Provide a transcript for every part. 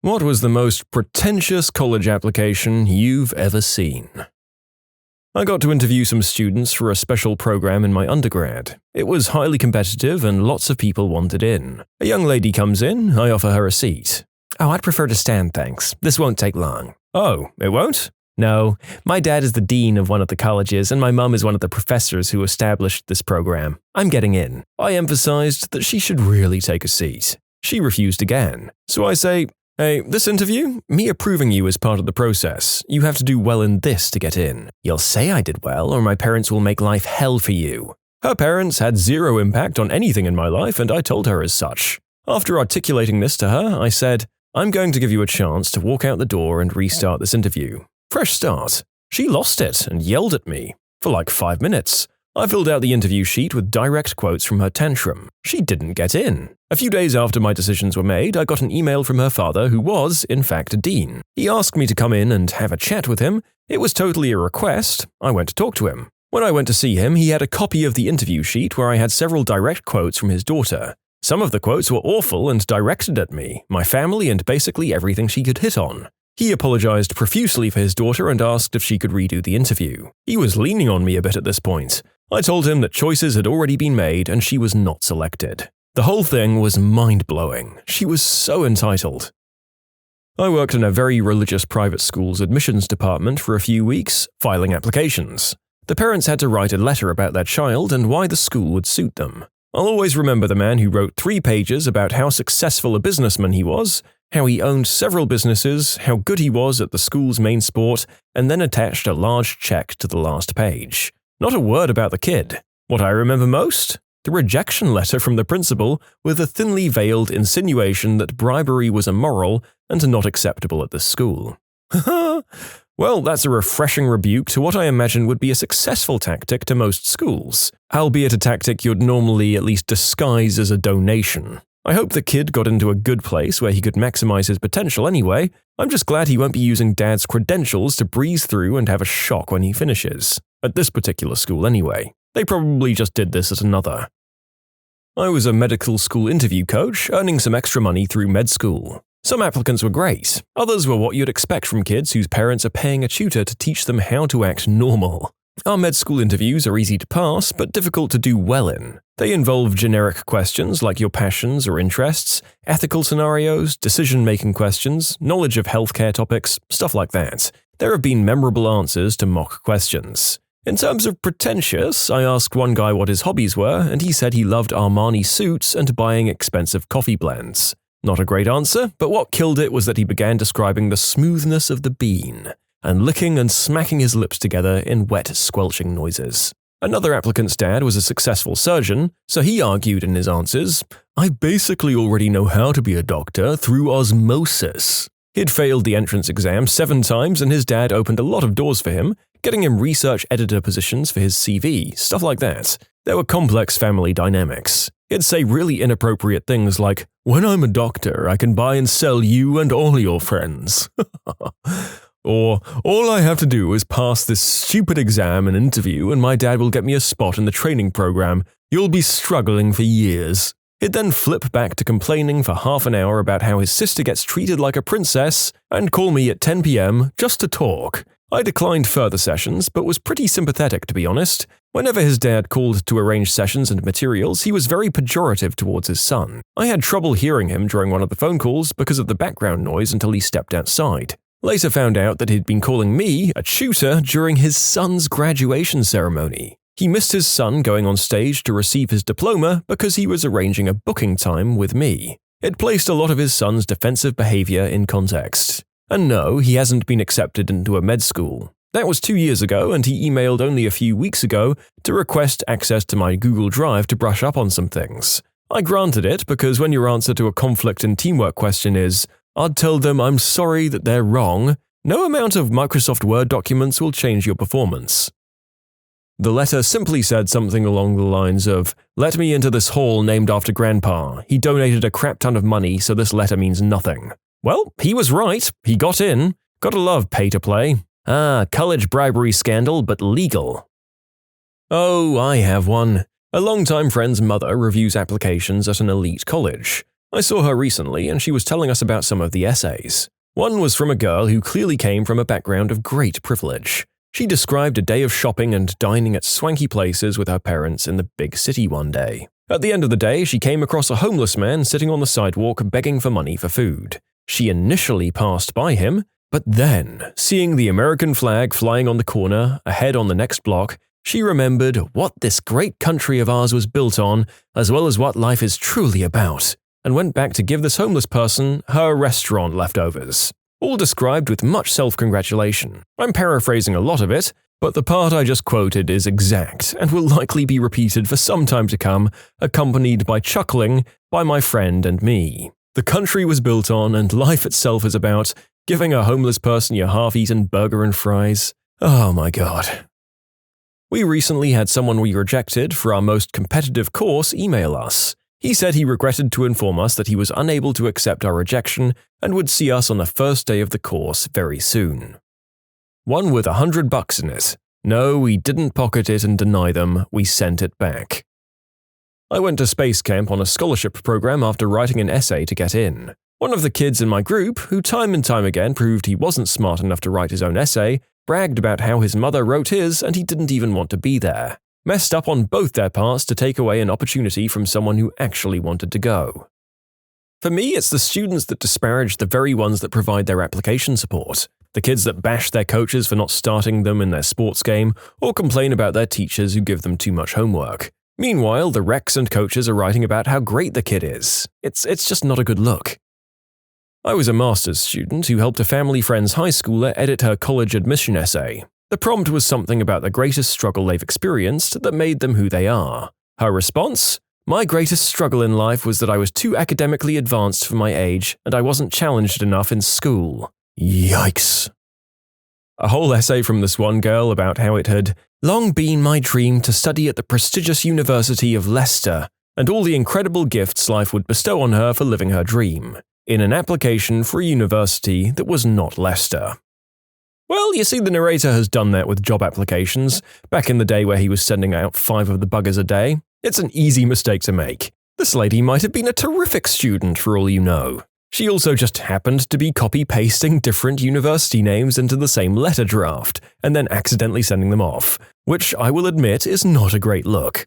What was the most pretentious college application you've ever seen? I got to interview some students for a special program in my undergrad. It was highly competitive and lots of people wanted in. A young lady comes in, I offer her a seat. "Oh, I'd prefer to stand, thanks. This won't take long." "Oh, it won't?" "No, my dad is the dean of one of the colleges and my mum is one of the professors who established this program. I'm getting in." I emphasized that she should really take a seat. She refused again. So I say, "Hey, this interview? Me approving you is part of the process. You have to do well in this to get in. You'll say I did well or my parents will make life hell for you." Her parents had zero impact on anything in my life and I told her as such. After articulating this to her, I said, "I'm going to give you a chance to walk out the door and restart this interview. Fresh start." She lost it and yelled at me. For like 5 minutes. I filled out the interview sheet with direct quotes from her tantrum. She didn't get in. A few days after my decisions were made, I got an email from her father who was, in fact, a dean. He asked me to come in and have a chat with him. It was totally a request. I went to talk to him. When I went to see him, he had a copy of the interview sheet where I had several direct quotes from his daughter. Some of the quotes were awful and directed at me, my family, and basically everything she could hit on. He apologized profusely for his daughter and asked if she could redo the interview. He was leaning on me a bit at this point. I told him that choices had already been made and she was not selected. The whole thing was mind-blowing. She was so entitled. I worked in a very religious private school's admissions department for a few weeks, filing applications. The parents had to write a letter about their child and why the school would suit them. I'll always remember the man who wrote 3 pages about how successful a businessman he was, how he owned several businesses, how good he was at the school's main sport, and then attached a large check to the last page. Not a word about the kid. What I remember most? The rejection letter from the principal with a thinly veiled insinuation that bribery was immoral and not acceptable at the school. Well, that's a refreshing rebuke to what I imagine would be a successful tactic to most schools, albeit a tactic you'd normally at least disguise as a donation. I hope the kid got into a good place where he could maximize his potential anyway. I'm just glad he won't be using dad's credentials to breeze through and have a shock when he finishes. At this particular school anyway. They probably just did this at another. I was a medical school interview coach, earning some extra money through med school. Some applicants were great. Others were what you'd expect from kids whose parents are paying a tutor to teach them how to act normal. Our med school interviews are easy to pass, but difficult to do well in. They involve generic questions like your passions or interests, ethical scenarios, decision-making questions, knowledge of healthcare topics, stuff like that. There have been memorable answers to mock questions. In terms of pretentious, I asked one guy what his hobbies were, and he said he loved Armani suits and buying expensive coffee blends. Not a great answer, but what killed it was that he began describing the smoothness of the bean, and licking and smacking his lips together in wet, squelching noises. Another applicant's dad was a successful surgeon, so he argued in his answers, "I basically already know how to be a doctor through osmosis." He'd failed the entrance exam 7 times and his dad opened a lot of doors for him, getting him research editor positions for his CV, stuff like that. There were complex family dynamics. He'd say really inappropriate things like, "When I'm a doctor, I can buy and sell you and all your friends." Or, "All I have to do is pass this stupid exam and interview and my dad will get me a spot in the training program. You'll be struggling for years." He'd then flip back to complaining for half an hour about how his sister gets treated like a princess and call me at 10 p.m. just to talk. I declined further sessions, but was pretty sympathetic to be honest. Whenever his dad called to arrange sessions and materials, he was very pejorative towards his son. I had trouble hearing him during one of the phone calls because of the background noise until he stepped outside. Later found out that he'd been calling me a tutor during his son's graduation ceremony. He missed his son going on stage to receive his diploma because he was arranging a booking time with me. It placed a lot of his son's defensive behavior in context. And no, he hasn't been accepted into a med school. That was 2 years ago and he emailed only a few weeks ago to request access to my Google Drive to brush up on some things. I granted it because when your answer to a conflict and teamwork question is, "I'd tell them I'm sorry that they're wrong," no amount of Microsoft Word documents will change your performance. The letter simply said something along the lines of, "Let me into this hall named after Grandpa. He donated a crap ton of money, so this letter means nothing." Well, he was right. He got in. Gotta love pay to play. College bribery scandal, but legal. Oh, I have one. A longtime friend's mother reviews applications at an elite college. I saw her recently and she was telling us about some of the essays. One was from a girl who clearly came from a background of great privilege. She described a day of shopping and dining at swanky places with her parents in the big city one day. At the end of the day, she came across a homeless man sitting on the sidewalk begging for money for food. She initially passed by him, but then, seeing the American flag flying on the corner, ahead on the next block, she remembered what this great country of ours was built on, as well as what life is truly about, and went back to give this homeless person her restaurant leftovers. All described with much self-congratulation. I'm paraphrasing a lot of it, but the part I just quoted is exact and will likely be repeated for some time to come, accompanied by chuckling by my friend and me. The country was built on and life itself is about giving a homeless person your half-eaten burger and fries. Oh my god. We recently had someone we rejected for our most competitive course email us. He said he regretted to inform us that he was unable to accept our rejection and would see us on the first day of the course very soon. One with $100 in it. No, we didn't pocket it and deny them, we sent it back. I went to space camp on a scholarship program after writing an essay to get in. One of the kids in my group, who time and time again proved he wasn't smart enough to write his own essay, bragged about how his mother wrote his and he didn't even want to be there. Messed up on both their parts to take away an opportunity from someone who actually wanted to go. For me, it's the students that disparage the very ones that provide their application support. The kids that bash their coaches for not starting them in their sports game, or complain about their teachers who give them too much homework. Meanwhile, the recs and coaches are writing about how great the kid is. It's just not a good look. I was a master's student who helped a family friend's high schooler edit her college admission essay. The prompt was something about the greatest struggle they've experienced that made them who they are. Her response? My greatest struggle in life was that I was too academically advanced for my age and I wasn't challenged enough in school. Yikes. A whole essay from this one girl about how it had long been my dream to study at the prestigious University of Leicester and all the incredible gifts life would bestow on her for living her dream, in an application for a university that was not Leicester. Well, you see, the narrator has done that with job applications, back in the day where he was sending out 5 of the buggers a day. It's an easy mistake to make. This lady might have been a terrific student for all you know. She also just happened to be copy-pasting different university names into the same letter draft, and then accidentally sending them off, which I will admit is not a great look.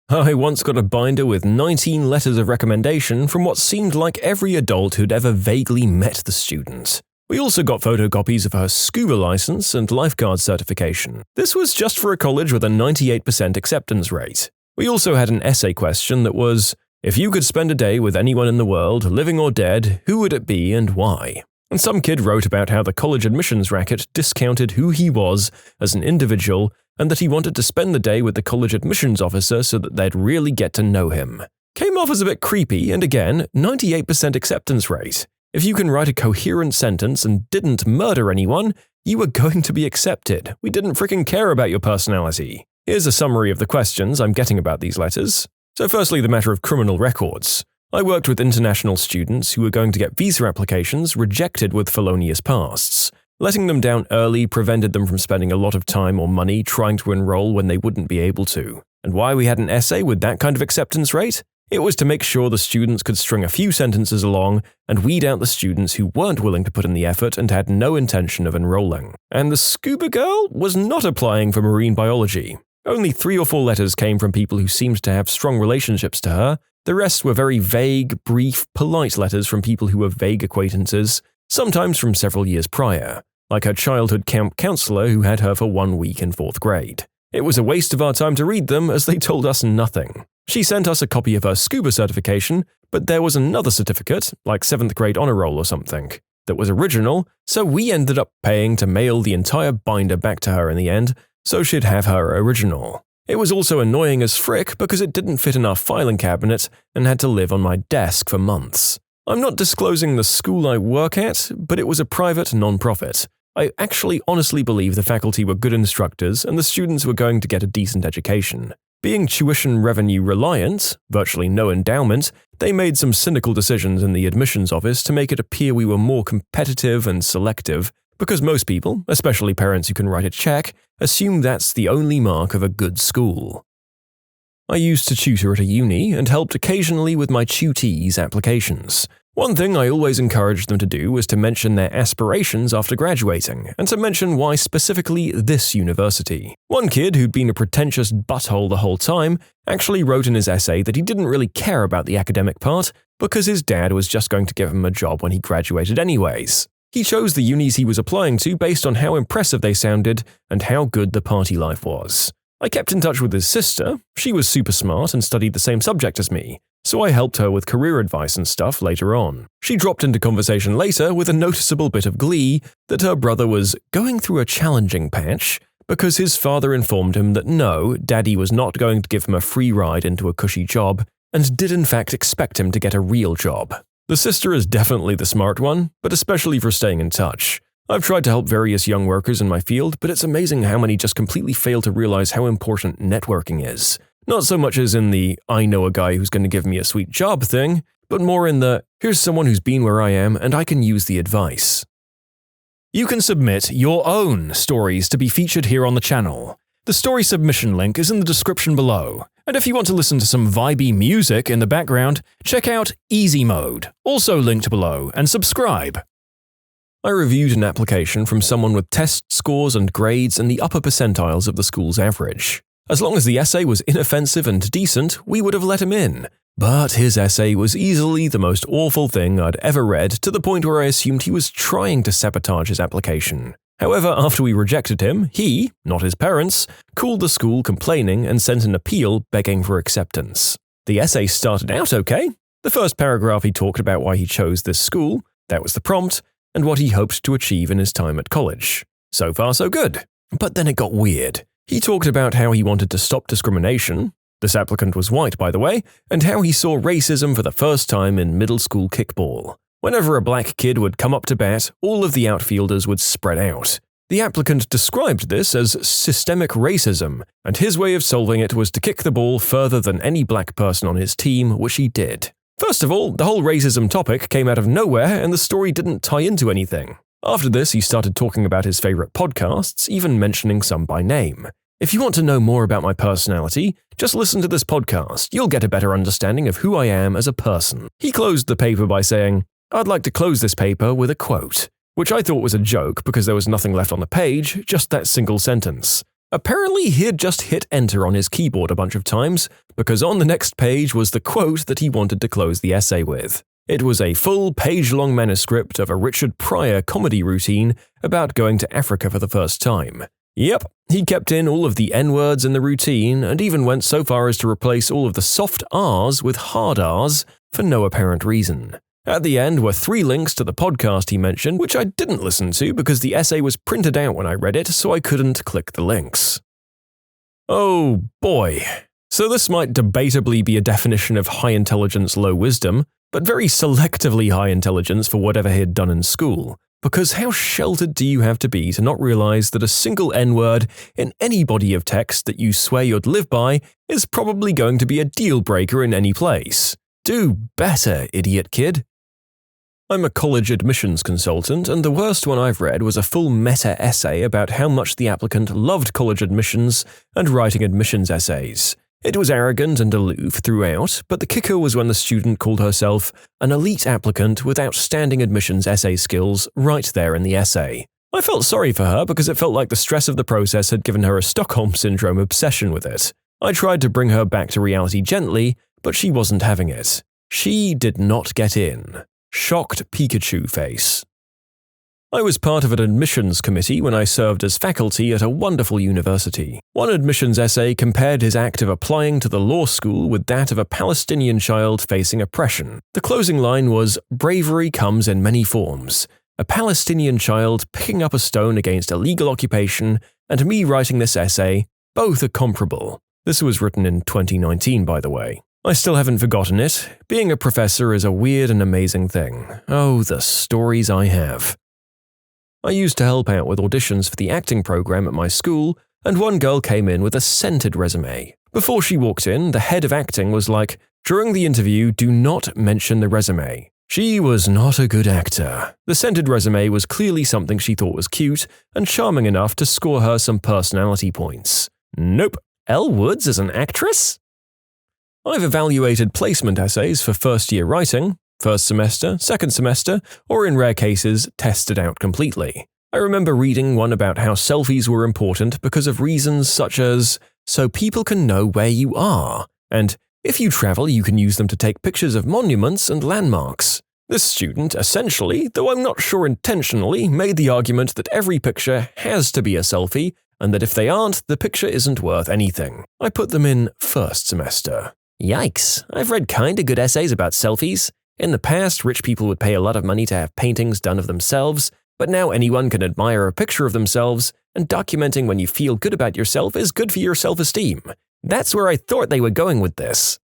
I once got a binder with 19 letters of recommendation from what seemed like every adult who'd ever vaguely met the student. We also got photocopies of her scuba license and lifeguard certification. This was just for a college with a 98% acceptance rate. We also had an essay question that was, if you could spend a day with anyone in the world, living or dead, who would it be and why? And some kid wrote about how the college admissions racket discounted who he was as an individual and that he wanted to spend the day with the college admissions officer so that they'd really get to know him. Came off as a bit creepy and again, 98% acceptance rate. If you can write a coherent sentence and didn't murder anyone, you were going to be accepted. We didn't freaking care about your personality. Here's a summary of the questions I'm getting about these letters. So firstly, the matter of criminal records. I worked with international students who were going to get visa applications rejected with felonious pasts. Letting them down early prevented them from spending a lot of time or money trying to enroll when they wouldn't be able to. And why we had an essay with that kind of acceptance rate? It was to make sure the students could string a few sentences along and weed out the students who weren't willing to put in the effort and had no intention of enrolling. And the scuba girl was not applying for marine biology. Only 3 or 4 letters came from people who seemed to have strong relationships to her. The rest were very vague, brief, polite letters from people who were vague acquaintances, sometimes from several years prior, like her childhood camp counselor who had her for 1 week in 4th grade. It was a waste of our time to read them as they told us nothing. She sent us a copy of her scuba certification, but there was another certificate, like 7th grade honor roll or something, that was original, so we ended up paying to mail the entire binder back to her in the end, so she'd have her original. It was also annoying as frick because it didn't fit in our filing cabinet and had to live on my desk for months. I'm not disclosing the school I work at, but it was a private non-profit. I actually honestly believe the faculty were good instructors and the students were going to get a decent education. Being tuition revenue reliant, virtually no endowment, they made some cynical decisions in the admissions office to make it appear we were more competitive and selective, because most people, especially parents who can write a check, assume that's the only mark of a good school. I used to tutor at a uni and helped occasionally with my tutees' applications. One thing I always encouraged them to do was to mention their aspirations after graduating, and to mention why specifically this university. One kid who'd been a pretentious butthole the whole time actually wrote in his essay that he didn't really care about the academic part because his dad was just going to give him a job when he graduated anyways. He chose the unis he was applying to based on how impressive they sounded and how good the party life was. I kept in touch with his sister. She was super smart and studied the same subject as me, so I helped her with career advice and stuff later on. She dropped into conversation later with a noticeable bit of glee that her brother was going through a challenging patch because his father informed him that no, Daddy was not going to give him a free ride into a cushy job and did in fact expect him to get a real job. The sister is definitely the smart one, but especially for staying in touch. I've tried to help various young workers in my field, but it's amazing how many just completely fail to realize how important networking is. Not so much as in the I know a guy who's going to give me a sweet job thing, but more in the here's someone who's been where I am and I can use the advice. You can submit your own stories to be featured here on the channel. The story submission link is in the description below. And if you want to listen to some vibey music in the background, check out easymode, also linked below, and subscribe. I reviewed an application from someone with test scores and grades in the upper percentiles of the school's average. As long as the essay was inoffensive and decent, we would have let him in. But his essay was easily the most awful thing I'd ever read, to the point where I assumed he was trying to sabotage his application. However, after we rejected him, he, not his parents, called the school complaining and sent an appeal begging for acceptance. The essay started out okay. The first paragraph he talked about why he chose this school, that was the prompt, and what he hoped to achieve in his time at college. So far so good. But then it got weird. He talked about how he wanted to stop discrimination. This applicant was white, by the way, and how he saw racism for the first time in middle school kickball. Whenever a black kid would come up to bat, all of the outfielders would spread out. The applicant described this as systemic racism, and his way of solving it was to kick the ball further than any black person on his team, which he did. First of all, the whole racism topic came out of nowhere and the story didn't tie into anything. After this, he started talking about his favorite podcasts, even mentioning some by name. If you want to know more about my personality, just listen to this podcast. You'll get a better understanding of who I am as a person. He closed the paper by saying, "I'd like to close this paper with a quote," which I thought was a joke because there was nothing left on the page, just that single sentence. Apparently, he had just hit enter on his keyboard a bunch of times, because on the next page was the quote that he wanted to close the essay with. It was a full page-long manuscript of a Richard Pryor comedy routine about going to Africa for the first time. Yep, he kept in all of the N-words in the routine and even went so far as to replace all of the soft R's with hard R's for no apparent reason. At the end were 3 links to the podcast he mentioned, which I didn't listen to because the essay was printed out when I read it, so I couldn't click the links. Oh boy. So this might debatably be a definition of high intelligence, low wisdom, but very selectively high intelligence for whatever he had done in school. Because how sheltered do you have to be to not realize that a single N-word in any body of text that you swear you'd live by is probably going to be a deal breaker in any place? Do better, idiot kid. I'm a college admissions consultant, and the worst one I've read was a full meta-essay about how much the applicant loved college admissions and writing admissions essays. It was arrogant and aloof throughout, but the kicker was when the student called herself an elite applicant with outstanding admissions essay skills right there in the essay. I felt sorry for her because it felt like the stress of the process had given her a Stockholm Syndrome obsession with it. I tried to bring her back to reality gently, but she wasn't having it. She did not get in. Shocked Pikachu face. I was part of an admissions committee when I served as faculty at a wonderful university. One admissions essay compared his act of applying to the law school with that of a Palestinian child facing oppression. The closing line was, "Bravery comes in many forms. A Palestinian child picking up a stone against illegal occupation and me writing this essay, both are comparable." This was written in 2019, by the way. I still haven't forgotten it. Being a professor is a weird and amazing thing. Oh, the stories I have. I used to help out with auditions for the acting program at my school, and one girl came in with a scented resume. Before she walked in, the head of acting was like, "During the interview, do not mention the resume." She was not a good actor. The scented resume was clearly something she thought was cute and charming enough to score her some personality points. Nope. Elle Woods as an actress? I've evaluated placement essays for first-year writing, first semester, second semester, or in rare cases, tested out completely. I remember reading one about how selfies were important because of reasons such as, so people can know where you are, and if you travel you can use them to take pictures of monuments and landmarks. This student essentially, though I'm not sure intentionally, made the argument that every picture has to be a selfie, and that if they aren't, the picture isn't worth anything. I put them in first semester. Yikes, I've read kinda good essays about selfies. In the past, rich people would pay a lot of money to have paintings done of themselves, but now anyone can admire a picture of themselves, and documenting when you feel good about yourself is good for your self-esteem. That's where I thought they were going with this.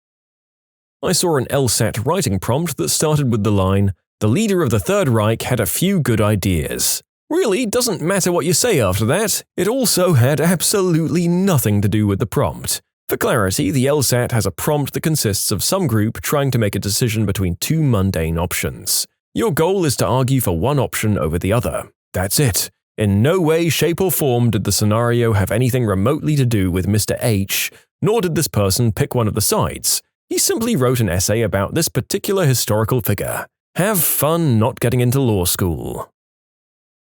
I saw an LSAT writing prompt that started with the line, "The leader of the Third Reich had a few good ideas." Really, doesn't matter what you say after that, it also had absolutely nothing to do with the prompt. For clarity, the LSAT has a prompt that consists of some group trying to make a decision between two mundane options. Your goal is to argue for one option over the other. That's it. In no way, shape or form did the scenario have anything remotely to do with Mr. H, nor did this person pick one of the sides. He simply wrote an essay about this particular historical figure. Have fun not getting into law school.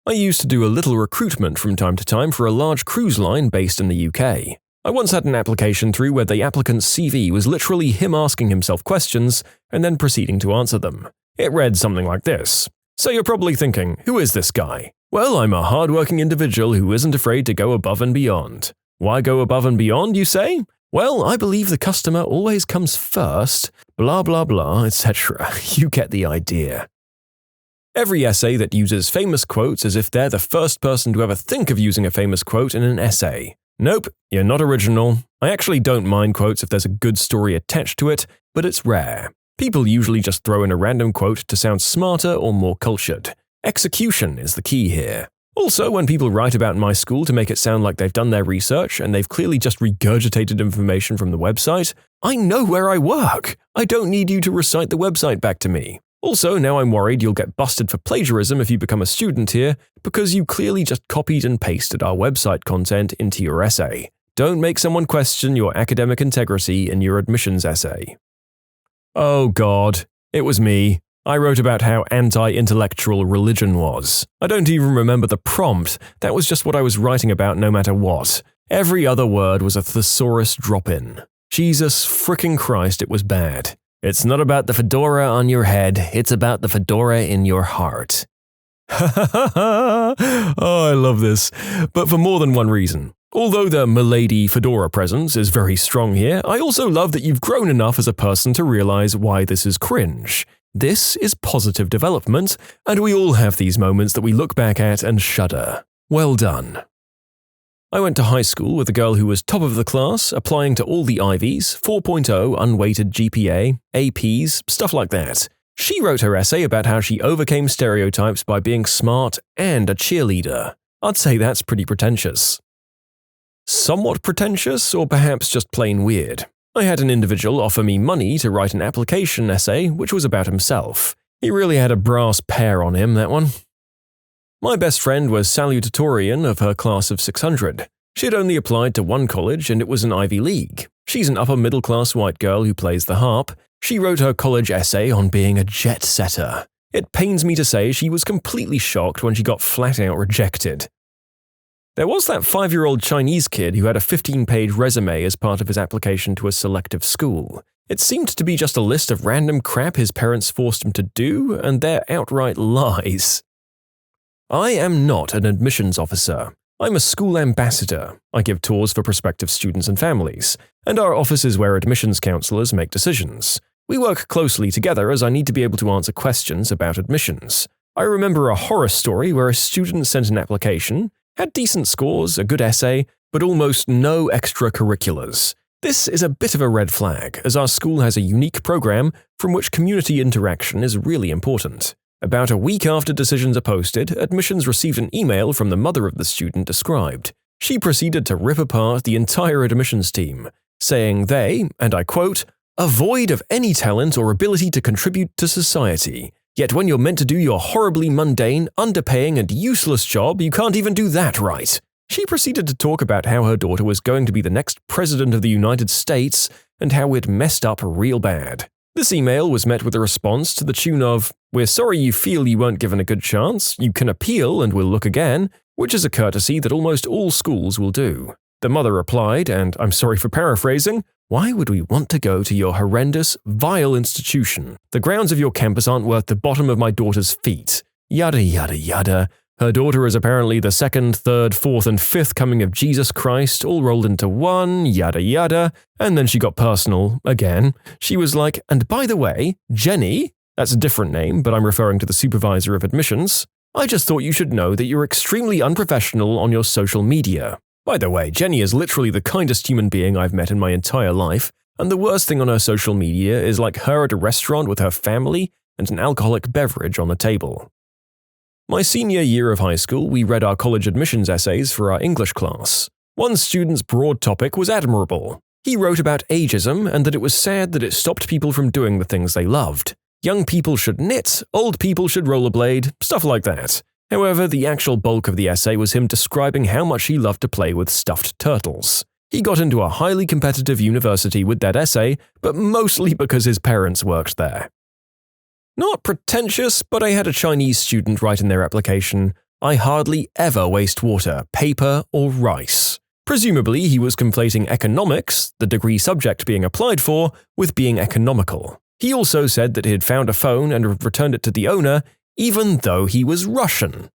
I used to do a little recruitment from time to time for a large cruise line based in the UK. I once had an application through where the applicant's CV was literally him asking himself questions and then proceeding to answer them. It read something like this. So you're probably thinking, who is this guy? Well, I'm a hardworking individual who isn't afraid to go above and beyond. Why go above and beyond, you say? Well, I believe the customer always comes first, blah blah blah, etc. You get the idea. Every essay that uses famous quotes as if they're the first person to ever think of using a famous quote in an essay. Nope, you're not original. I actually don't mind quotes if there's a good story attached to it, but it's rare. People usually just throw in a random quote to sound smarter or more cultured. Execution is the key here. Also, when people write about my school to make it sound like they've done their research and they've clearly just regurgitated information from the website, I know where I work. I don't need you to recite the website back to me. Also, now I'm worried you'll get busted for plagiarism if you become a student here, because you clearly just copied and pasted our website content into your essay. Don't make someone question your academic integrity in your admissions essay. Oh God, it was me. I wrote about how anti-intellectual religion was. I don't even remember the prompt, that was just what I was writing about no matter what. Every other word was a thesaurus drop-in. Jesus frickin' Christ, it was bad. It's not about the fedora on your head, it's about the fedora in your heart. Oh, I love this, but for more than one reason. Although the milady fedora presence is very strong here, I also love that you've grown enough as a person to realize why this is cringe. This is positive development, and we all have these moments that we look back at and shudder. Well done. I went to high school with a girl who was top of the class, applying to all the Ivies, 4.0 unweighted GPA, APs, stuff like that. She wrote her essay about how she overcame stereotypes by being smart and a cheerleader. I'd say that's pretty pretentious. Somewhat pretentious, or perhaps just plain weird. I had an individual offer me money to write an application essay which was about himself. He really had a brass pair on him, that one. My best friend was salutatorian of her class of 600. She had only applied to one college and it was an Ivy League. She's an upper-middle-class white girl who plays the harp. She wrote her college essay on being a jet-setter. It pains me to say she was completely shocked when she got flat-out rejected. There was that 5-year-old Chinese kid who had a 15-page resume as part of his application to a selective school. It seemed to be just a list of random crap his parents forced him to do, and they're outright lies. I am not an admissions officer. I'm a school ambassador. I give tours for prospective students and families, and our office is where admissions counselors make decisions. We work closely together as I need to be able to answer questions about admissions. I remember a horror story where a student sent an application, had decent scores, a good essay, but almost no extracurriculars. This is a bit of a red flag, as our school has a unique program from which community interaction is really important. About a week after decisions are posted, admissions received an email from the mother of the student described. She proceeded to rip apart the entire admissions team, saying they, and I quote, "are void of any talent or ability to contribute to society. Yet when you're meant to do your horribly mundane, underpaying and useless job, you can't even do that right. She proceeded to talk about how her daughter was going to be the next president of the United States and how it messed up real bad. This email was met with a response to the tune of, "We're sorry you feel you weren't given a good chance, you can appeal and we'll look again," which is a courtesy that almost all schools will do. The mother replied, and I'm sorry for paraphrasing, "Why would we want to go to your horrendous, vile institution? The grounds of your campus aren't worth the bottom of my daughter's feet." Yada yada yada. Her daughter is apparently the second, third, fourth, and fifth coming of Jesus Christ, all rolled into one, yada yada. And then she got personal, again. She was like, "And by the way, Jenny," that's a different name, but I'm referring to the supervisor of admissions, "I just thought you should know that you're extremely unprofessional on your social media. By the way, Jenny is literally the kindest human being I've met in my entire life, and the worst thing on her social media is like her at a restaurant with her family and an alcoholic beverage on the table." My senior year of high school, we read our college admissions essays for our English class. One student's broad topic was admirable. He wrote about ageism and that it was sad that it stopped people from doing the things they loved. Young people should knit, old people should rollerblade, stuff like that. However, the actual bulk of the essay was him describing how much he loved to play with stuffed turtles. He got into a highly competitive university with that essay, but mostly because his parents worked there. Not pretentious, but I had a Chinese student write in their application, "I hardly ever waste water, paper, or rice." Presumably, he was conflating economics, the degree subject being applied for, with being economical. He also said that he had found a phone and returned it to the owner, even though he was Russian.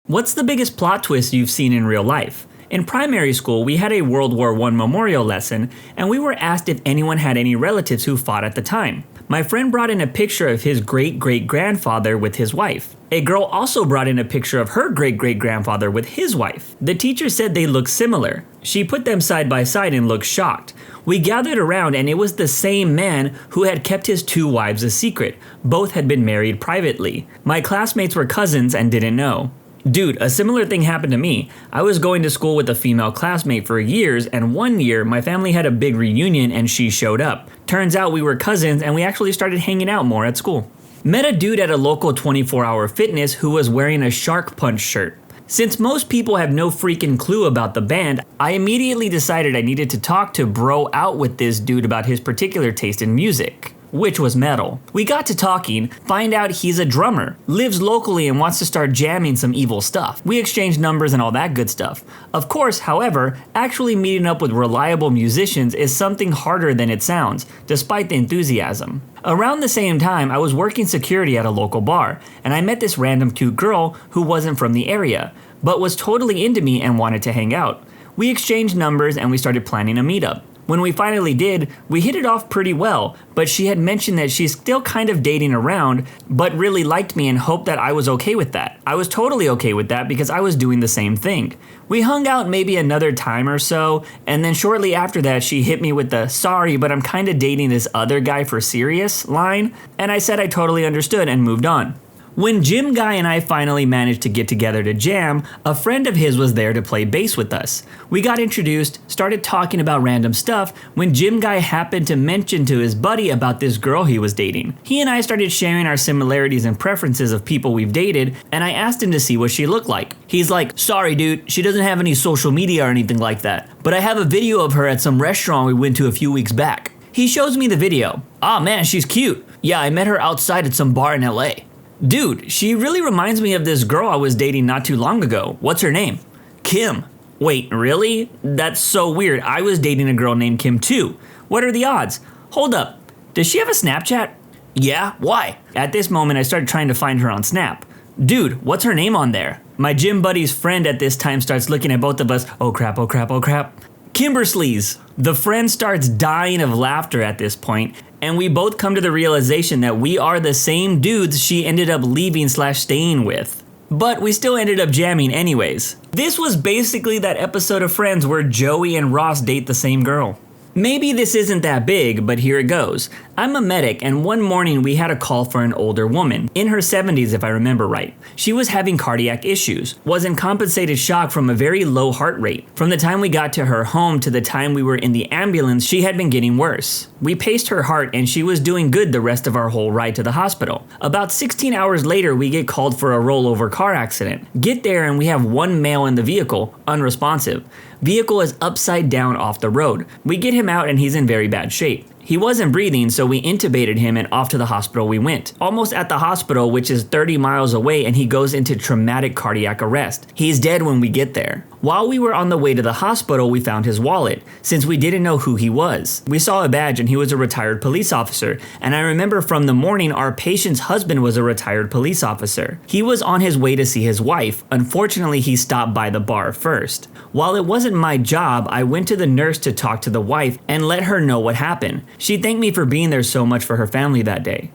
What's the biggest plot twist you've seen in real life? In primary school, we had a World War I memorial lesson, and we were asked if anyone had any relatives who fought at the time. My friend brought in a picture of his great-great-grandfather with his wife. A girl also brought in a picture of her great-great-grandfather with his wife. The teacher said they looked similar. She put them side by side and looked shocked. We gathered around and it was the same man who had kept his two wives a secret. Both had been married privately. My classmates were cousins and didn't know. Dude, a similar thing happened to me. I was going to school with a female classmate for years, and one year my family had a big reunion and she showed up. Turns out we were cousins and we actually started hanging out more at school. Met a dude at a local 24-hour fitness who was wearing a Shark Punch shirt. Since most people have no freaking clue about the band, I immediately decided I needed to talk to bro out with this dude about his particular taste in music, which was metal. We got to talking, find out he's a drummer, lives locally and wants to start jamming some evil stuff. We exchanged numbers and all that good stuff. Of course, however, actually meeting up with reliable musicians is something harder than it sounds, despite the enthusiasm. Around the same time, I was working security at a local bar, and I met this random cute girl who wasn't from the area, but was totally into me and wanted to hang out. We exchanged numbers and we started planning a meetup. When we finally did, we hit it off pretty well, but she had mentioned that she's still kind of dating around, but really liked me and hoped that I was okay with that. I was totally okay with that because I was doing the same thing. We hung out maybe another time or so, and then shortly after that she hit me with the "sorry, but I'm kind of dating this other guy for serious" line, and I said I totally understood and moved on. When Jim Guy and I finally managed to get together to jam, a friend of his was there to play bass with us. We got introduced, started talking about random stuff, when Jim Guy happened to mention to his buddy about this girl he was dating. He and I started sharing our similarities and preferences of people we've dated, and I asked him to see what she looked like. He's like, "Sorry dude, she doesn't have any social media or anything like that, but I have a video of her at some restaurant we went to a few weeks back." He shows me the video. "Ah man, she's cute. Yeah, I met her outside at some bar in LA. Dude, she really reminds me of this girl I was dating not too long ago. What's her name?" "Kim." "Wait, really? That's so weird. I was dating a girl named Kim too. What are the odds? Hold up. Does she have a Snapchat?" "Yeah, why?" At this moment, I started trying to find her on Snap. "Dude, what's her name on there?" My gym buddy's friend at this time starts looking at both of us. "Oh crap, oh crap, oh crap." "Kimbersleys." The friend starts dying of laughter at this point, and we both come to the realization that we are the same dudes she ended up leaving/staying with. But we still ended up jamming anyways. This was basically that episode of Friends where Joey and Ross date the same girl. Maybe this isn't that big, but here it goes. I'm a medic, and one morning we had a call for an older woman, in her 70s if I remember right. She was having cardiac issues, was in compensated shock from a very low heart rate. From the time we got to her home to the time we were in the ambulance, she had been getting worse. We paced her heart and she was doing good the rest of our whole ride to the hospital. About 16 hours later, we get called for a rollover car accident. Get there and we have one male in the vehicle, unresponsive. Vehicle is upside down off the road. We get him out and he's in very bad shape. He wasn't breathing, so we intubated him and off to the hospital we went. Almost at the hospital, which is 30 miles away, and he goes into traumatic cardiac arrest. He's dead when we get there. While we were on the way to the hospital, we found his wallet, since we didn't know who he was. We saw a badge and he was a retired police officer, and I remember from the morning our patient's husband was a retired police officer. He was on his way to see his wife. Unfortunately, he stopped by the bar first. While it wasn't my job, I went to the nurse to talk to the wife and let her know what happened. She thanked me for being there so much for her family that day.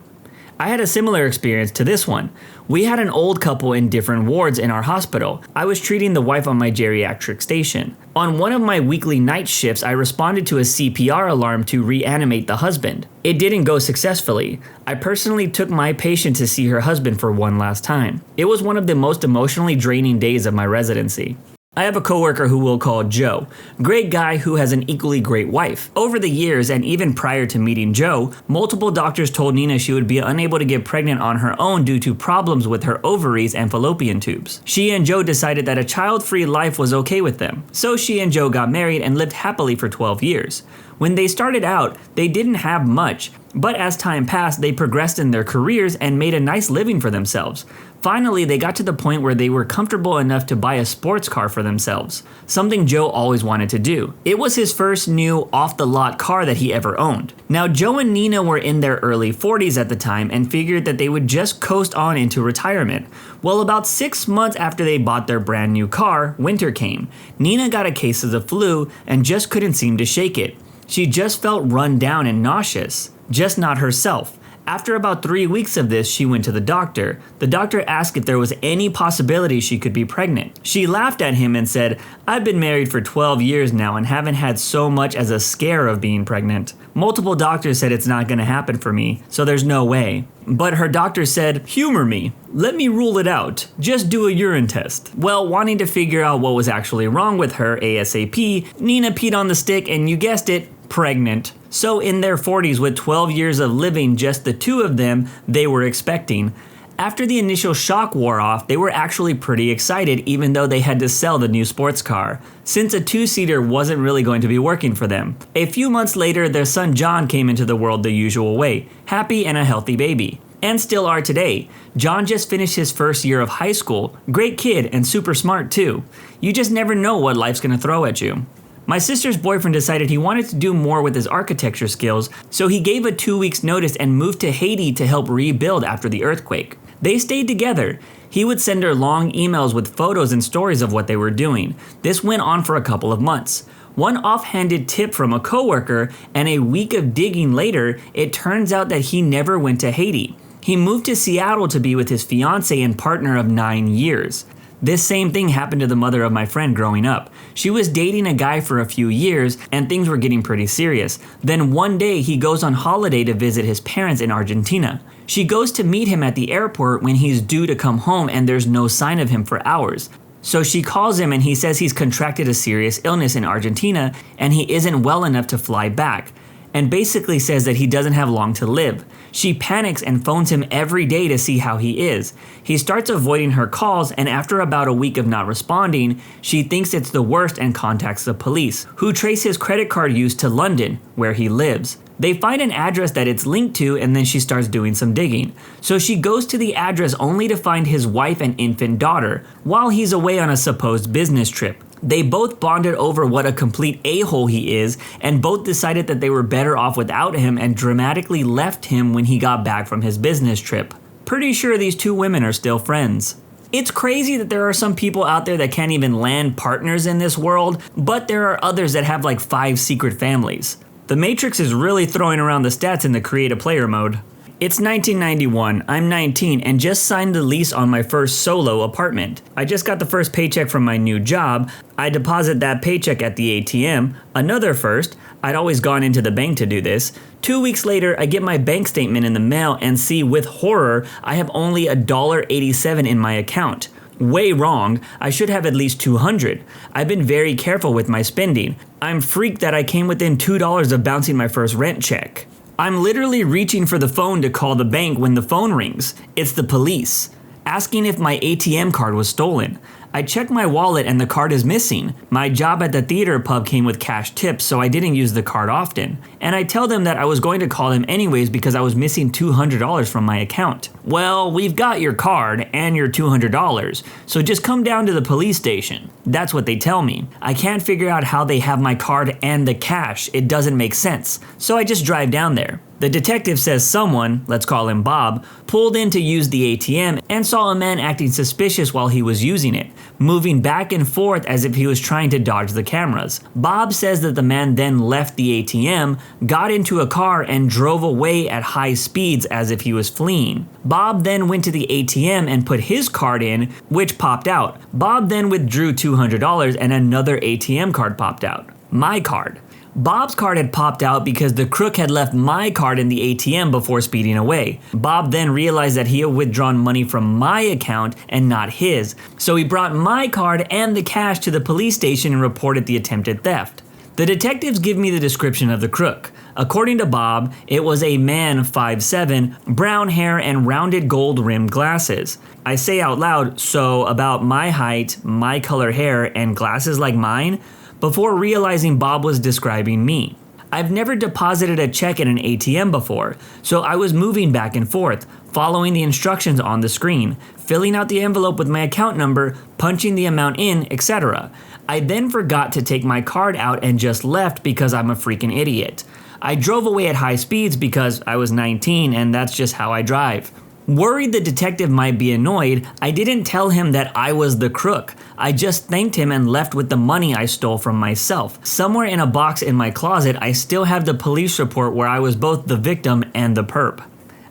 I had a similar experience to this one. We had an old couple in different wards in our hospital. I was treating the wife on my geriatric station. On one of my weekly night shifts, I responded to a CPR alarm to reanimate the husband. It didn't go successfully. I personally took my patient to see her husband for one last time. It was one of the most emotionally draining days of my residency. I have a coworker who we'll call Joe. Great guy who has an equally great wife. Over the years, and even prior to meeting Joe, multiple doctors told Nina she would be unable to get pregnant on her own due to problems with her ovaries and fallopian tubes. She and Joe decided that a child-free life was okay with them. So she and Joe got married and lived happily for 12 years. When they started out, they didn't have much, but as time passed, they progressed in their careers and made a nice living for themselves. Finally, they got to the point where they were comfortable enough to buy a sports car for themselves, something Joe always wanted to do. It was his first new off-the-lot car that he ever owned. Now, Joe and Nina were in their early 40s at the time and figured that they would just coast on into retirement. Well, about 6 months after they bought their brand new car, winter came. Nina got a case of the flu and just couldn't seem to shake it. She just felt run down and nauseous, just not herself. After about 3 weeks of this, she went to the doctor. The doctor asked if there was any possibility she could be pregnant. She laughed at him and said, "I've been married for 12 years now and haven't had so much as a scare of being pregnant. Multiple doctors said it's not going to happen for me, so there's no way." But her doctor said, "Humor me. Let me rule it out. Just do a urine test." Well, wanting to figure out what was actually wrong with her ASAP, Nina peed on the stick and you guessed it, pregnant. So in their 40s with 12 years of living just the two of them, they were expecting. After the initial shock wore off, they were actually pretty excited even though they had to sell the new sports car, since a two-seater wasn't really going to be working for them. A few months later, their son John came into the world the usual way, happy and a healthy baby. And still are today. John just finished his first year of high school, great kid and super smart too. You just never know what life's gonna throw at you. My sister's boyfriend decided he wanted to do more with his architecture skills, so he gave a 2 weeks notice and moved to Haiti to help rebuild after the earthquake. They stayed together. He would send her long emails with photos and stories of what they were doing. This went on for a couple of months. One offhanded tip from a coworker, and a week of digging later, it turns out that he never went to Haiti. He moved to Seattle to be with his fiancée and partner of 9 years. This same thing happened to the mother of my friend growing up. She was dating a guy for a few years and things were getting pretty serious. Then one day he goes on holiday to visit his parents in Argentina. She goes to meet him at the airport when he's due to come home and there's no sign of him for hours. So she calls him and he says he's contracted a serious illness in Argentina and he isn't well enough to fly back, and basically says that he doesn't have long to live. She panics and phones him every day to see how he is. He starts avoiding her calls, and after about a week of not responding, she thinks it's the worst and contacts the police, who trace his credit card use to London, where he lives. They find an address that it's linked to, and then she starts doing some digging. So she goes to the address only to find his wife and infant daughter, while he's away on a supposed business trip. They both bonded over what a complete a-hole he is, and both decided that they were better off without him and dramatically left him when he got back from his business trip. Pretty sure these two women are still friends. It's crazy that there are some people out there that can't even land partners in this world, but there are others that have like 5 secret families. The Matrix is really throwing around the stats in the create a player mode. It's 1991, I'm 19 and just signed the lease on my first solo apartment. I just got the first paycheck from my new job. I deposit that paycheck at the ATM. Another first, I'd always gone into the bank to do this. 2 weeks later, I get my bank statement in the mail and see with horror, I have only $1.87 in my account. Way wrong, I should have at least $200. I've been very careful with my spending. I'm freaked that I came within $2 of bouncing my first rent check. I'm literally reaching for the phone to call the bank when the phone rings. It's the police, asking if my ATM card was stolen. I check my wallet and the card is missing. My job at the theater pub came with cash tips, so I didn't use the card often. And I tell them that I was going to call them anyways because I was missing $200 from my account. Well, we've got your card and your $200, so just come down to the police station. That's what they tell me. I can't figure out how they have my card and the cash. It doesn't make sense. So I just drive down there. The detective says someone, let's call him Bob, pulled in to use the ATM and saw a man acting suspicious while he was using it, moving back and forth as if he was trying to dodge the cameras. Bob says that the man then left the ATM, got into a car and drove away at high speeds as if he was fleeing. Bob then went to the ATM and put his card in, which popped out. Bob then withdrew $200 and another ATM card popped out. My card. Bob's card had popped out because the crook had left my card in the ATM before speeding away. Bob then realized that he had withdrawn money from my account and not his, so he brought my card and the cash to the police station and reported the attempted theft. The detectives give me the description of the crook. According to Bob, it was a man 5'7", brown hair and rounded gold-rimmed glasses. I say out loud, so about my height, my color hair, and glasses like mine, before realizing Bob was describing me. I've never deposited a check in an ATM before, so I was moving back and forth, following the instructions on the screen, filling out the envelope with my account number, punching the amount in, etc. I then forgot to take my card out and just left because I'm a freaking idiot. I drove away at high speeds because I was 19 and that's just how I drive. Worried the detective might be annoyed, I didn't tell him that I was the crook. I just thanked him and left with the money I stole from myself. Somewhere in a box in my closet, I still have the police report where I was both the victim and the perp.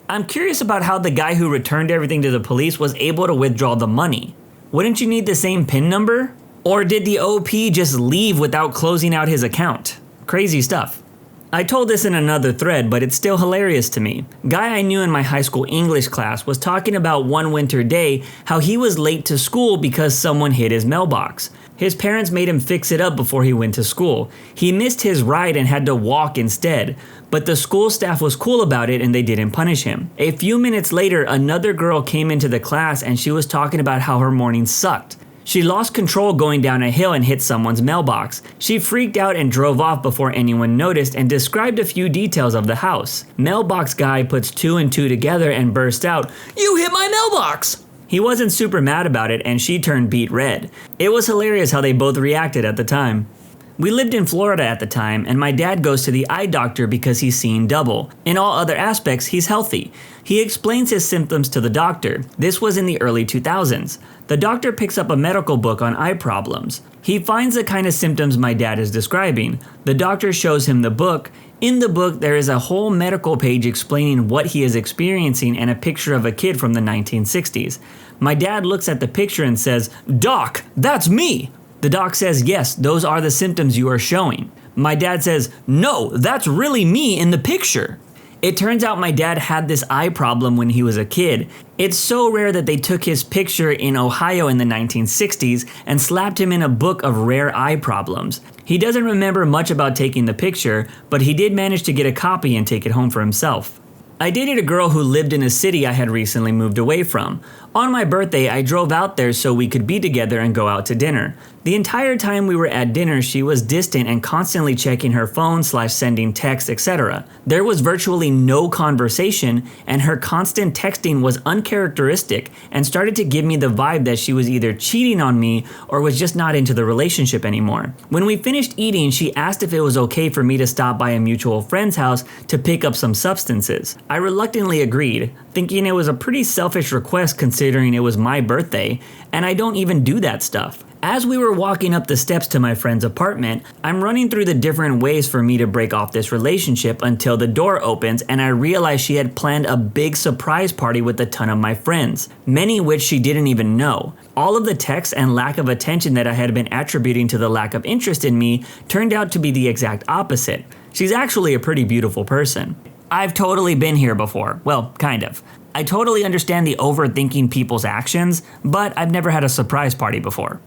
I'm curious about how the guy who returned everything to the police was able to withdraw the money. Wouldn't you need the same PIN number? Or did the OP just leave without closing out his account? Crazy stuff. I told this in another thread, but it's still hilarious to me. Guy I knew in my high school English class was talking about one winter day how he was late to school because someone hid his mailbox. His parents made him fix it up before he went to school. He missed his ride and had to walk instead, but the school staff was cool about it and they didn't punish him. A few minutes later, another girl came into the class and she was talking about how her morning sucked. She lost control going down a hill and hit someone's mailbox. She freaked out and drove off before anyone noticed and described a few details of the house. Mailbox guy puts 2 and 2 together and burst out, "You hit my mailbox!" He wasn't super mad about it and she turned beet red. It was hilarious how they both reacted at the time. We lived in Florida at the time, and my dad goes to the eye doctor because he's seeing double. In all other aspects, he's healthy. He explains his symptoms to the doctor. This was in the early 2000s. The doctor picks up a medical book on eye problems. He finds the kind of symptoms my dad is describing. The doctor shows him the book. In the book, there is a whole medical page explaining what he is experiencing and a picture of a kid from the 1960s. My dad looks at the picture and says, "Doc, that's me!" The doc says, "Yes, those are the symptoms you are showing." My dad says, "No, that's really me in the picture." It turns out my dad had this eye problem when he was a kid. It's so rare that they took his picture in Ohio in the 1960s and slapped him in a book of rare eye problems. He doesn't remember much about taking the picture, but he did manage to get a copy and take it home for himself. I dated a girl who lived in a city I had recently moved away from. On my birthday, I drove out there so we could be together and go out to dinner. The entire time we were at dinner, she was distant and constantly checking her phone / sending texts, etc. There was virtually no conversation, and her constant texting was uncharacteristic and started to give me the vibe that she was either cheating on me or was just not into the relationship anymore. When we finished eating, she asked if it was okay for me to stop by a mutual friend's house to pick up some substances. I reluctantly agreed, thinking it was a pretty selfish request considering it was my birthday, and I don't even do that stuff. As we were walking up the steps to my friend's apartment, I'm running through the different ways for me to break off this relationship until the door opens and I realize she had planned a big surprise party with a ton of my friends, many which she didn't even know. All of the texts and lack of attention that I had been attributing to the lack of interest in me turned out to be the exact opposite. She's actually a pretty beautiful person. I've totally been here before. Well, kind of. I totally understand the overthinking people's actions, but I've never had a surprise party before.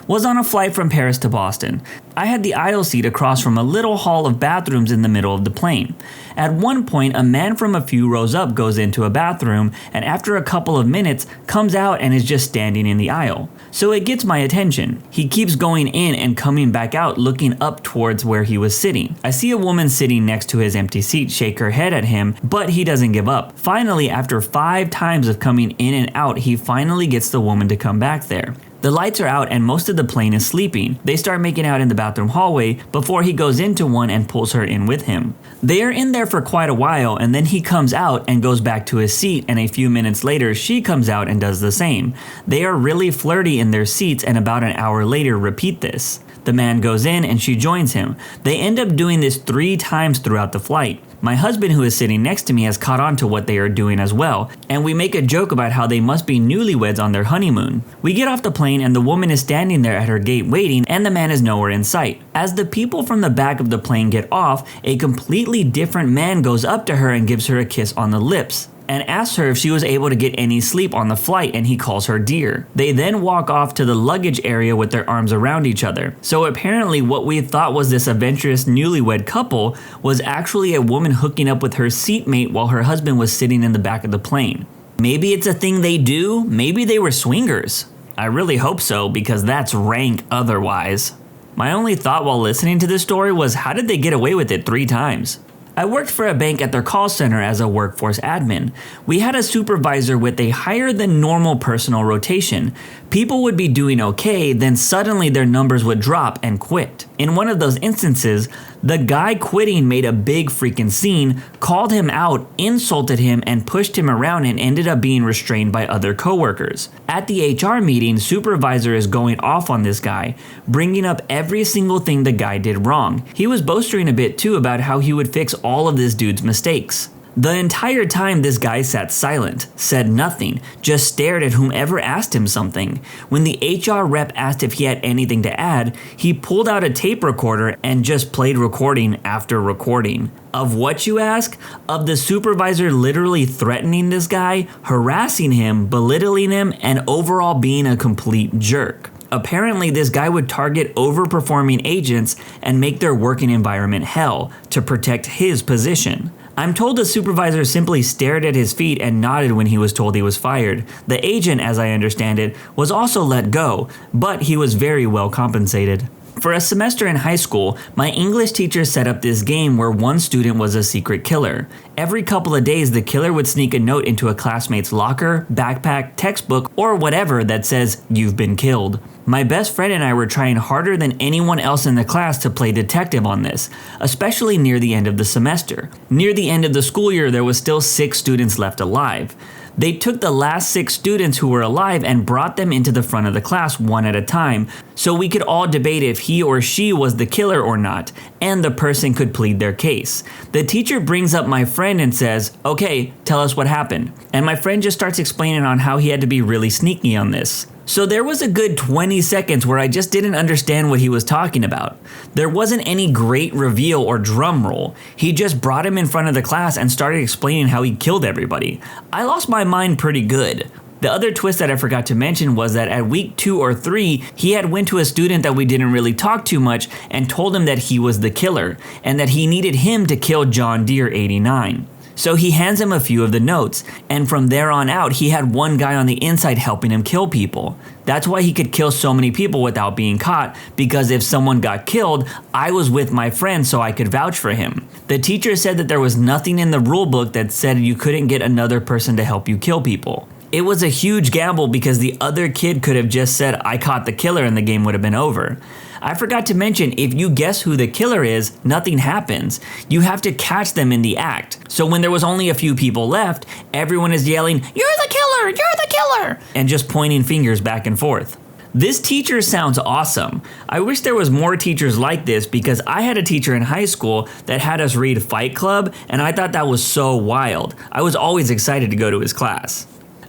Was on a flight from Paris to Boston. I had the aisle seat across from a little hall of bathrooms in the middle of the plane. At one point, a man from a few rows up goes into a bathroom and after a couple of minutes comes out and is just standing in the aisle. So it gets my attention. He keeps going in and coming back out looking up towards where he was sitting. I see a woman sitting next to his empty seat shake her head at him, but he doesn't give up. Finally, after 5 times of coming in and out, he finally gets the woman to come back there. The lights are out and most of the plane is sleeping. They start making out in the bathroom hallway before he goes into one and pulls her in with him. They are in there for quite a while and then he comes out and goes back to his seat and a few minutes later she comes out and does the same. They are really flirty in their seats and about an hour later repeat this. The man goes in and she joins him. They end up doing this 3 times throughout the flight. My husband, who is sitting next to me, has caught on to what they are doing as well, and we make a joke about how they must be newlyweds on their honeymoon. We get off the plane and the woman is standing there at her gate waiting and the man is nowhere in sight. As the people from the back of the plane get off, a completely different man goes up to her and gives her a kiss on the lips and asks her if she was able to get any sleep on the flight, and he calls her dear. They then walk off to the luggage area with their arms around each other. So apparently what we thought was this adventurous newlywed couple was actually a woman hooking up with her seatmate while her husband was sitting in the back of the plane. Maybe it's a thing they do, maybe they were swingers. I really hope so, because that's rank otherwise. My only thought while listening to this story was, how did they get away with it 3 times? I worked for a bank at their call center as a workforce admin. We had a supervisor with a higher than normal personal rotation. People would be doing okay, then suddenly their numbers would drop and quit. In one of those instances, the guy quitting made a big freaking scene, called him out, insulted him, and pushed him around and ended up being restrained by other coworkers. At the HR meeting, supervisor is going off on this guy, bringing up every single thing the guy did wrong. He was boasting a bit too about how he would fix all of this dude's mistakes. The entire time this guy sat silent, said nothing, just stared at whomever asked him something. When the HR rep asked if he had anything to add, he pulled out a tape recorder and just played recording after recording. Of what, you ask? Of the supervisor literally threatening this guy, harassing him, belittling him, and overall being a complete jerk. Apparently, this guy would target overperforming agents and make their working environment hell to protect his position. I'm told the supervisor simply stared at his feet and nodded when he was told he was fired. The agent, as I understand it, was also let go, but he was very well compensated. For a semester in high school, my English teacher set up this game where one student was a secret killer. Every couple of days, the killer would sneak a note into a classmate's locker, backpack, textbook, or whatever that says, "You've been killed." My best friend and I were trying harder than anyone else in the class to play detective on this, especially near the end of the semester. Near the end of the school year, there was still 6 students left alive. They took the last 6 students who were alive and brought them into the front of the class one at a time, so we could all debate if he or she was the killer or not, and the person could plead their case. The teacher brings up my friend and says, "Okay, tell us what happened." And my friend just starts explaining on how he had to be really sneaky on this. So there was a good 20 seconds where I just didn't understand what he was talking about. There wasn't any great reveal or drum roll. He just brought him in front of the class and started explaining how he killed everybody. I lost my mind pretty good. The other twist that I forgot to mention was that at week 2 or 3, he had went to a student that we didn't really talk too much and told him that he was the killer and that he needed him to kill John Deere 89. So he hands him a few of the notes, and from there on out, he had one guy on the inside helping him kill people. That's why he could kill so many people without being caught, because if someone got killed, I was with my friend so I could vouch for him. The teacher said that there was nothing in the rule book that said you couldn't get another person to help you kill people. It was a huge gamble because the other kid could have just said, "I caught the killer," and the game would have been over. I forgot to mention, if you guess who the killer is, nothing happens. You have to catch them in the act. So when there was only a few people left, everyone is yelling, "You're the killer! You're the killer!" and just pointing fingers back and forth. This teacher sounds awesome. I wish there was more teachers like this because I had a teacher in high school that had us read Fight Club, and I thought that was so wild. I was always excited to go to his class.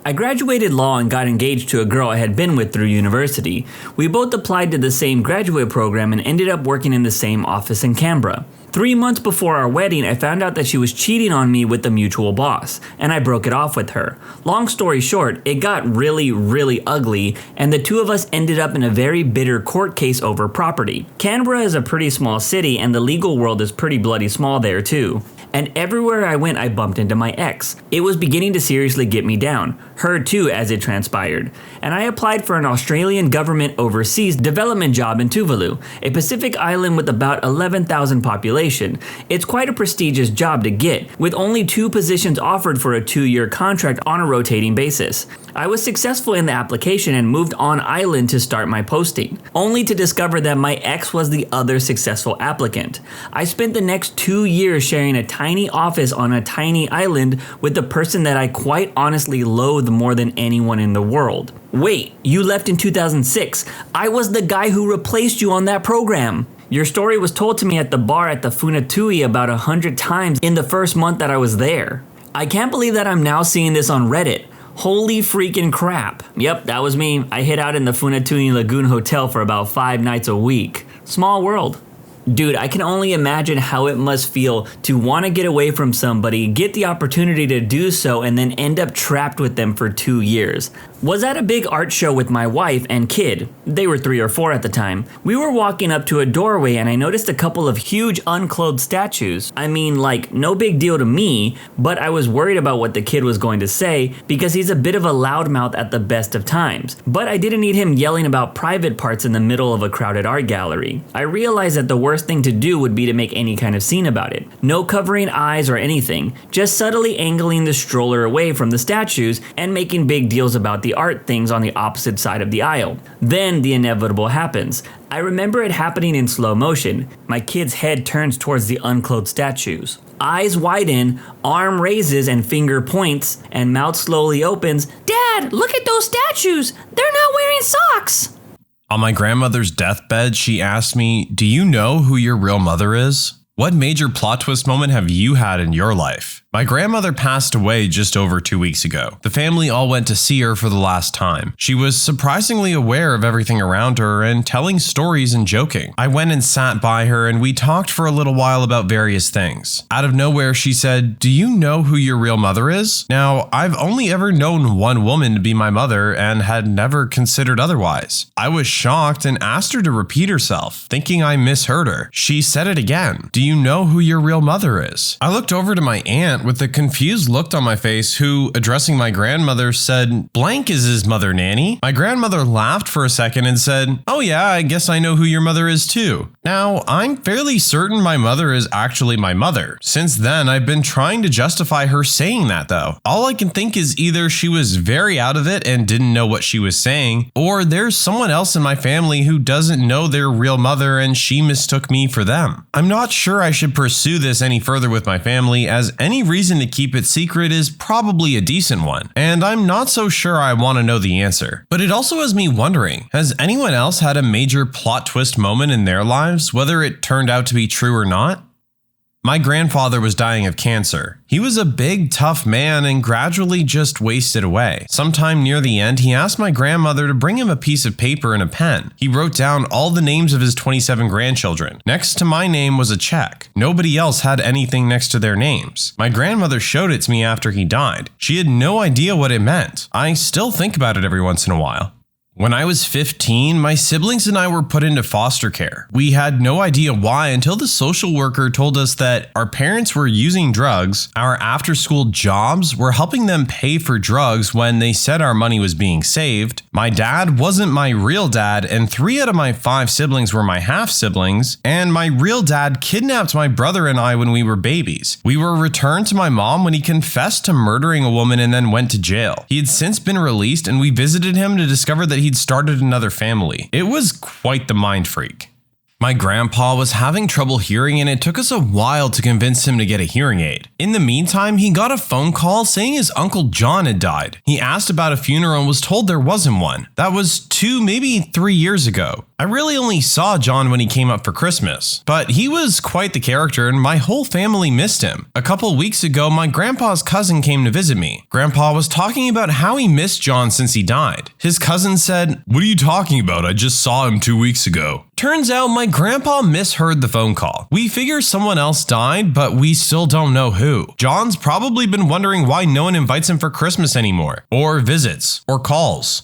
I graduated law and got engaged to a girl I had been with through university. We both applied to the same graduate program and ended up working in the same office in Canberra. 3 months before our wedding, I found out that she was cheating on me with a mutual boss, and I broke it off with her. Long story short, it got really ugly, and the two of us ended up in a very bitter court case over property. Canberra is a pretty small city, and the legal world is pretty bloody small there too. And everywhere I went, I bumped into my ex. It was beginning to seriously get me down. Her too, as it transpired. And I applied for an Australian government overseas development job in Tuvalu, a Pacific island with about 11,000 population. It's quite a prestigious job to get, with only 2 positions offered for a 2-year contract on a rotating basis. I was successful in the application and moved on island to start my posting, only to discover that my ex was the other successful applicant. I spent the next 2 years sharing a tiny office on a tiny island with the person that I quite honestly loathe more than anyone in the world. Wait, you left in 2006. I was the guy who replaced you on that program. Your story was told to me at the bar at the Funatui about 100 times in the first month that I was there. I can't believe that I'm now seeing this on Reddit. Holy freaking crap. Yep, that was me. I hid out in the Funatui Lagoon Hotel for about 5 nights a week. Small world. Dude, I can only imagine how it must feel to want to get away from somebody, get the opportunity to do so, and then end up trapped with them for 2 years. Was at a big art show with my wife and kid. They were 3 or 4 at the time. We were walking up to a doorway and I noticed a couple of huge unclothed statues. I mean, like, no big deal to me, but I was worried about what the kid was going to say because he's a bit of a loudmouth at the best of times. But I didn't need him yelling about private parts in the middle of a crowded art gallery. I realized that the worst thing to do would be to make any kind of scene about it. No covering eyes or anything, just subtly angling the stroller away from the statues and making big deals about the art things on the opposite side of the aisle. Then the inevitable happens. I remember it happening in slow motion. My kid's head turns towards the unclothed statues. Eyes widen, arm raises and finger points, and mouth slowly opens. Dad, look at those statues! They're not wearing socks! On my grandmother's deathbed, she asked me, "Do you know who your real mother is? What major plot twist moment have you had in your life?" My grandmother passed away just over 2 weeks ago. The family all went to see her for the last time. She was surprisingly aware of everything around her and telling stories and joking. I went and sat by her and we talked for a little while about various things. Out of nowhere, she said, "Do you know who your real mother is?" Now, I've only ever known one woman to be my mother and had never considered otherwise. I was shocked and asked her to repeat herself, thinking I misheard her. She said it again. "Do you know who your real mother is?" I looked over to my aunt with a confused look on my face who, addressing my grandmother, said, "Blank is his mother, Nanny." My grandmother laughed for a second and said, "Oh yeah, I guess I know who your mother is too." Now, I'm fairly certain my mother is actually my mother. Since then, I've been trying to justify her saying that though. All I can think is either she was very out of it and didn't know what she was saying, or there's someone else in my family who doesn't know their real mother and she mistook me for them. I'm not sure I should pursue this any further with my family, as any reason to keep it secret is probably a decent one, and I'm not so sure I want to know the answer. But it also has me wondering, has anyone else had a major plot twist moment in their lives, whether it turned out to be true or not? My grandfather was dying of cancer. He was a big, tough man and gradually just wasted away. Sometime near the end, he asked my grandmother to bring him a piece of paper and a pen. He wrote down all the names of his 27 grandchildren. Next to my name was a check. Nobody else had anything next to their names. My grandmother showed it to me after he died. She had no idea what it meant. I still think about it every once in a while. When I was 15, my siblings and I were put into foster care. We had no idea why until the social worker told us that our parents were using drugs, our after-school jobs were helping them pay for drugs when they said our money was being saved. My dad wasn't my real dad, and 3 out of my 5 siblings were my half-siblings, and my real dad kidnapped my brother and I when we were babies. We were returned to my mom when he confessed to murdering a woman and then went to jail. He had since been released, and we visited him to discover that he'd started another family. It was quite the mind freak. My grandpa was having trouble hearing and it took us a while to convince him to get a hearing aid. In the meantime, he got a phone call saying his Uncle John had died. He asked about a funeral and was told there wasn't one. That was 2, maybe 3 years ago. I really only saw John when he came up for Christmas, but he was quite the character and my whole family missed him. A couple weeks ago, my grandpa's cousin came to visit me. Grandpa was talking about how he missed John since he died. His cousin said, "What are you talking about? I just saw him 2 weeks ago." Turns out my grandpa misheard the phone call. We figure someone else died, but we still don't know who. John's probably been wondering why no one invites him for Christmas anymore, or visits, or calls.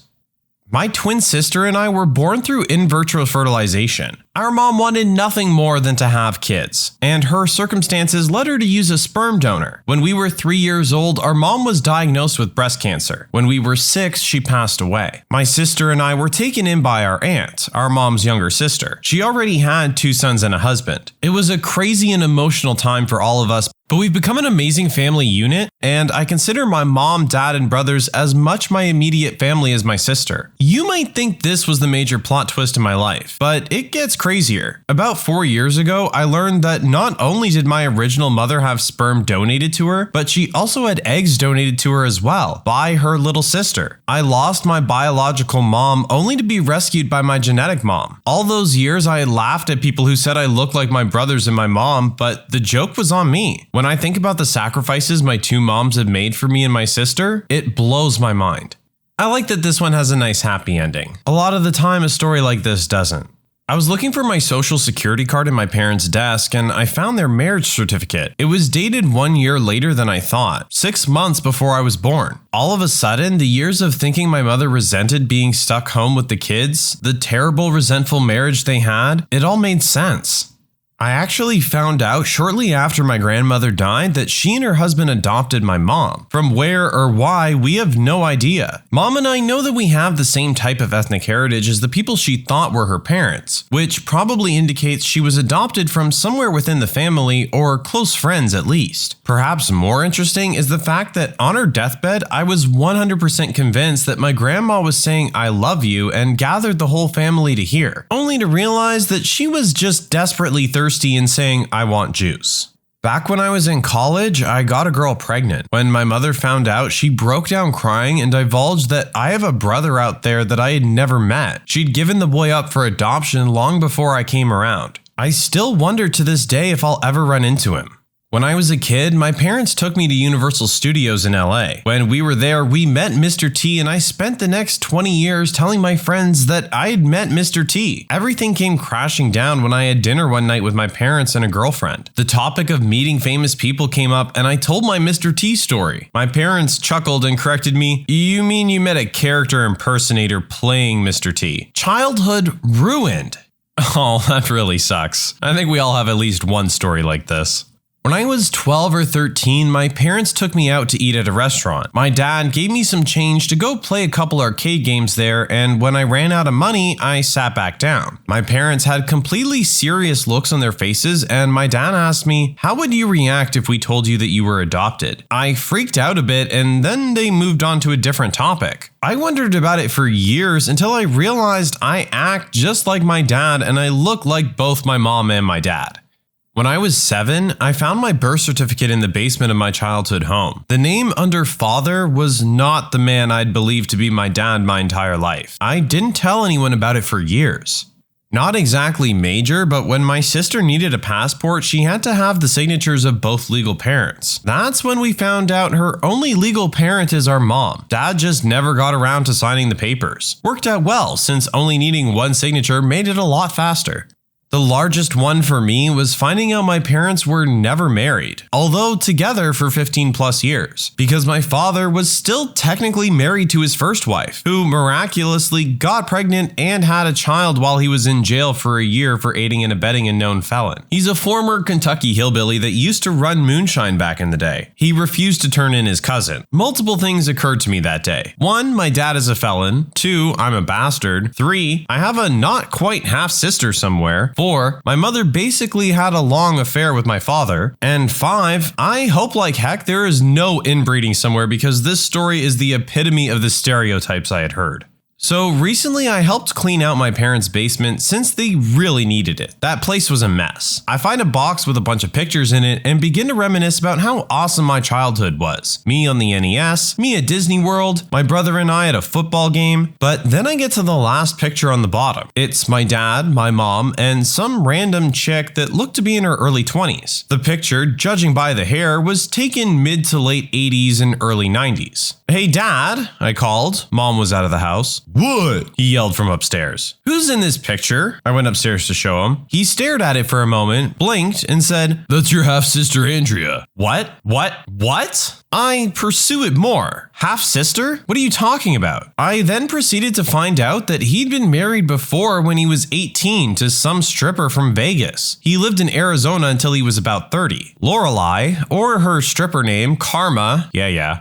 My twin sister and I were born through in vitro fertilization. Our mom wanted nothing more than to have kids, and her circumstances led her to use a sperm donor. When we were 3 years old, our mom was diagnosed with breast cancer. When we were 6, she passed away. My sister and I were taken in by our aunt, our mom's younger sister. She already had 2 sons and a husband. It was a crazy and emotional time for all of us, but we've become an amazing family unit, and I consider my mom, dad, and brothers as much my immediate family as my sister. You might think this was the major plot twist in my life, but it gets crazier. About 4 years ago, I learned that not only did my original mother have sperm donated to her, but she also had eggs donated to her as well, by her little sister. I lost my biological mom only to be rescued by my genetic mom. All those years I had laughed at people who said I looked like my brothers and my mom, but the joke was on me. When I think about the sacrifices my 2 moms have made for me and my sister, it blows my mind. I like that this one has a nice happy ending. A lot of the time, a story like this doesn't. I was looking for my social security card in my parents' desk and I found their marriage certificate. It was dated 1 year later than I thought, 6 months before I was born. All of a sudden, the years of thinking my mother resented being stuck home with the kids, the terrible, resentful marriage they had, it all made sense. I actually found out shortly after my grandmother died that she and her husband adopted my mom. From where or why, we have no idea. Mom and I know that we have the same type of ethnic heritage as the people she thought were her parents, which probably indicates she was adopted from somewhere within the family or close friends at least. Perhaps more interesting is the fact that on her deathbed, I was 100% convinced that my grandma was saying "I love you" and gathered the whole family to hear, only to realize that she was just desperately thirsty and saying "I want juice." Back when I was in college, I got a girl pregnant. When my mother found out, she broke down crying and divulged that I have a brother out there that I had never met. She'd given the boy up for adoption long before I came around. I still wonder to this day if I'll ever run into him. When I was a kid, my parents took me to Universal Studios in LA. When we were there, we met Mr. T and I spent the next 20 years telling my friends that I had met Mr. T. Everything came crashing down when I had dinner one night with my parents and a girlfriend. The topic of meeting famous people came up and I told my Mr. T story. My parents chuckled and corrected me, "You mean you met a character impersonator playing Mr. T?" Childhood ruined. Oh, that really sucks. I think we all have at least one story like this. When I was 12 or 13, my parents took me out to eat at a restaurant. My dad gave me some change to go play a couple arcade games there, and when I ran out of money, I sat back down. My parents had completely serious looks on their faces, and my dad asked me, "How would you react if we told you that you were adopted?" I freaked out a bit, and then they moved on to a different topic. I wondered about it for years until I realized I act just like my dad, and I look like both my mom and my dad. When I was 7, I found my birth certificate in the basement of my childhood home. The name under father was not the man I'd believed to be my dad my entire life. I didn't tell anyone about it for years. Not exactly major, but when my sister needed a passport, she had to have the signatures of both legal parents. That's when we found out her only legal parent is our mom. Dad just never got around to signing the papers. Worked out well, since only needing one signature made it a lot faster. The largest one for me was finding out my parents were never married, although together for 15 plus years, because my father was still technically married to his first wife, who miraculously got pregnant and had a child while he was in jail for a year for aiding and abetting a known felon. He's a former Kentucky hillbilly that used to run moonshine back in the day. He refused to turn in his cousin. Multiple things occurred to me that day. 1, my dad is a felon. 2, I'm a bastard. 3, I have a not quite half sister somewhere. 4, my mother basically had a long affair with my father. And 5, I hope like heck there is no inbreeding somewhere, because this story is the epitome of the stereotypes I had heard. So recently I helped clean out my parents' basement since they really needed it. That place was a mess. I find a box with a bunch of pictures in it and begin to reminisce about how awesome my childhood was. Me on the NES, me at Disney World, my brother and I at a football game. But then I get to the last picture on the bottom. It's my dad, my mom, and some random chick that looked to be in her early 20s. The picture, judging by the hair, was taken mid to late 80s and early 90s. "Hey Dad," I called. Mom was out of the house. "What?" he yelled from upstairs. "Who's in this picture?" I went upstairs to show him. He stared at it for a moment, blinked, and said, "That's your half-sister Andrea." What? I pursue it more. Half-sister? What are you talking about? I then proceeded to find out that he'd been married before when he was 18 to some stripper from Vegas. He lived in Arizona until he was about 30. Lorelei, or her stripper name, Karma,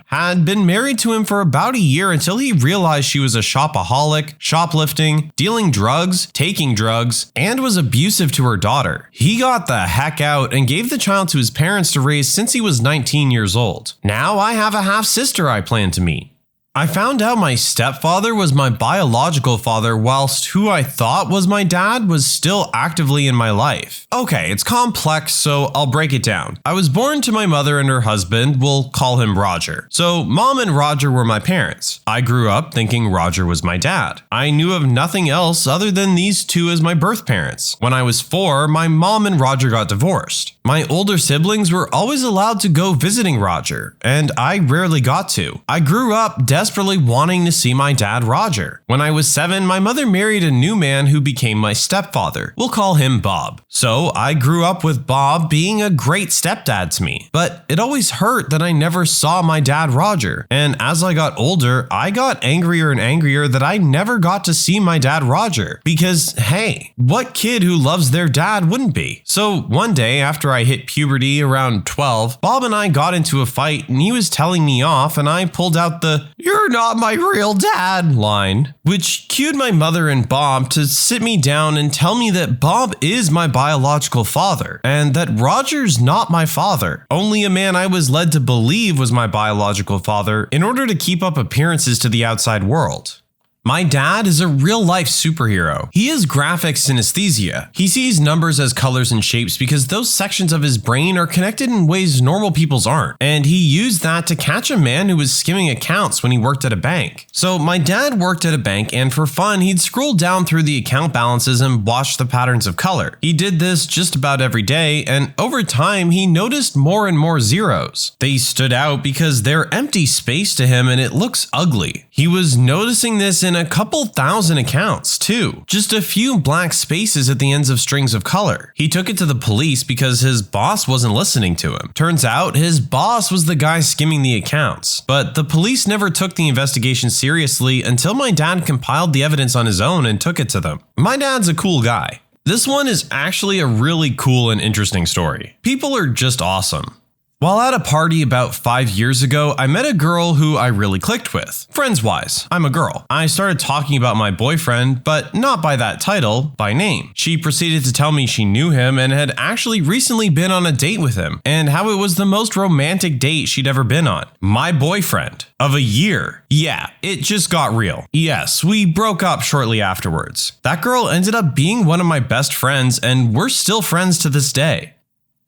had been married to him for about a year until he realized she was a shopaholic, shoplifting, dealing drugs, taking drugs, and was abusive to her daughter. He got the heck out and gave the child to his parents to raise since he was 19 years old. Now I have a half-sister I plan to meet. I found out my stepfather was my biological father whilst who I thought was my dad was still actively in my life. Okay, it's complex, so I'll break it down. I was born to my mother and her husband, we'll call him Roger. So Mom and Roger were my parents. I grew up thinking Roger was my dad. I knew of nothing else other than these two as my birth parents. When I was 4, my mom and Roger got divorced. My older siblings were always allowed to go visiting Roger, and I rarely got to. I grew up desperately wanting to see my dad Roger. When I was 7, my mother married a new man who became my stepfather. We'll call him Bob. So I grew up with Bob being a great stepdad to me. But it always hurt that I never saw my dad Roger. And as I got older, I got angrier and angrier that I never got to see my dad Roger. Because hey, what kid who loves their dad wouldn't be? So one day after I hit puberty around 12, Bob and I got into a fight and he was telling me off and I pulled out the "You're not my real dad" line, which cued my mother and Bob to sit me down and tell me that Bob is my biological father and that Roger's not my father, only a man I was led to believe was my biological father in order to keep up appearances to the outside world. My dad is a real-life superhero. He has graphic synesthesia. He sees numbers as colors and shapes because those sections of his brain are connected in ways normal people's aren't. And he used that to catch a man who was skimming accounts when he worked at a bank. So my dad worked at a bank and for fun, he'd scroll down through the account balances and watch the patterns of color. He did this just about every day, and over time, he noticed more and more zeros. They stood out because they're empty space to him and it looks ugly. He was noticing this in a couple thousand accounts too. Just a few black spaces at the ends of strings of color. He took it to the police because his boss wasn't listening to him. Turns out his boss was the guy skimming the accounts. But the police never took the investigation seriously until my dad compiled the evidence on his own and took it to them. My dad's a cool guy. This one is actually a really cool and interesting story. People are just awesome. While at a party about 5 years ago, I met a girl who I really clicked with. Friends-wise, I'm a girl. I started talking about my boyfriend, but not by that title, by name. She proceeded to tell me she knew him and had actually recently been on a date with him, and how it was the most romantic date she'd ever been on. My boyfriend. Of a year. Yeah, it just got real. Yes, we broke up shortly afterwards. That girl ended up being one of my best friends, and we're still friends to this day.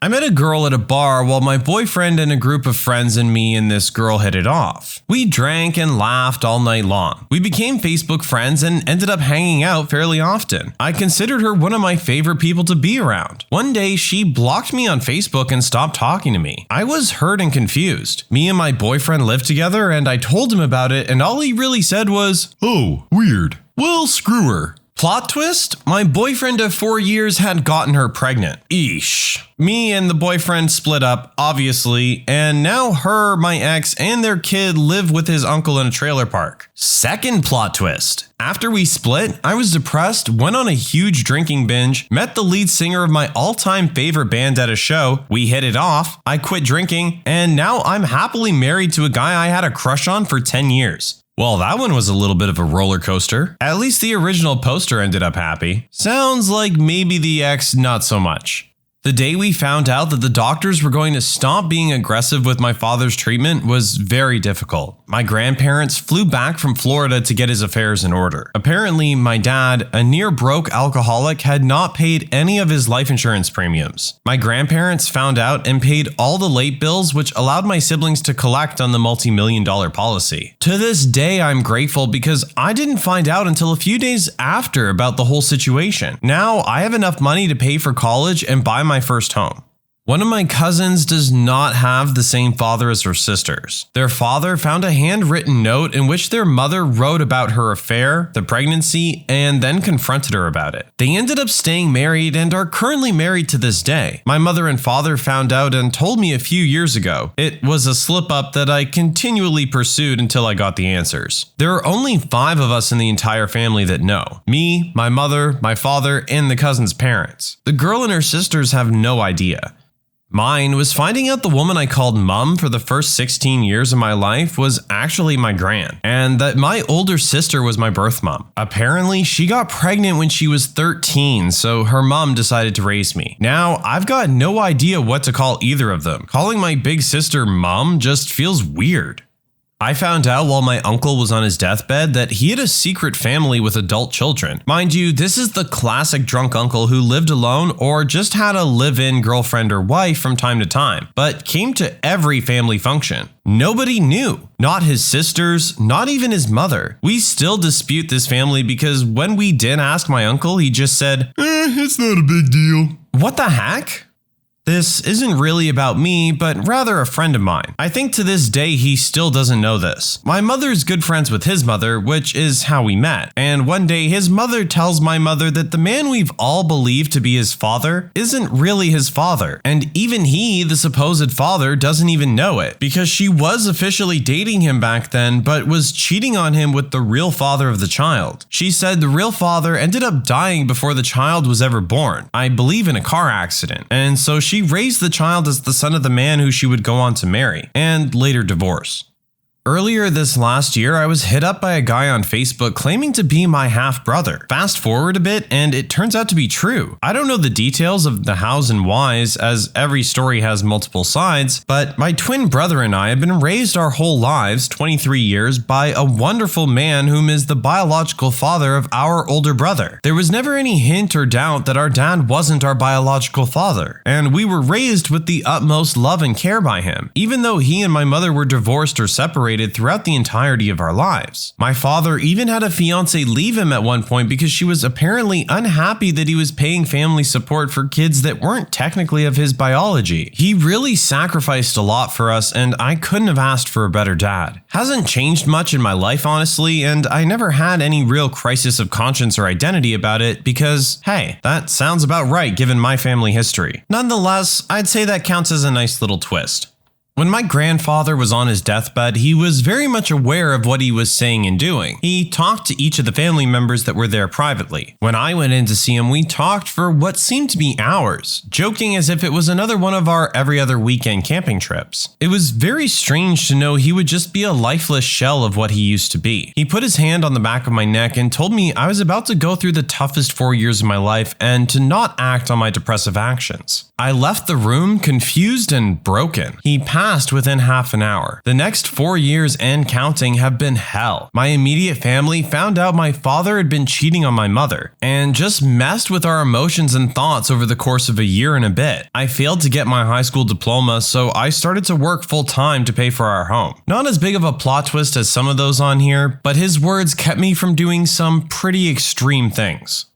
I met a girl at a bar while my boyfriend and a group of friends and me and this girl hit it off. We drank and laughed all night long. We became Facebook friends and ended up hanging out fairly often. I considered her one of my favorite people to be around. One day, she blocked me on Facebook and stopped talking to me. I was hurt and confused. Me and my boyfriend lived together and I told him about it and all he really said was, "Oh, weird. Well, screw her." Plot twist? My boyfriend of 4 years had gotten her pregnant. Eesh. Me and the boyfriend split up, obviously, and now her, my ex, and their kid live with his uncle in a trailer park. Second plot twist. After we split, I was depressed, went on a huge drinking binge, met the lead singer of my all-time favorite band at a show, we hit it off, I quit drinking, and now I'm happily married to a guy I had a crush on for 10 years. Well, that one was a little bit of a roller coaster. At least the original poster ended up happy. Sounds like maybe the ex not so much. The day we found out that the doctors were going to stop being aggressive with my father's treatment was very difficult. My grandparents flew back from Florida to get his affairs in order. Apparently, my dad, a near-broke alcoholic, had not paid any of his life insurance premiums. My grandparents found out and paid all the late bills, which allowed my siblings to collect on the multi-million-dollar policy. To this day, I'm grateful because I didn't find out until a few days after about the whole situation. Now, I have enough money to pay for college and buy my first home. One of my cousins does not have the same father as her sisters. Their father found a handwritten note in which their mother wrote about her affair, the pregnancy, and then confronted her about it. They ended up staying married and are currently married to this day. My mother and father found out and told me a few years ago. It was a slip-up that I continually pursued until I got the answers. There are only 5 of us in the entire family that know. Me, my mother, my father, and the cousin's parents. The girl and her sisters have no idea. Mine was finding out the woman I called mom for the first 16 years of my life was actually my gran, and that my older sister was my birth mom. Apparently, she got pregnant when she was 13, so her mom decided to raise me. Now, I've got no idea what to call either of them. Calling my big sister mom just feels weird. I found out while my uncle was on his deathbed that he had a secret family with adult children. Mind you, this is the classic drunk uncle who lived alone or just had a live-in girlfriend or wife from time to time, but came to every family function. Nobody knew. Not his sisters, not even his mother. We still dispute this family because when we did ask my uncle, he just said, it's not a big deal. What the heck? This isn't really about me, but rather a friend of mine. I think to this day he still doesn't know this. My mother's good friends with his mother, which is how we met. And one day his mother tells my mother that the man we've all believed to be his father isn't really his father. And even he, the supposed father, doesn't even know it. Because she was officially dating him back then, but was cheating on him with the real father of the child. She said the real father ended up dying before the child was ever born. I believe in a car accident. And so she raised the child as the son of the man who she would go on to marry, and later divorce. Earlier this last year, I was hit up by a guy on Facebook claiming to be my half-brother. Fast forward a bit, and it turns out to be true. I don't know the details of the hows and whys, as every story has multiple sides, but my twin brother and I have been raised our whole lives, 23 years, by a wonderful man whom is the biological father of our older brother. There was never any hint or doubt that our dad wasn't our biological father, and we were raised with the utmost love and care by him, even though he and my mother were divorced or separated throughout the entirety of our lives. My father even had a fiance leave him at one point because she was apparently unhappy that he was paying family support for kids that weren't technically of his biology. He really sacrificed a lot for us, and I couldn't have asked for a better dad. Hasn't changed much in my life, honestly, and I never had any real crisis of conscience or identity about it because, hey, that sounds about right given my family history. Nonetheless, I'd say that counts as a nice little twist. When my grandfather was on his deathbed, he was very much aware of what he was saying and doing. He talked to each of the family members that were there privately. When I went in to see him, we talked for what seemed to be hours, joking as if it was another one of our every other weekend camping trips. It was very strange to know he would just be a lifeless shell of what he used to be. He put his hand on the back of my neck and told me I was about to go through the toughest 4 years of my life and to not act on my depressive actions. I left the room confused and broken. He passed within half an hour. The next 4 years and counting have been hell. My immediate family found out my father had been cheating on my mother and just messed with our emotions and thoughts over the course of a year and a bit. I failed to get my high school diploma, so I started to work full time to pay for our home. Not as big of a plot twist as some of those on here, but his words kept me from doing some pretty extreme things.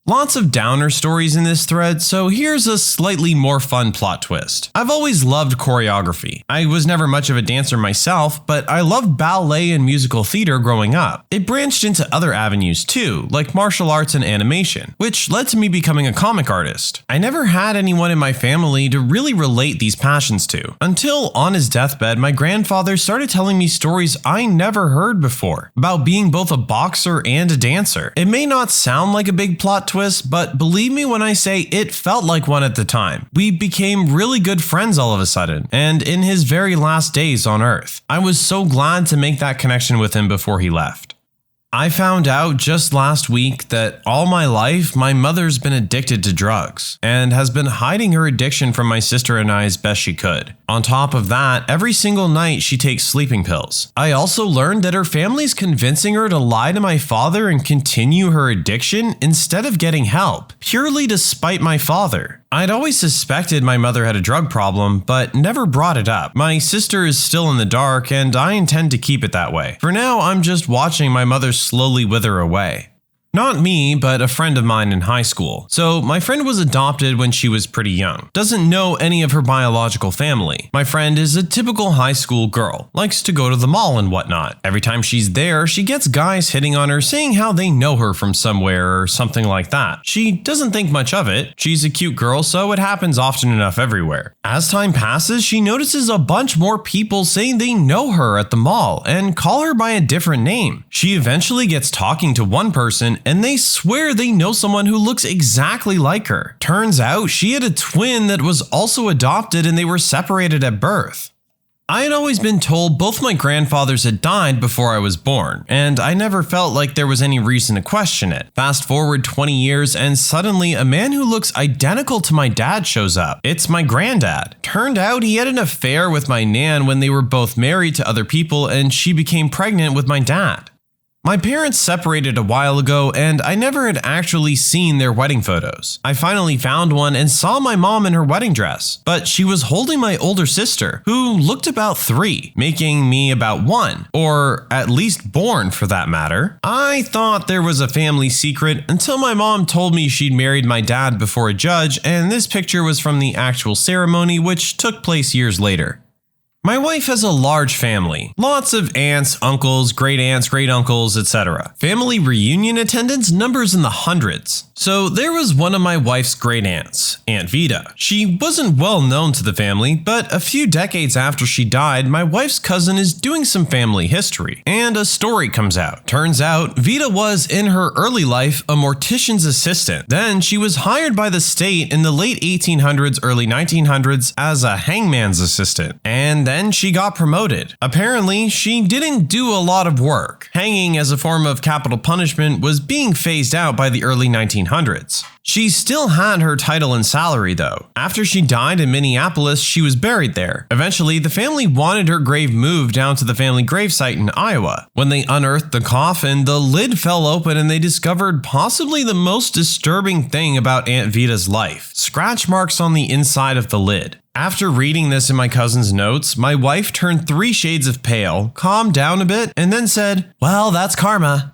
Lots of downer stories in this thread, so here's a slightly more fun plot twist. I've always loved choreography. I was never much of a dancer myself, but I loved ballet and musical theater growing up. It branched into other avenues too, like martial arts and animation, which led to me becoming a comic artist. I never had anyone in my family to really relate these passions to, until on his deathbed, my grandfather started telling me stories I never heard before, about being both a boxer and a dancer. It may not sound like a big plot twist, but believe me when I say it felt like one at the time. We became really good friends all of a sudden, and in his very last days on Earth. I was so glad to make that connection with him before he left. I found out just last week that all my life, my mother's been addicted to drugs and has been hiding her addiction from my sister and I as best she could. On top of that, every single night she takes sleeping pills. I also learned that her family's convincing her to lie to my father and continue her addiction instead of getting help, purely to spite my father. I'd always suspected my mother had a drug problem, but never brought it up. My sister is still in the dark, and I intend to keep it that way. For now, I'm just watching my mother slowly wither away. Not me, but a friend of mine in high school. So my friend was adopted when she was pretty young. Doesn't know any of her biological family. My friend is a typical high school girl. Likes to go to the mall and whatnot. Every time she's there, she gets guys hitting on her saying how they know her from somewhere or something like that. She doesn't think much of it. She's a cute girl, so it happens often enough everywhere. As time passes, she notices a bunch more people saying they know her at the mall and call her by a different name. She eventually gets talking to one person and they swear they know someone who looks exactly like her. Turns out she had a twin that was also adopted and they were separated at birth. I had always been told both my grandfathers had died before I was born, and I never felt like there was any reason to question it. Fast forward 20 years and suddenly a man who looks identical to my dad shows up. It's my granddad. Turned out he had an affair with my nan when they were both married to other people and she became pregnant with my dad. My parents separated a while ago and I never had actually seen their wedding photos. I finally found one and saw my mom in her wedding dress, but she was holding my older sister, who looked about 3, making me about 1, or at least born for that matter. I thought there was a family secret until my mom told me she'd married my dad before a judge, and this picture was from the actual ceremony, which took place years later. My wife has a large family, lots of aunts, uncles, great uncles, etc. Family reunion attendance numbers in the hundreds. So there was one of my wife's great aunts, Aunt Vita. She wasn't well known to the family, but a few decades after she died, my wife's cousin is doing some family history, and a story comes out. Turns out, Vita was, in her early life, a mortician's assistant. Then she was hired by the state in the late 1800s, early 1900s as a hangman's assistant, and then she got promoted. Apparently, she didn't do a lot of work. Hanging as a form of capital punishment was being phased out by the early 1900s. She still had her title and salary though. After she died in Minneapolis, she was buried there. Eventually, the family wanted her grave moved down to the family gravesite in Iowa. When they unearthed the coffin, the lid fell open and they discovered possibly the most disturbing thing about Aunt Vita's life: scratch marks on the inside of the lid. After reading this in my cousin's notes, my wife turned 3 shades of pale, calmed down a bit, and then said, "Well, that's karma."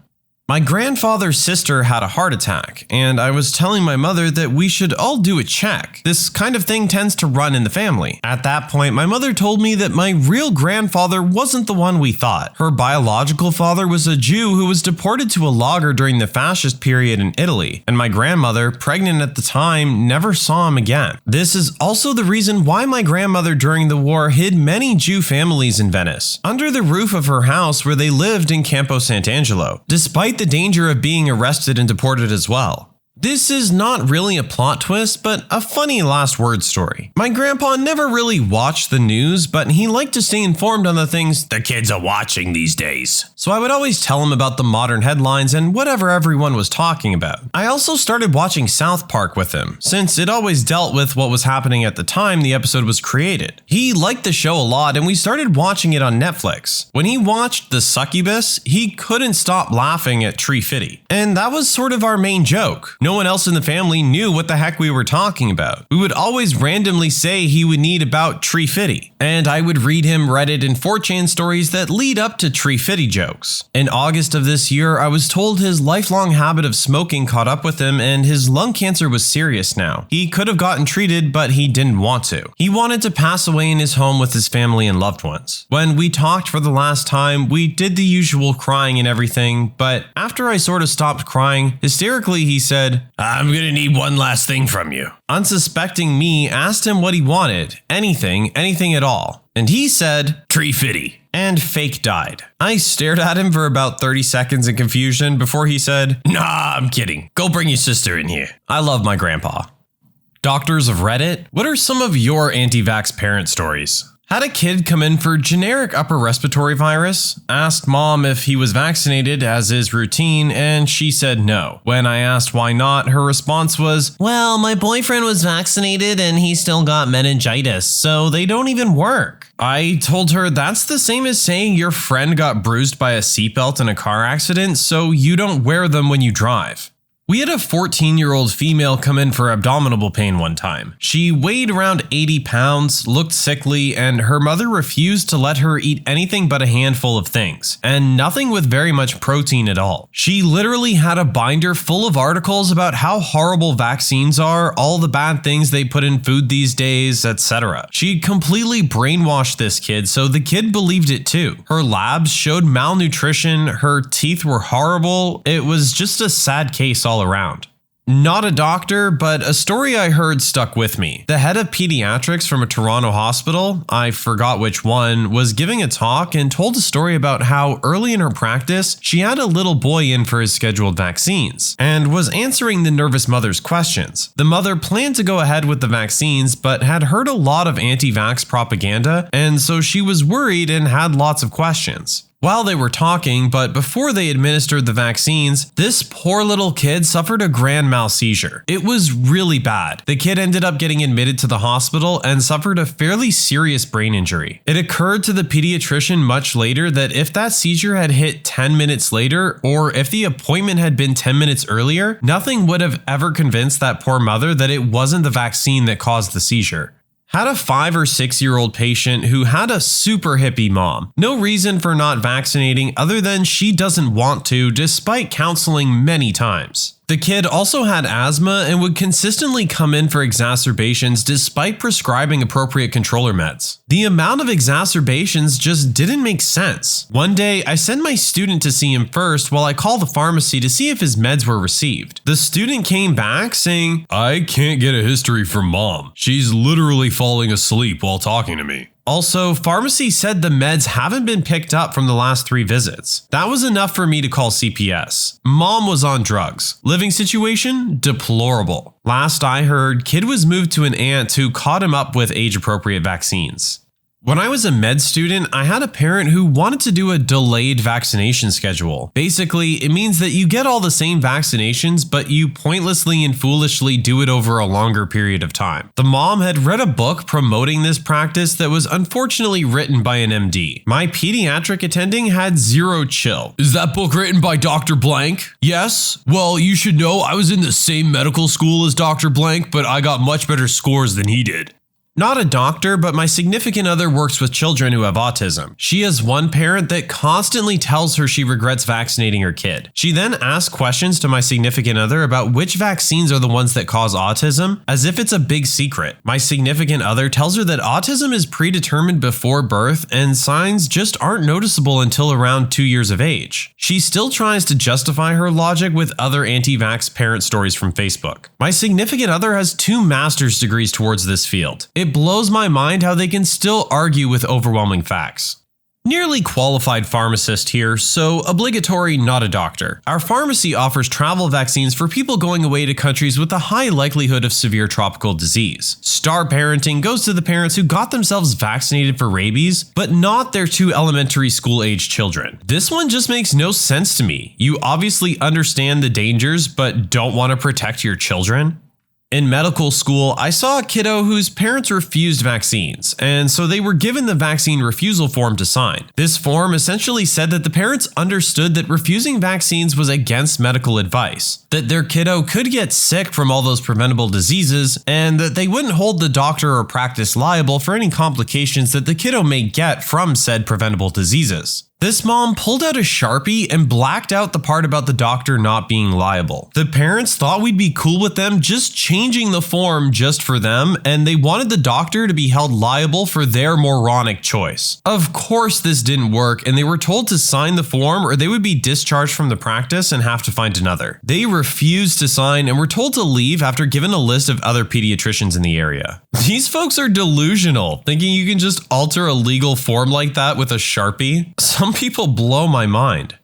My grandfather's sister had a heart attack, and I was telling my mother that we should all do a check. This kind of thing tends to run in the family. At that point, my mother told me that my real grandfather wasn't the one we thought. Her biological father was a Jew who was deported to a lager during the fascist period in Italy, and my grandmother, pregnant at the time, never saw him again. This is also the reason why my grandmother during the war hid many Jew families in Venice, under the roof of her house where they lived in Campo Sant'Angelo, despite the danger of being arrested and deported as well. This is not really a plot twist, but a funny last word story. My grandpa never really watched the news, but he liked to stay informed on the things the kids are watching these days. So I would always tell him about the modern headlines and whatever everyone was talking about. I also started watching South Park with him, since it always dealt with what was happening at the time the episode was created. He liked the show a lot and we started watching it on Netflix. When he watched The Succubus, he couldn't stop laughing at Tree Fitty. And that was sort of our main joke. No one else in the family knew what the heck we were talking about. We would always randomly say he would need about Tree Fitty, and I would read him Reddit and 4chan stories that lead up to Tree Fitty jokes. In August of this year, I was told his lifelong habit of smoking caught up with him and his lung cancer was serious now. He could have gotten treated, but he didn't want to. He wanted to pass away in his home with his family and loved ones. When we talked for the last time, we did the usual crying and everything, but after I sort of stopped crying, hysterically he said, "I'm gonna need one last thing from you." Unsuspecting me asked him what he wanted. Anything at all. And he said, "Tree Fitty," and fake died. I stared at him for about 30 seconds in confusion before he said, "Nah, I'm kidding. Go bring your sister in here." I love my grandpa. Doctors of Reddit, what are some of your anti-vax parent stories? Had a kid come in for generic upper respiratory virus, asked mom if he was vaccinated as is routine, and she said no. When I asked why not, her response was, "Well, my boyfriend was vaccinated and he still got meningitis, so they don't even work." I told her that's the same as saying your friend got bruised by a seatbelt in a car accident, so you don't wear them when you drive. We had a 14-year-old female come in for abdominal pain one time. She weighed around 80 pounds, looked sickly, and her mother refused to let her eat anything but a handful of things, and nothing with very much protein at all. She literally had a binder full of articles about how horrible vaccines are, all the bad things they put in food these days, etc. She completely brainwashed this kid, so the kid believed it too. Her labs showed malnutrition, her teeth were horrible. It was just a sad case all around. Not a doctor, but a story I heard stuck with me. The head of pediatrics from a Toronto hospital, I forgot which one, was giving a talk and told a story about how early in her practice, she had a little boy in for his scheduled vaccines and was answering the nervous mother's questions. The mother planned to go ahead with the vaccines, but had heard a lot of anti-vax propaganda, and so she was worried and had lots of questions. While they were talking, but before they administered the vaccines, this poor little kid suffered a grand mal seizure. It was really bad. The kid ended up getting admitted to the hospital and suffered a fairly serious brain injury. It occurred to the pediatrician much later that if that seizure had hit 10 minutes later, or if the appointment had been 10 minutes earlier, nothing would have ever convinced that poor mother that it wasn't the vaccine that caused the seizure. Had a 5 or 6-year-old patient who had a super hippie mom. No reason for not vaccinating other than she doesn't want to, despite counseling many times. The kid also had asthma and would consistently come in for exacerbations despite prescribing appropriate controller meds. The amount of exacerbations just didn't make sense. One day, I sent my student to see him first while I called the pharmacy to see if his meds were received. The student came back saying, "I can't get a history from mom. She's literally falling asleep while talking to me." Also, pharmacy said the meds haven't been picked up from the last 3 visits. That was enough for me to call CPS. Mom was on drugs. Living situation? Deplorable. Last I heard, kid was moved to an aunt who caught him up with age-appropriate vaccines. When I was a med student, I had a parent who wanted to do a delayed vaccination schedule. Basically, it means that you get all the same vaccinations, but you pointlessly and foolishly do it over a longer period of time. The mom had read a book promoting this practice that was unfortunately written by an MD. My pediatric attending had zero chill. "Is that book written by Dr. Blank?" "Yes." "Well, you should know I was in the same medical school as Dr. Blank, but I got much better scores than he did." Not a doctor, but my significant other works with children who have autism. She has one parent that constantly tells her she regrets vaccinating her kid. She then asks questions to my significant other about which vaccines are the ones that cause autism, as if it's a big secret. My significant other tells her that autism is predetermined before birth and signs just aren't noticeable until around 2 years of age. She still tries to justify her logic with other anti-vax parent stories from Facebook. My significant other has 2 master's degrees towards this field. It blows my mind how they can still argue with overwhelming facts. Nearly qualified pharmacist here, so obligatory, not a doctor. Our pharmacy offers travel vaccines for people going away to countries with a high likelihood of severe tropical disease. Star parenting goes to the parents who got themselves vaccinated for rabies, but not their 2 elementary school-age children. This one just makes no sense to me. You obviously understand the dangers, but don't want to protect your children. In medical school, I saw a kiddo whose parents refused vaccines, and so they were given the vaccine refusal form to sign. This form essentially said that the parents understood that refusing vaccines was against medical advice, that their kiddo could get sick from all those preventable diseases, and that they wouldn't hold the doctor or practice liable for any complications that the kiddo may get from said preventable diseases. This mom pulled out a Sharpie and blacked out the part about the doctor not being liable. The parents thought we'd be cool with them just changing the form just for them, and they wanted the doctor to be held liable for their moronic choice. Of course this didn't work, and they were told to sign the form or they would be discharged from the practice and have to find another. They refused to sign and were told to leave after given a list of other pediatricians in the area. These folks are delusional, thinking you can just alter a legal form like that with a Sharpie. Some people blow my mind.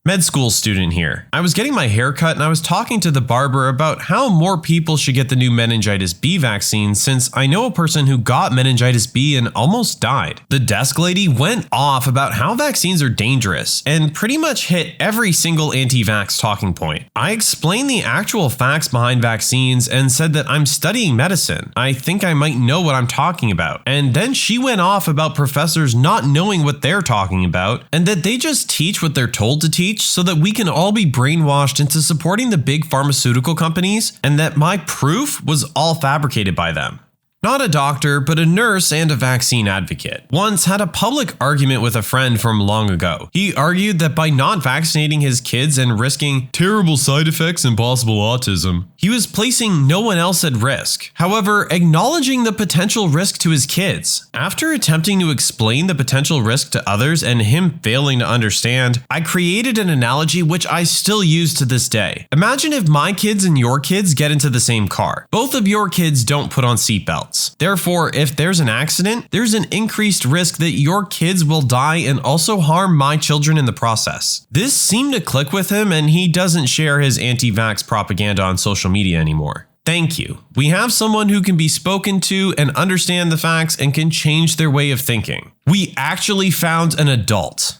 Med school student here. I was getting my hair cut and I was talking to the barber about how more people should get the new meningitis B vaccine since I know a person who got meningitis B and almost died. The desk lady went off about how vaccines are dangerous and pretty much hit every single anti-vax talking point. I explained the actual facts behind vaccines and said that I'm studying medicine. I think I might know what I'm talking about. And then she went off about professors not knowing what they're talking about and that they just teach what they're told to teach so that we can all be brainwashed into supporting the big pharmaceutical companies, and that my proof was all fabricated by them. Not a doctor, but a nurse and a vaccine advocate. Once had a public argument with a friend from long ago. He argued that by not vaccinating his kids and risking terrible side effects and possible autism, he was placing no one else at risk. However, acknowledging the potential risk to his kids. After attempting to explain the potential risk to others and him failing to understand, I created an analogy which I still use to this day. Imagine if my kids and your kids get into the same car. Both of your kids don't put on seatbelts. Therefore, if there's an accident, there's an increased risk that your kids will die and also harm my children in the process. This seemed to click with him, and he doesn't share his anti-vax propaganda on social media anymore. Thank you. We have someone who can be spoken to and understand the facts and can change their way of thinking. We actually found an adult.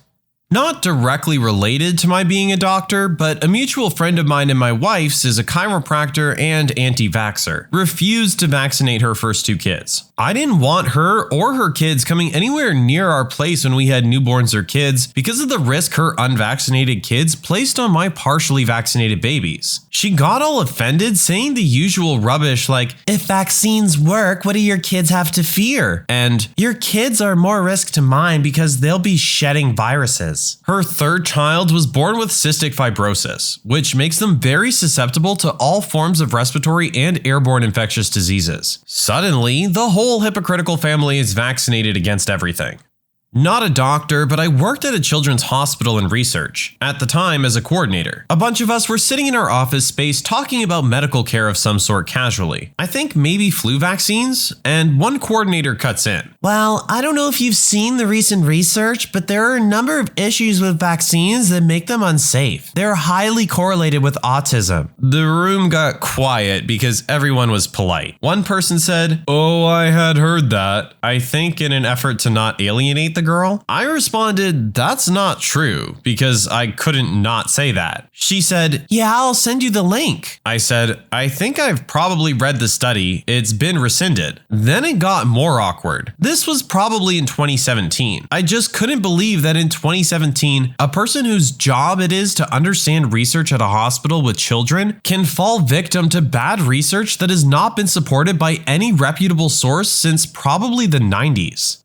Not directly related to my being a doctor, but a mutual friend of mine and my wife's is a chiropractor and anti-vaxxer. Refused to vaccinate her first two kids. I didn't want her or her kids coming anywhere near our place when we had newborns or kids because of the risk her unvaccinated kids placed on my partially vaccinated babies. She got all offended, saying the usual rubbish like, "If vaccines work, what do your kids have to fear?" And "Your kids are more risk to mine because they'll be shedding viruses." Her third child was born with cystic fibrosis, which makes them very susceptible to all forms of respiratory and airborne infectious diseases. Suddenly, the whole hypocritical family is vaccinated against everything. Not a doctor, but I worked at a children's hospital in research, at the time as a coordinator. A bunch of us were sitting in our office space talking about medical care of some sort casually. I think maybe flu vaccines, and one coordinator cuts in. "Well, I don't know if you've seen the recent research, but there are a number of issues with vaccines that make them unsafe. They're highly correlated with autism." The room got quiet because everyone was polite. One person said, "Oh, I had heard that," I think in an effort to not alienate the girl. I responded, "That's not true," because I couldn't not say that. She said, "Yeah, I'll send you the link." I said, "I think I've probably read the study. It's been rescinded." Then it got more awkward. This was probably in 2017. I just couldn't believe that in 2017, a person whose job it is to understand research at a hospital with children can fall victim to bad research that has not been supported by any reputable source since probably the 90s.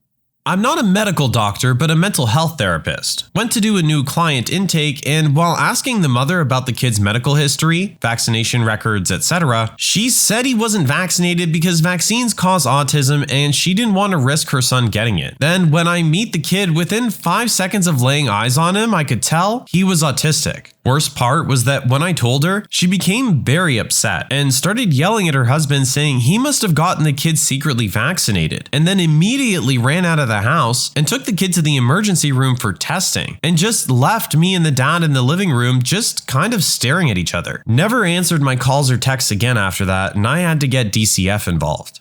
I'm not a medical doctor, but a mental health therapist. Went to do a new client intake, and while asking the mother about the kid's medical history, vaccination records, etc., she said he wasn't vaccinated because vaccines cause autism and she didn't want to risk her son getting it. Then when I meet the kid, within 5 seconds of laying eyes on him, I could tell he was autistic. Worst part was that when I told her, she became very upset and started yelling at her husband saying he must have gotten the kid secretly vaccinated, and then immediately ran out of the house and took the kid to the emergency room for testing and just left me and the dad in the living room just kind of staring at each other. Never answered my calls or texts again after that, and I had to get DCF involved.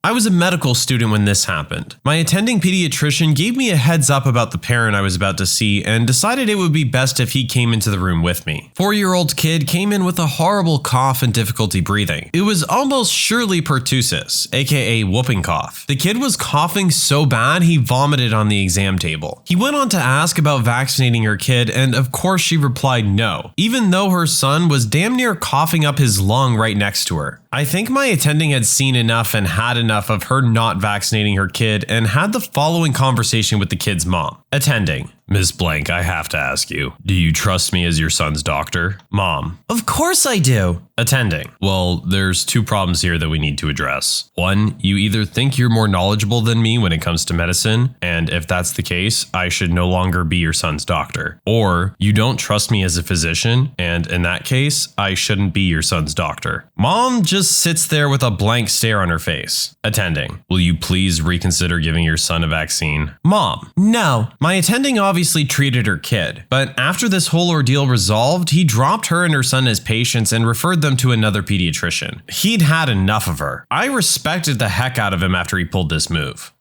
I was a medical student when this happened. My attending pediatrician gave me a heads up about the parent I was about to see and decided it would be best if he came into the room with me. 4-year-old kid came in with a horrible cough and difficulty breathing. It was almost surely pertussis, aka whooping cough. The kid was coughing so bad he vomited on the exam table. He went on to ask about vaccinating her kid, and of course she replied no, even though her son was damn near coughing up his lung right next to her. I think my attending had seen enough and had enough of her not vaccinating her kid and had the following conversation with the kid's mom. Attending: "Miss Blank, I have to ask you, do you trust me as your son's doctor?" Mom: "Of course I do." Attending. Well, there's two problems here that we need to address. One, you either think you're more knowledgeable than me when it comes to medicine, and if that's the case, I should no longer be your son's doctor. Or you don't trust me as a physician, and in that case, I shouldn't be your son's doctor. Mom just sits there with a blank stare on her face. Attending. Will you please reconsider giving your son a vaccine? Mom. No. My attending obviously treated her kid, but after this whole ordeal resolved, he dropped her and her son as patients and referred them to another pediatrician. He'd had enough of her. I respected the heck out of him after he pulled this move.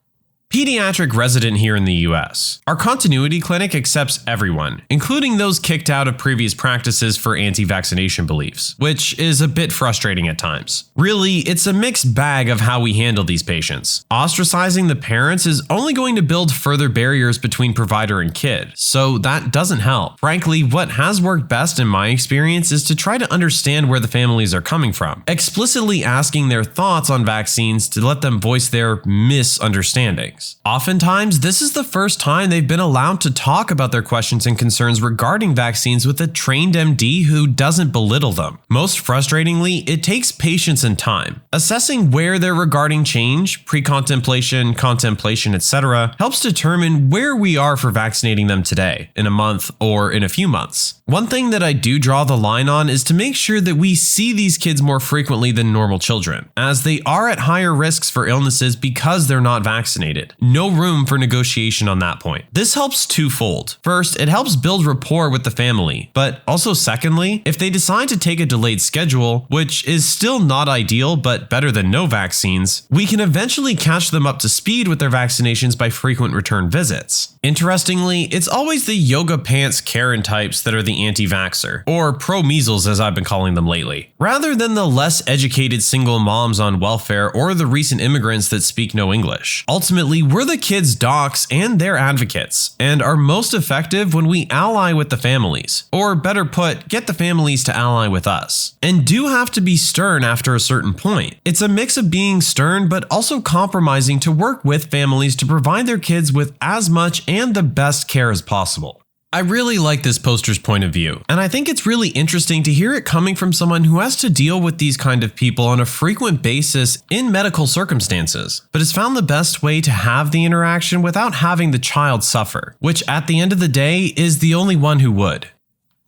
Pediatric resident here in the US. Our continuity clinic accepts everyone, including those kicked out of previous practices for anti-vaccination beliefs, which is a bit frustrating at times. Really, it's a mixed bag of how we handle these patients. Ostracizing the parents is only going to build further barriers between provider and kid, so that doesn't help. Frankly, what has worked best in my experience is to try to understand where the families are coming from, explicitly asking their thoughts on vaccines to let them voice their misunderstanding. Oftentimes, this is the first time they've been allowed to talk about their questions and concerns regarding vaccines with a trained MD who doesn't belittle them. Most frustratingly, it takes patience and time. Assessing where they're regarding change, pre-contemplation, contemplation, etc., helps determine where we are for vaccinating them today, in a month, or in a few months. One thing that I do draw the line on is to make sure that we see these kids more frequently than normal children, as they are at higher risks for illnesses because they're not vaccinated. No room for negotiation on that point. This helps twofold. First, it helps build rapport with the family, but also secondly, if they decide to take a delayed schedule, which is still not ideal but better than no vaccines, we can eventually catch them up to speed with their vaccinations by frequent return visits. Interestingly, it's always the yoga pants Karen types that are the anti-vaxxer, or pro-measles as I've been calling them lately, rather than the less educated single moms on welfare or the recent immigrants that speak no English. Ultimately, we're the kids' docs and their advocates, and are most effective when we ally with the families, or better put, get the families to ally with us, and do have to be stern after a certain point. It's a mix of being stern but also compromising to work with families to provide their kids with as much and the best care as possible. I really like this poster's point of view, and I think it's really interesting to hear it coming from someone who has to deal with these kind of people on a frequent basis in medical circumstances, but has found the best way to have the interaction without having the child suffer, which at the end of the day is the only one who would.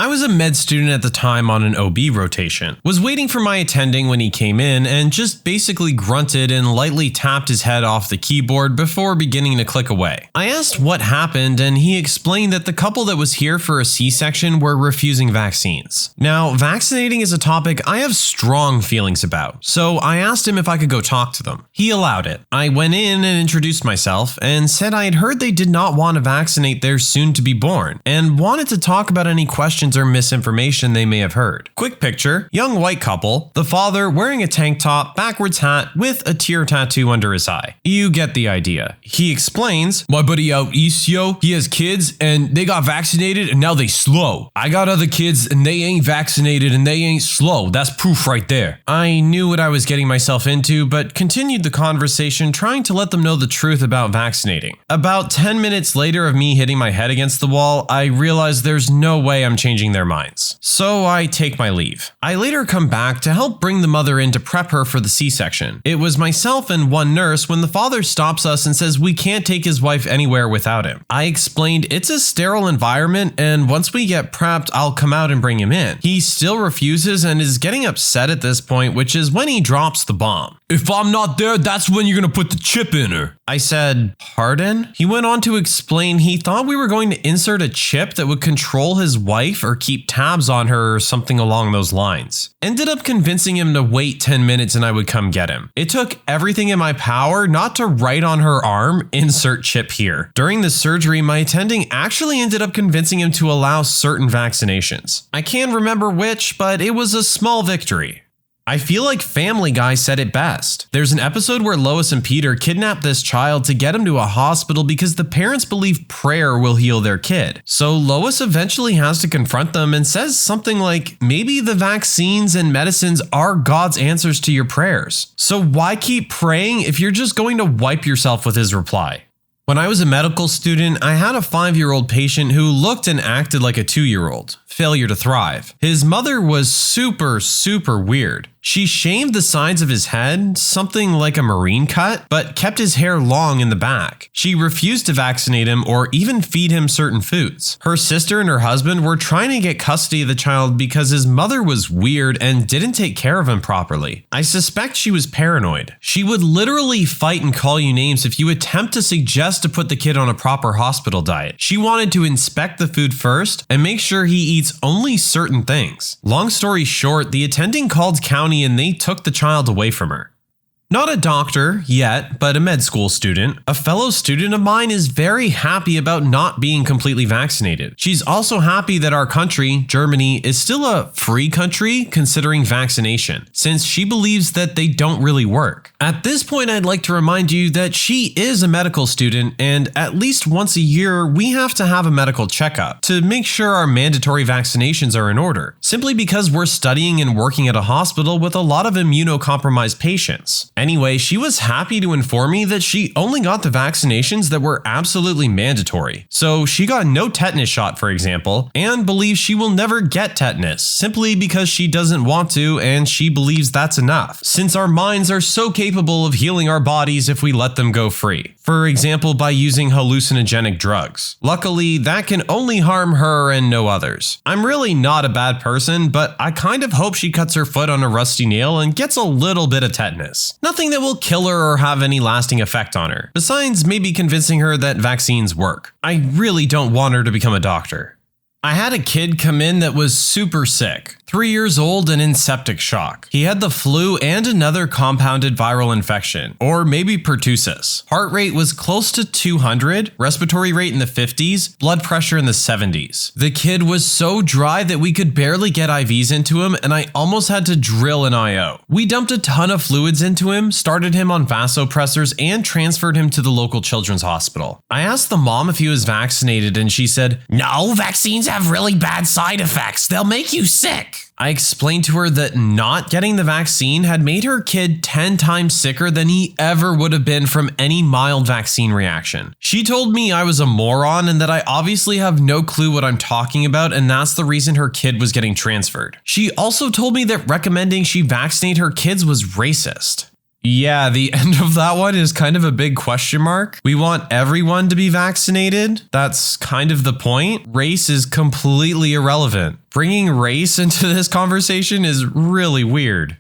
I was a med student at the time on an OB rotation, was waiting for my attending when he came in and just basically grunted and lightly tapped his head off the keyboard before beginning to click away. I asked what happened and he explained that the couple that was here for a C-section were refusing vaccines. Now, vaccinating is a topic I have strong feelings about, so I asked him if I could go talk to them. He allowed it. I went in and introduced myself and said I had heard they did not want to vaccinate their soon-to-be-born and wanted to talk about any questions or misinformation they may have heard. Quick picture, young white couple, the father wearing a tank top, backwards hat, with a tear tattoo under his eye. You get the idea. He explains, "My buddy out east, yo, he has kids and they got vaccinated and now they slow. I got other kids and they ain't vaccinated and they ain't slow. That's proof right there." I knew what I was getting myself into, but continued the conversation trying to let them know the truth about vaccinating. About 10 minutes later of me hitting my head against the wall, I realized there's no way I'm changing their minds. So I take my leave. I later come back to help bring the mother in to prep her for the C-section. It was myself and one nurse when the father stops us and says we can't take his wife anywhere without him. I explained it's a sterile environment and once we get prepped, I'll come out and bring him in. He still refuses and is getting upset at this point, which is when he drops the bomb. "If I'm not there, that's when you're gonna put the chip in her." I said, "Pardon?" He went on to explain he thought we were going to insert a chip that would control his wife or keep tabs on her or something along those lines. Ended up convincing him to wait 10 minutes and I would come get him. It took everything in my power not to write on her arm, "Insert chip here." During the surgery, my attending actually ended up convincing him to allow certain vaccinations. I can't remember which, but it was a small victory. I feel like Family Guy said it best. There's an episode where Lois and Peter kidnap this child to get him to a hospital because the parents believe prayer will heal their kid. So Lois eventually has to confront them and says something like, maybe the vaccines and medicines are God's answers to your prayers. So why keep praying if you're just going to wipe yourself with his reply? When I was a medical student, I had a 5-year-old patient who looked and acted like a 2-year-old. Failure to thrive. His mother was super weird. She shaved the sides of his head, something like a marine cut, but kept his hair long in the back. She refused to vaccinate him or even feed him certain foods. Her sister and her husband were trying to get custody of the child because his mother was weird and didn't take care of him properly. I suspect she was paranoid. She would literally fight and call you names if you attempt to suggest to put the kid on a proper hospital diet. She wanted to inspect the food first and make sure he eats only certain things. Long story short, the attending called county and they took the child away from her. Not a doctor yet, but a med school student. A fellow student of mine is very happy about not being completely vaccinated. She's also happy that our country, Germany, is still a free country considering vaccination, since she believes that they don't really work. At this point, I'd like to remind you that she is a medical student, and at least once a year, we have to have a medical checkup to make sure our mandatory vaccinations are in order, simply because we're studying and working at a hospital with a lot of immunocompromised patients. Anyway, she was happy to inform me that she only got the vaccinations that were absolutely mandatory. So she got no tetanus shot, for example, and believes she will never get tetanus simply because she doesn't want to and she believes that's enough, since our minds are so capable of healing our bodies if we let them go free. For example, by using hallucinogenic drugs. Luckily, that can only harm her and no others. I'm really not a bad person, but I kind of hope she cuts her foot on a rusty nail and gets a little bit of tetanus. Nothing that will kill her or have any lasting effect on her, besides maybe convincing her that vaccines work. I really don't want her to become a doctor. I had a kid come in that was super sick. 3 years old and in septic shock. He had the flu and another compounded viral infection, or maybe pertussis. Heart rate was close to 200, respiratory rate in the 50s, blood pressure in the 70s. The kid was so dry that we could barely get IVs into him, and I almost had to drill an IO. We dumped a ton of fluids into him, started him on vasopressors, and transferred him to the local children's hospital. I asked the mom if he was vaccinated, and she said, "No, vaccines have really bad side effects. They'll make you sick." I explained to her that not getting the vaccine had made her kid 10 times sicker than he ever would have been from any mild vaccine reaction. She told me I was a moron and that I obviously have no clue what I'm talking about, and that's the reason her kid was getting transferred. She also told me that recommending she vaccinate her kids was racist. Yeah, the end of that one is kind of a big question mark. We want everyone to be vaccinated. That's kind of the point. Race is completely irrelevant. Bringing race into this conversation is really weird.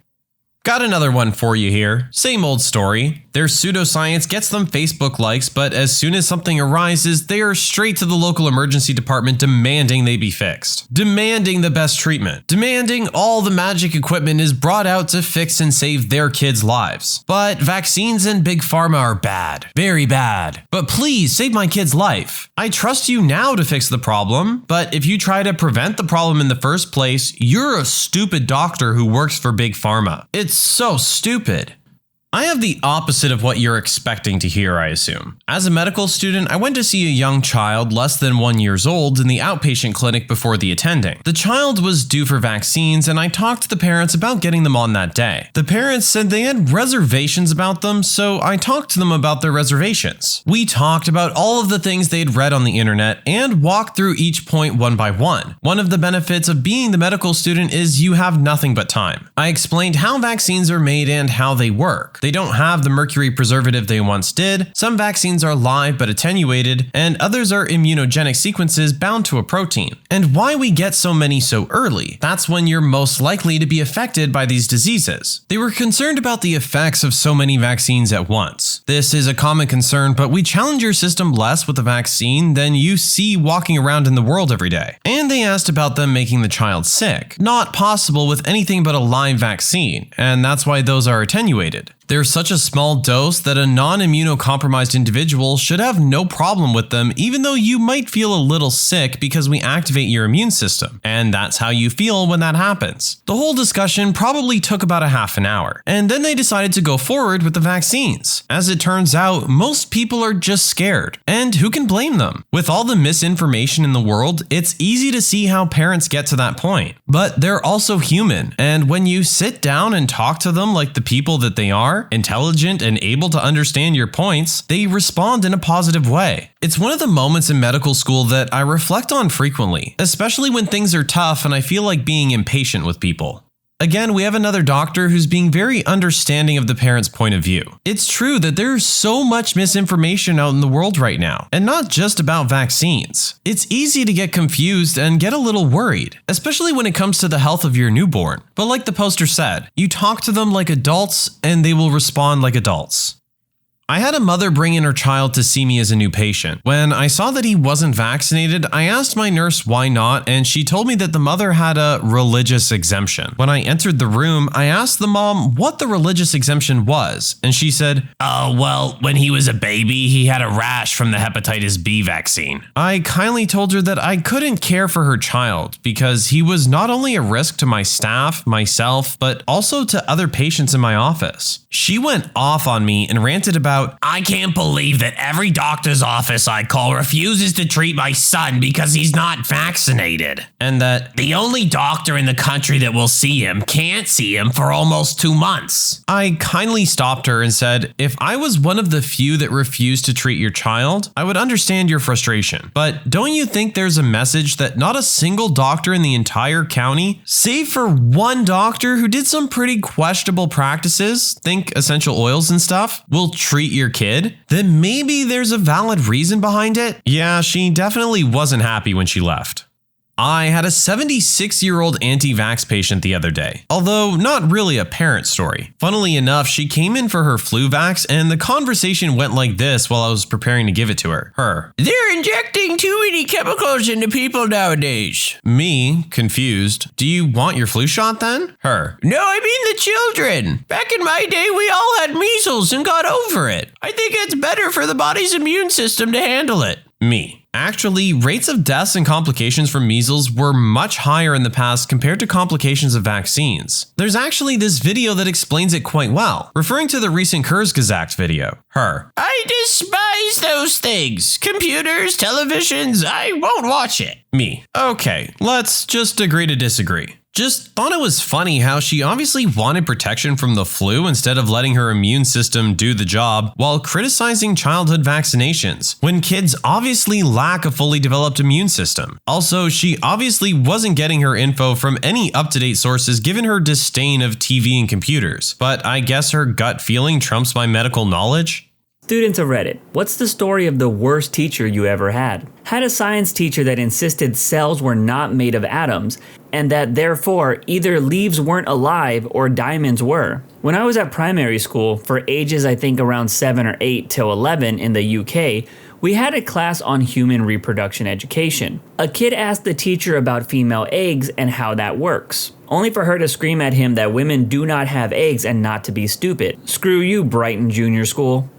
Got another one for you here. Same old story. Their pseudoscience gets them Facebook likes, but as soon as something arises, they are straight to the local emergency department demanding they be fixed. Demanding the best treatment. Demanding all the magic equipment is brought out to fix and save their kids' lives. But vaccines and big pharma are bad. Very bad. But please save my kid's life. I trust you now to fix the problem, but if you try to prevent the problem in the first place, you're a stupid doctor who works for big pharma. It's so stupid. I have the opposite of what you're expecting to hear, I assume. As a medical student, I went to see a young child less than 1 year old in the outpatient clinic before the attending. The child was due for vaccines, and I talked to the parents about getting them on that day. The parents said they had reservations about them, so I talked to them about their reservations. We talked about all of the things they'd read on the internet and walked through each point one by one. One of the benefits of being the medical student is you have nothing but time. I explained how vaccines are made and how they work. They don't have the mercury preservative they once did. Some vaccines are live but attenuated, and others are immunogenic sequences bound to a protein. And why we get so many so early. That's when you're most likely to be affected by these diseases. They were concerned about the effects of so many vaccines at once. This is a common concern, but we challenge your system less with a vaccine than you see walking around in the world every day. And they asked about them making the child sick. Not possible with anything but a live vaccine, and that's why those are attenuated. They're such a small dose that a non-immunocompromised individual should have no problem with them, even though you might feel a little sick because we activate your immune system. And that's how you feel when that happens. The whole discussion probably took about a half an hour, and then they decided to go forward with the vaccines. As it turns out, most people are just scared. And who can blame them? With all the misinformation in the world, it's easy to see how parents get to that point. But they're also human, and when you sit down and talk to them like the people that they are, smart, intelligent, and able to understand your points, they respond in a positive way. It's one of the moments in medical school that I reflect on frequently, especially when things are tough and I feel like being impatient with people. Again, we have another doctor who's being very understanding of the parent's point of view. It's true that there's so much misinformation out in the world right now, and not just about vaccines. It's easy to get confused and get a little worried, especially when it comes to the health of your newborn. But like the poster said, you talk to them like adults and they will respond like adults. I had a mother bring in her child to see me as a new patient. When I saw that he wasn't vaccinated, I asked my nurse why not, and she told me that the mother had a religious exemption. When I entered the room, I asked the mom what the religious exemption was, and she said, "Oh, well, when he was a baby, he had a rash from the hepatitis B vaccine." I kindly told her that I couldn't care for her child because he was not only a risk to my staff, myself, but also to other patients in my office. She went off on me and ranted about, "I can't believe that every doctor's office I call refuses to treat my son because he's not vaccinated. And that the only doctor in the country that will see him can't see him for almost 2 months." I kindly stopped her and said, if I was one of the few that refused to treat your child, I would understand your frustration. But don't you think there's a message that not a single doctor in the entire county, save for one doctor who did some pretty questionable practices, think essential oils and stuff, will treat your kid? Then maybe there's a valid reason behind it? Yeah, she definitely wasn't happy when she left. I had a 76-year-old anti-vax patient the other day, although not really a parent story. Funnily enough, she came in for her flu vax and the conversation went like this while I was preparing to give it to her. "They're injecting too many chemicals into people nowadays." Me, confused, "Do you want your flu shot then?" Her, "No, I mean the children. Back in my day, we all had measles and got over it. I think it's better for the body's immune system to handle it." Me, actually, rates of deaths and complications from measles were much higher in the past compared to complications of vaccines. There's actually this video that explains it quite well, referring to the recent Kurzgesagt video. Her, "I despise those things. Computers, televisions, I won't watch it." Me, "Okay, let's just agree to disagree. Just thought it was funny how she obviously wanted protection from the flu instead of letting her immune system do the job while criticizing childhood vaccinations, when kids obviously lack a fully developed immune system. Also, she obviously wasn't getting her info from any up-to-date sources given her disdain of TV and computers, but I guess her gut feeling trumps my medical knowledge? Students of Reddit, what's the story of the worst teacher you ever had? Had a science teacher that insisted cells were not made of atoms, and that therefore either leaves weren't alive or diamonds were. When I was at primary school, for ages I think around 7 or 8 till 11 in the UK, we had a class on human reproduction education. A kid asked the teacher about female eggs and how that works, only for her to scream at him that women do not have eggs and not to be stupid. Screw you, Brighton Junior School.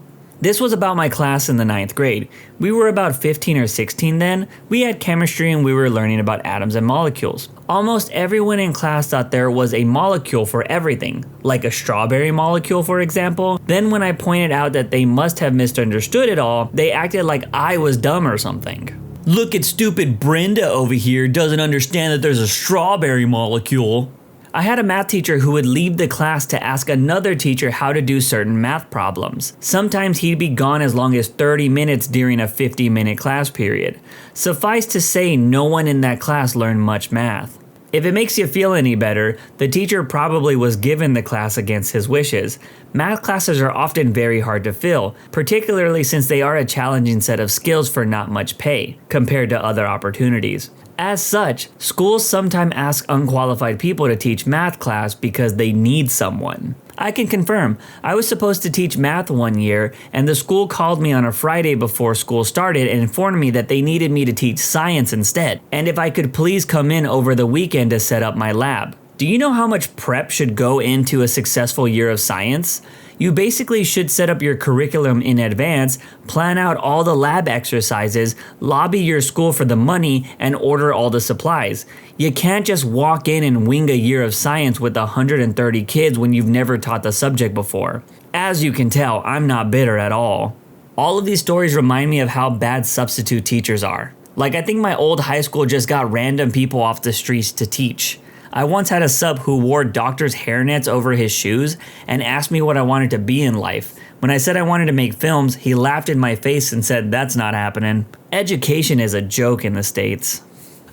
This was about my class in the 9th grade. We were about 15 or 16 then. We had chemistry and we were learning about atoms and molecules. Almost everyone in class thought there was a molecule for everything, like a strawberry molecule for example. Then when I pointed out that they must have misunderstood it all, they acted like I was dumb or something. Look at stupid Brenda over here doesn't understand that there's a strawberry molecule. I had a math teacher who would leave the class to ask another teacher how to do certain math problems. Sometimes he'd be gone as long as 30 minutes during a 50-minute class period. Suffice to say, no one in that class learned much math. If it makes you feel any better, the teacher probably was given the class against his wishes. Math classes are often very hard to fill, particularly since they are a challenging set of skills for not much pay, compared to other opportunities. As such, schools sometimes ask unqualified people to teach math class because they need someone. I can confirm, I was supposed to teach math one year, and the school called me on a Friday before school started and informed me that they needed me to teach science instead, and if I could please come in over the weekend to set up my lab. Do you know how much prep should go into a successful year of science? You basically should set up your curriculum in advance, plan out all the lab exercises, lobby your school for the money, and order all the supplies. You can't just walk in and wing a year of science with 130 kids when you've never taught the subject before. As you can tell, I'm not bitter at all. All of these stories remind me of how bad substitute teachers are. Like, I think my old high school just got random people off the streets to teach. I once had a sub who wore doctor's hairnets over his shoes and asked me what I wanted to be in life. When I said I wanted to make films, he laughed in my face and said, "That's not happening." Education is a joke in the States.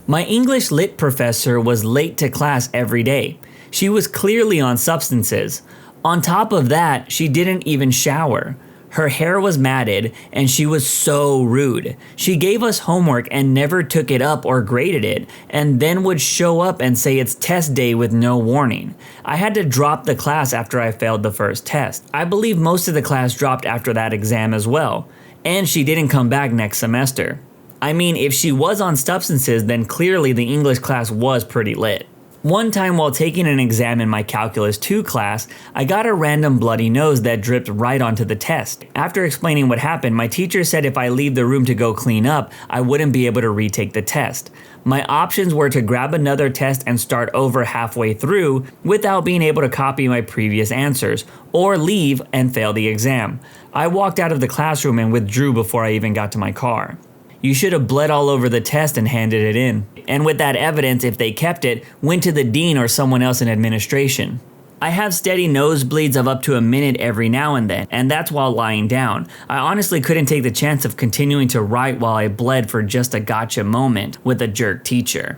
My English lit professor was late to class every day. She was clearly on substances. On top of that, she didn't even shower. Her hair was matted, and she was so rude. She gave us homework and never took it up or graded it, and then would show up and say it's test day with no warning. I had to drop the class after I failed the first test. I believe most of the class dropped after that exam as well, and she didn't come back next semester. I mean, if she was on substances, then clearly the English class was pretty lit. One time while taking an exam in my Calculus 2 class, I got a random bloody nose that dripped right onto the test. After explaining what happened, my teacher said if I leave the room to go clean up, I wouldn't be able to retake the test. My options were to grab another test and start over halfway through without being able to copy my previous answers, or leave and fail the exam. I walked out of the classroom and withdrew before I even got to my car. You should have bled all over the test and handed it in. And with that evidence, if they kept it, went to the dean or someone else in administration. I have steady nosebleeds of up to a minute every now and then, and that's while lying down. I honestly couldn't take the chance of continuing to write while I bled for just a gotcha moment with a jerk teacher.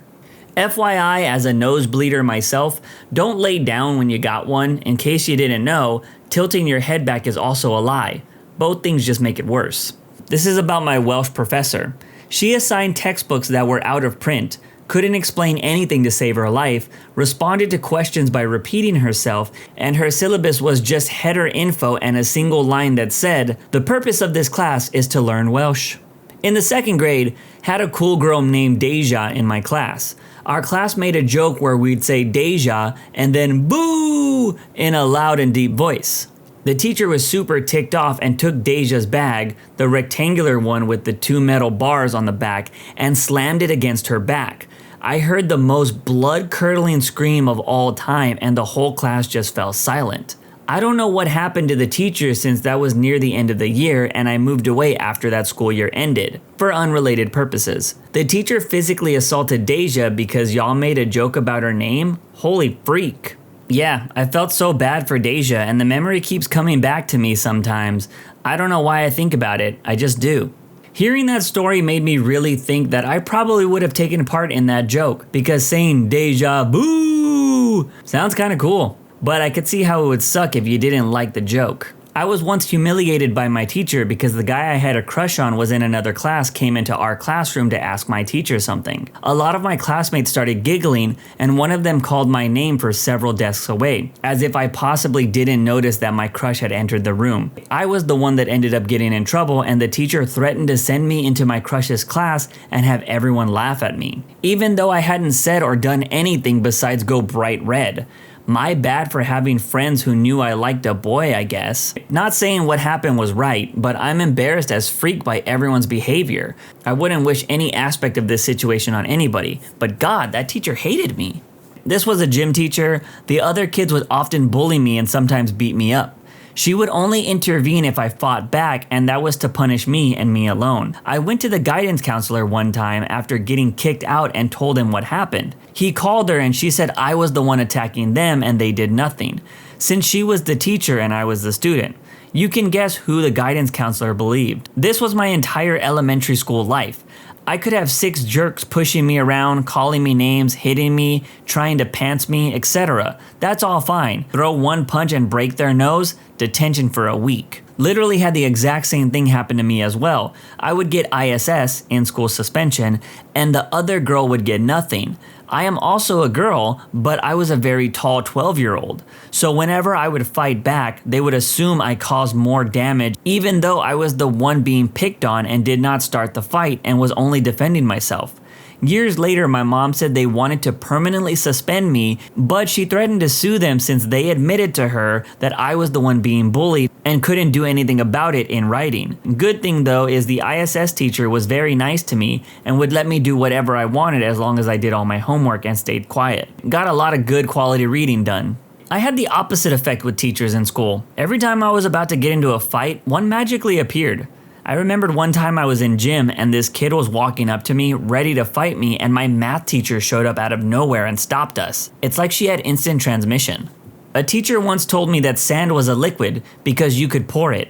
FYI, as a nosebleeder myself, don't lay down when you got one. In case you didn't know, tilting your head back is also a lie. Both things just make it worse. This is about my Welsh professor. She assigned textbooks that were out of print, couldn't explain anything to save her life, responded to questions by repeating herself, and her syllabus was just header info and a single line that said, "The purpose of this class is to learn Welsh." In the second grade, had a cool girl named Deja in my class. Our class made a joke where we'd say Deja and then boo in a loud and deep voice. The teacher was super ticked off and took Deja's bag, the rectangular one with the 2 metal bars on the back, and slammed it against her back. I heard the most blood-curdling scream of all time, and the whole class just fell silent. I don't know what happened to the teacher since that was near the end of the year and I moved away after that school year ended, for unrelated purposes. The teacher physically assaulted Deja because y'all made a joke about her name? Holy freak. Yeah, I felt so bad for Deja, and the memory keeps coming back to me sometimes. I don't know why I think about it, I just do. Hearing that story made me really think that I probably would have taken part in that joke, because saying Deja boo sounds kinda cool. But I could see how it would suck if you didn't like the joke. I was once humiliated by my teacher because the guy I had a crush on was in another class, came into our classroom to ask my teacher something. A lot of my classmates started giggling, and one of them called my name for several desks away, as if I possibly didn't notice that my crush had entered the room. I was the one that ended up getting in trouble, and the teacher threatened to send me into my crush's class and have everyone laugh at me, even though I hadn't said or done anything besides go bright red. My bad for having friends who knew I liked a boy, I guess. Not saying what happened was right, but I'm embarrassed as freak by everyone's behavior. I wouldn't wish any aspect of this situation on anybody, but God, that teacher hated me. This was a gym teacher. The other kids would often bully me and sometimes beat me up. She would only intervene if I fought back, and that was to punish me and me alone. I went to the guidance counselor one time after getting kicked out and told him what happened. He called her and she said I was the one attacking them and they did nothing, since she was the teacher and I was the student. You can guess who the guidance counselor believed. This was my entire elementary school life. I could have 6 jerks pushing me around, calling me names, hitting me, trying to pants me, etc. That's all fine. Throw one punch and break their nose, detention for a week. Literally had the exact same thing happen to me as well. I would get ISS, in-school suspension, and the other girl would get nothing. I am also a girl, but I was a very tall 12-year-old. So whenever I would fight back, they would assume I caused more damage, even though I was the one being picked on and did not start the fight and was only defending myself. Years later, my mom said they wanted to permanently suspend me, but she threatened to sue them since they admitted to her that I was the one being bullied and couldn't do anything about it in writing. Good thing though is the ISS teacher was very nice to me and would let me do whatever I wanted as long as I did all my homework and stayed quiet. Got a lot of good quality reading done. I had the opposite effect with teachers in school. Every time I was about to get into a fight, one magically appeared. I remembered one time I was in gym and this kid was walking up to me, ready to fight me, and my math teacher showed up out of nowhere and stopped us. It's like she had instant transmission. A teacher once told me that sand was a liquid because you could pour it.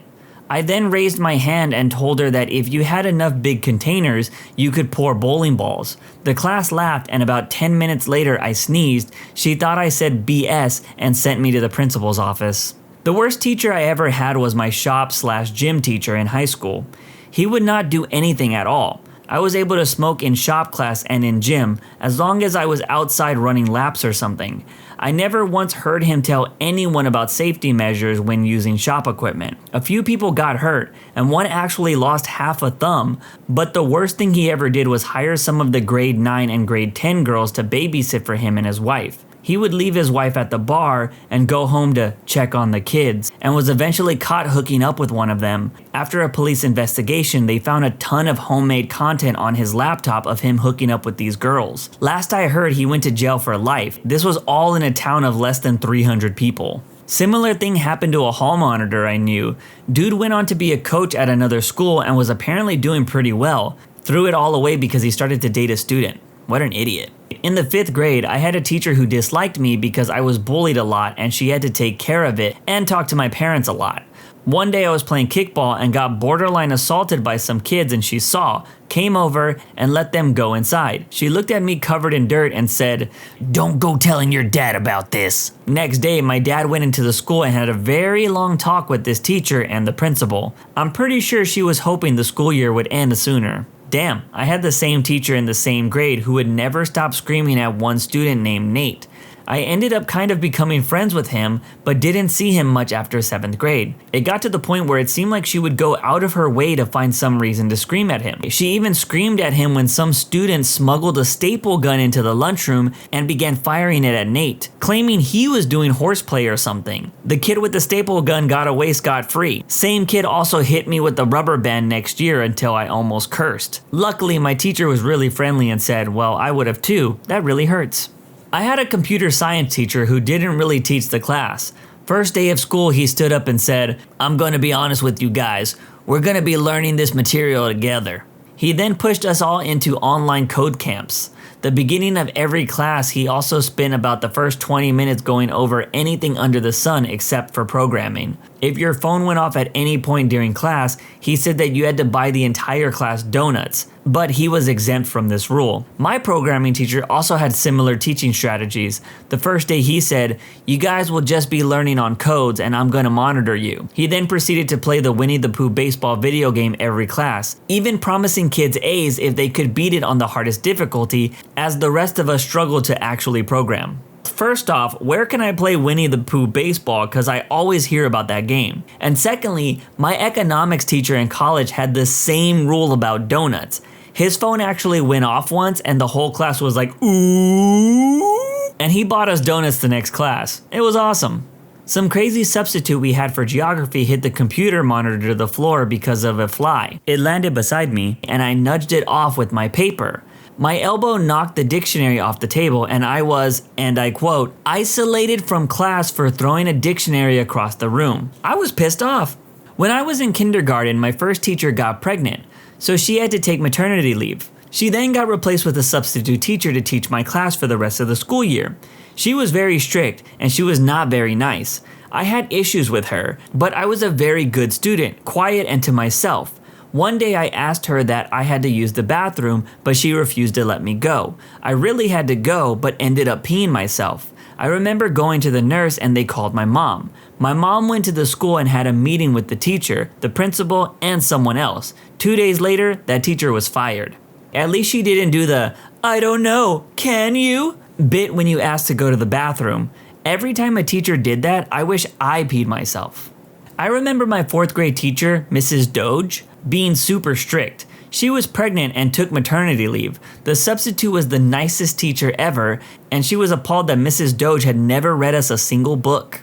I then raised my hand and told her that if you had enough big containers, you could pour bowling balls. The class laughed, and about 10 minutes later I sneezed. She thought I said BS and sent me to the principal's office. The worst teacher I ever had was my shop/gym teacher in high school. He would not do anything at all. I was able to smoke in shop class and in gym as long as I was outside running laps or something. I never once heard him tell anyone about safety measures when using shop equipment. A few people got hurt, and one actually lost half a thumb, but the worst thing he ever did was hire some of the grade 9 and grade 10 girls to babysit for him and his wife. He would leave his wife at the bar and go home to check on the kids, and was eventually caught hooking up with one of them. After a police investigation, they found a ton of homemade content on his laptop of him hooking up with these girls. Last I heard, he went to jail for life. This was all in a town of less than 300 people. Similar thing happened to a hall monitor I knew. Dude went on to be a coach at another school and was apparently doing pretty well. Threw it all away because he started to date a student. What an idiot. In the 5th grade, I had a teacher who disliked me because I was bullied a lot and she had to take care of it and talk to my parents a lot. One day I was playing kickball and got borderline assaulted by some kids, and she saw, came over, and let them go inside. She looked at me covered in dirt and said, "Don't go telling your dad about this." Next day, my dad went into the school and had a very long talk with this teacher and the principal. I'm pretty sure she was hoping the school year would end sooner. Damn, I had the same teacher in the same grade who would never stop screaming at one student named Nate. I ended up kind of becoming friends with him, but didn't see him much after 7th grade. It got to the point where it seemed like she would go out of her way to find some reason to scream at him. She even screamed at him when some student smuggled a staple gun into the lunchroom and began firing it at Nate, claiming he was doing horseplay or something. The kid with the staple gun got away scot-free. Same kid also hit me with the rubber band next year until I almost cursed. Luckily, my teacher was really friendly and said, "Well, I would have too. That really hurts." I had a computer science teacher who didn't really teach the class. First day of school, he stood up and said, "I'm going to be honest with you guys. We're going to be learning this material together." He then pushed us all into online code camps. The beginning of every class, he also spent about the first 20 minutes going over anything under the sun except for programming. If your phone went off at any point during class, he said that you had to buy the entire class donuts, but he was exempt from this rule. My programming teacher also had similar teaching strategies. The first day he said, "You guys will just be learning on codes and I'm gonna monitor you." He then proceeded to play the Winnie the Pooh baseball video game every class, even promising kids A's if they could beat it on the hardest difficulty, as the rest of us struggled to actually program. First off, where can I play Winnie the Pooh baseball, because I always hear about that game? And secondly, my economics teacher in college had the same rule about donuts. His phone actually went off once and the whole class was like, "Ooh," and he bought us donuts the next class. It was awesome. Some crazy substitute we had for geography hit the computer monitor to the floor because of a fly. It landed beside me and I nudged it off with my paper. My elbow knocked the dictionary off the table and I was, and I quote, "isolated from class for throwing a dictionary across the room." I was pissed off. When I was in kindergarten, my first teacher got pregnant, so she had to take maternity leave. She then got replaced with a substitute teacher to teach my class for the rest of the school year. She was very strict and she was not very nice. I had issues with her, but I was a very good student, quiet and to myself. One day I asked her that I had to use the bathroom, but she refused to let me go. I really had to go, but ended up peeing myself. I remember going to the nurse and they called my mom. My mom went to the school and had a meeting with the teacher, the principal, and someone else. 2 days later, that teacher was fired. At least she didn't do the, "I don't know, can you?" bit when you asked to go to the bathroom. Every time a teacher did that, I wish I peed myself. I remember my 4th grade teacher, Mrs. Doge, being super strict. She was pregnant and took maternity leave. The substitute was the nicest teacher ever, and she was appalled that Mrs. Doge had never read us a single book.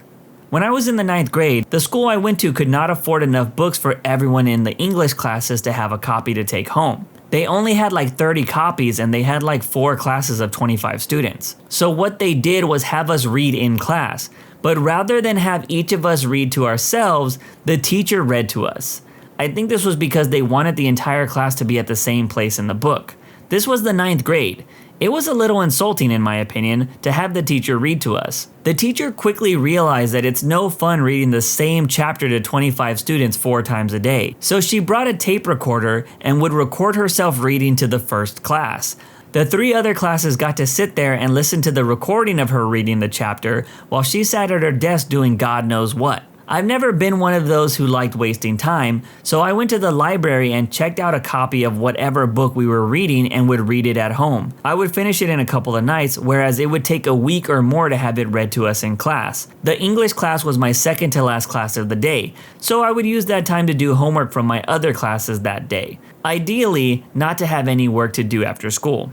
When I was in the 9th grade, the school I went to could not afford enough books for everyone in the English classes to have a copy to take home. They only had like 30 copies and they had like 4 classes of 25 students. So what they did was have us read in class. But rather than have each of us read to ourselves, the teacher read to us. I think this was because they wanted the entire class to be at the same place in the book. This was the 9th grade. It was a little insulting, in my opinion, to have the teacher read to us. The teacher quickly realized that it's no fun reading the same chapter to 25 students 4 times a day, so she brought a tape recorder and would record herself reading to the first class. The 3 other classes got to sit there and listen to the recording of her reading the chapter while she sat at her desk doing God knows what. I've never been one of those who liked wasting time, so I went to the library and checked out a copy of whatever book we were reading and would read it at home. I would finish it in a couple of nights, whereas it would take a week or more to have it read to us in class. The English class was my second to last class of the day, so I would use that time to do homework from my other classes that day. Ideally, not to have any work to do after school.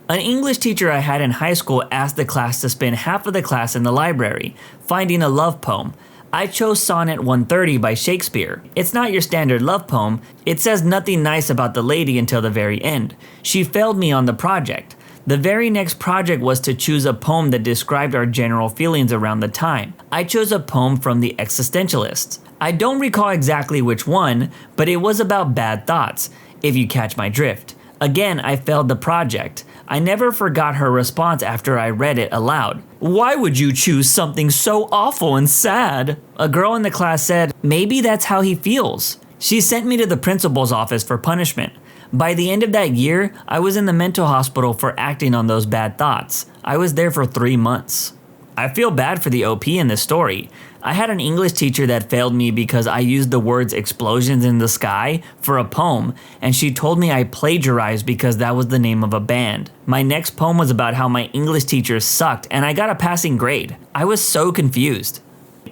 An English teacher I had in high school asked the class to spend half of the class in the library, finding a love poem. I chose Sonnet 130 by Shakespeare. It's not your standard love poem. It says nothing nice about the lady until the very end. She failed me on the project. The very next project was to choose a poem that described our general feelings around the time. I chose a poem from the existentialists. I don't recall exactly which one, but it was about bad thoughts, if you catch my drift. Again, I failed the project. I never forgot her response after I read it aloud. "Why would you choose something so awful and sad?" A girl in the class said, "Maybe that's how he feels." She sent me to the principal's office for punishment. By the end of that year, I was in the mental hospital for acting on those bad thoughts. I was there for 3 months. I feel bad for the OP in this story. I had an English teacher that failed me because I used the words explosions in the sky for a poem, and she told me I plagiarized because that was the name of a band. My next poem was about how my English teacher sucked, and I got a passing grade. I was so confused.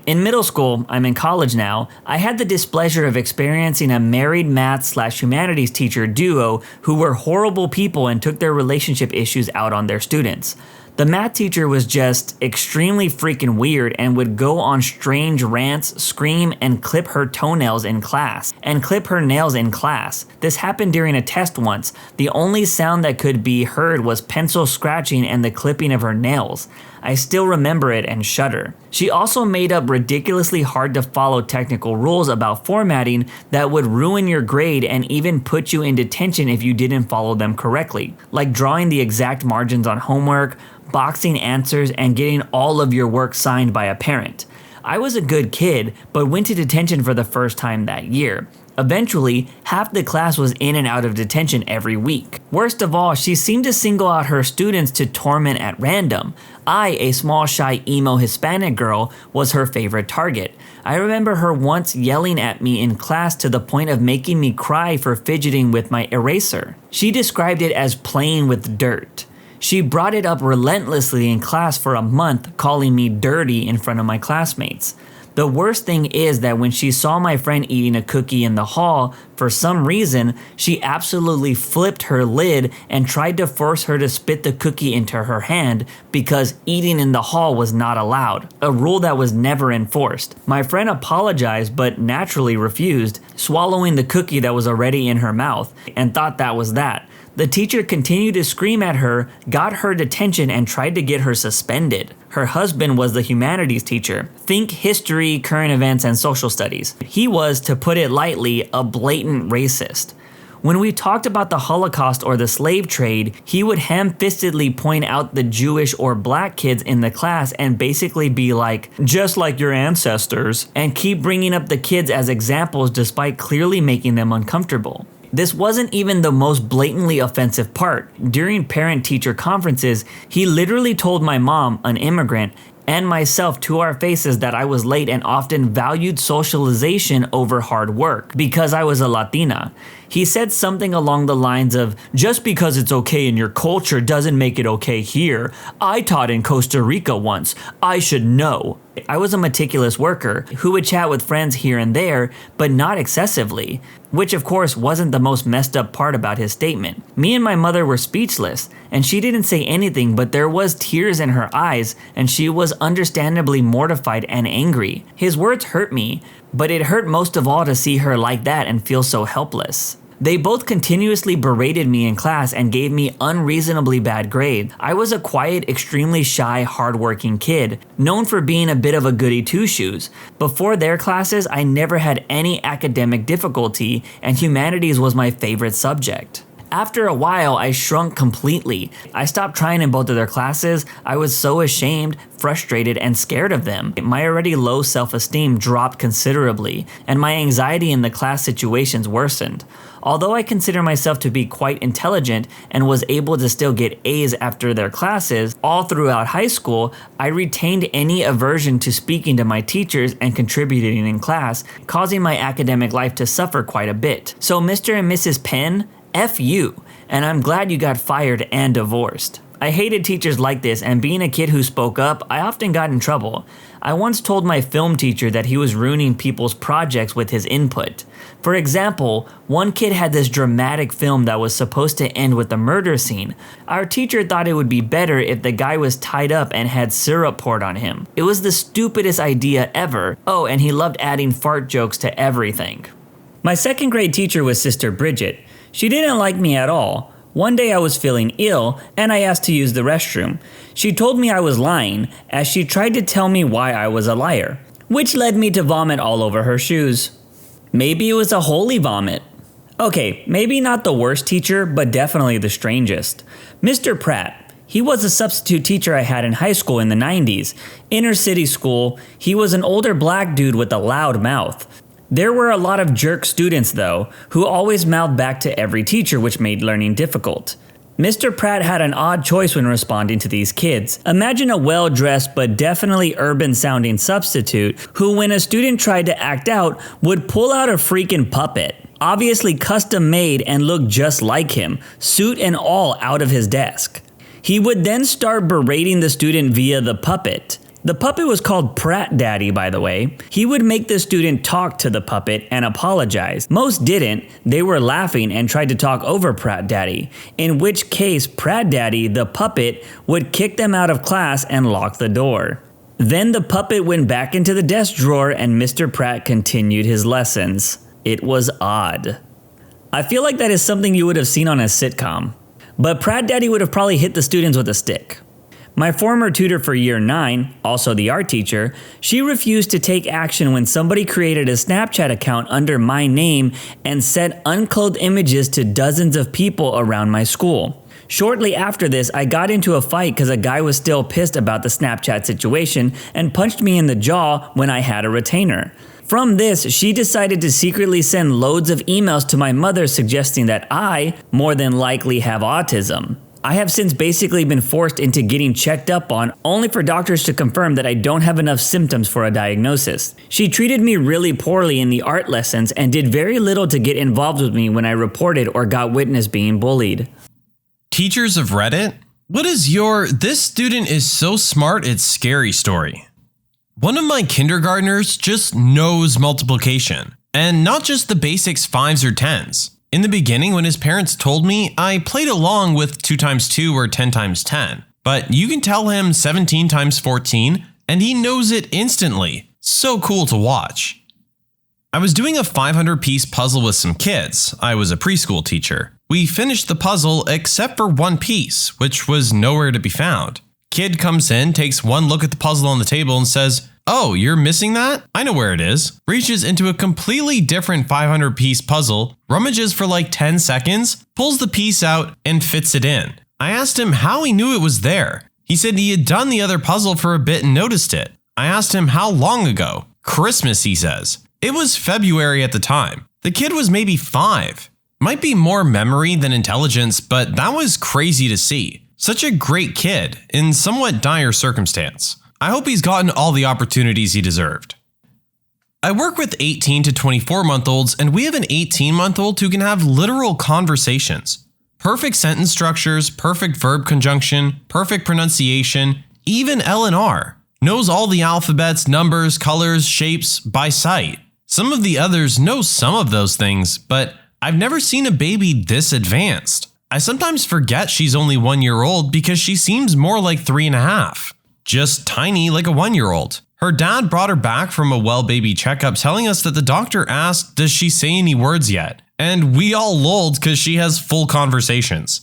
In middle school, I'm in college now, I had the displeasure of experiencing a married math/humanities teacher duo who were horrible people and took their relationship issues out on their students. The math teacher was just extremely freaking weird and would go on strange rants, scream, and clip her toenails in class, and clip her nails in class. This happened during a test once. The only sound that could be heard was pencil scratching and the clipping of her nails. I still remember it and shudder. She also made up ridiculously hard to follow technical rules about formatting that would ruin your grade and even put you in detention if you didn't follow them correctly, like drawing the exact margins on homework, boxing answers, and getting all of your work signed by a parent. I was a good kid, but went to detention for the first time that year. Eventually, half the class was in and out of detention every week. Worst of all, she seemed to single out her students to torment at random. I, a small, shy, emo Hispanic girl, was her favorite target. I remember her once yelling at me in class to the point of making me cry for fidgeting with my eraser. She described it as playing with dirt. She brought it up relentlessly in class for a month, calling me dirty in front of my classmates. The worst thing is that when she saw my friend eating a cookie in the hall, for some reason, she absolutely flipped her lid and tried to force her to spit the cookie into her hand because eating in the hall was not allowed, a rule that was never enforced. My friend apologized but naturally refused, swallowing the cookie that was already in her mouth, and thought that was that. The teacher continued to scream at her, got her detention, and tried to get her suspended. Her husband was the humanities teacher. Think history, current events, and social studies. He was, to put it lightly, a blatant racist. When we talked about the Holocaust or the slave trade, he would ham-fistedly point out the Jewish or black kids in the class and basically be like, "Just like your ancestors," and keep bringing up the kids as examples despite clearly making them uncomfortable. This wasn't even the most blatantly offensive part. During parent-teacher conferences, he literally told my mom, an immigrant, and myself to our faces that I was late and often valued socialization over hard work because I was a Latina. He said something along the lines of, "Just because it's okay in your culture doesn't make it okay here. I taught in Costa Rica once. I should know." I was a meticulous worker who would chat with friends here and there, but not excessively, which of course wasn't the most messed up part about his statement. Me and my mother were speechless, and she didn't say anything, but there was tears in her eyes, and she was understandably mortified and angry. His words hurt me, but it hurt most of all to see her like that and feel so helpless. They both continuously berated me in class and gave me unreasonably bad grades. I was a quiet, extremely shy, hardworking kid, known for being a bit of a goody two-shoes. Before their classes, I never had any academic difficulty, and humanities was my favorite subject. After a while, I shrunk completely. I stopped trying in both of their classes. I was so ashamed, frustrated, and scared of them. My already low self-esteem dropped considerably, and my anxiety in the class situations worsened. Although I consider myself to be quite intelligent and was able to still get A's after their classes, all throughout high school, I retained any aversion to speaking to my teachers and contributing in class, causing my academic life to suffer quite a bit. So Mr. and Mrs. Penn, F you, and I'm glad you got fired and divorced. I hated teachers like this, and being a kid who spoke up, I often got in trouble. I once told my film teacher that he was ruining people's projects with his input. For example, one kid had this dramatic film that was supposed to end with a murder scene. Our teacher thought it would be better if the guy was tied up and had syrup poured on him. It was the stupidest idea ever. Oh, and he loved adding fart jokes to everything. My second grade teacher was Sister Bridget. She didn't like me at all. One day I was feeling ill and I asked to use the restroom. She told me I was lying as she tried to tell me why I was a liar, which led me to vomit all over her shoes. Maybe it was a holy vomit. Okay, maybe not the worst teacher, but definitely the strangest. Mr. Pratt. He was a substitute teacher I had in high school in the 90s. Inner city school, he was an older black dude with a loud mouth. There were a lot of jerk students, though, who always mouthed back to every teacher, which made learning difficult. Mr. Pratt had an odd choice when responding to these kids. Imagine a well-dressed but definitely urban-sounding substitute who, when a student tried to act out, would pull out a freaking puppet, obviously custom-made and looked just like him, suit and all, out of his desk. He would then start berating the student via the puppet. The puppet was called Pratt Daddy, by the way. He would make the student talk to the puppet and apologize. Most didn't. They were laughing and tried to talk over Pratt Daddy, in which case Pratt Daddy, the puppet, would kick them out of class and lock the door. Then the puppet went back into the desk drawer and Mr. Pratt continued his lessons. It was odd. I feel like that is something you would have seen on a sitcom. But Pratt Daddy would have probably hit the students with a stick. My former tutor for year 9, also the art teacher, she refused to take action when somebody created a Snapchat account under my name and sent unclothed images to dozens of people around my school. Shortly after this, I got into a fight because a guy was still pissed about the Snapchat situation and punched me in the jaw when I had a retainer. From this, she decided to secretly send loads of emails to my mother suggesting that I, more than likely, have autism. I have since basically been forced into getting checked up on, only for doctors to confirm that I don't have enough symptoms for a diagnosis. She treated me really poorly in the art lessons and did very little to get involved with me when I reported or got witness being bullied. Teachers of Reddit, what is your "this student is so smart it's scary" story? One of my kindergartners just knows multiplication, and not just the basics 5s or 10s. In the beginning, when his parents told me, I played along with 2 times 2 or 10 times 10. But you can tell him 17 times 14, and he knows it instantly. So cool to watch. I was doing a 500-piece puzzle with some kids. I was a preschool teacher. We finished the puzzle except for one piece, which was nowhere to be found. Kid comes in, takes one look at the puzzle on the table and says, "Oh, you're missing that? I know where it is." Reaches into a completely different 500-piece puzzle, rummages for like 10 seconds, pulls the piece out, and fits it in. I asked him how he knew it was there. He said he had done the other puzzle for a bit and noticed it. I asked him how long ago. Christmas, he says. It was February at the time. The kid was maybe 5. Might be more memory than intelligence, but that was crazy to see. Such a great kid in somewhat dire circumstance. I hope he's gotten all the opportunities he deserved. I work with 18 to 24-month-olds, and we have an 18-month-old who can have literal conversations. Perfect sentence structures, perfect verb conjunction, perfect pronunciation, even L and R. Knows all the alphabets, numbers, colors, shapes by sight. Some of the others know some of those things, but I've never seen a baby this advanced. I sometimes forget she's only 1 year old because she seems more like 3.5. Just tiny like a 1-year-old. Her dad brought her back from a well baby checkup telling us that the doctor asked, does she say any words yet? And we all lulled because she has full conversations.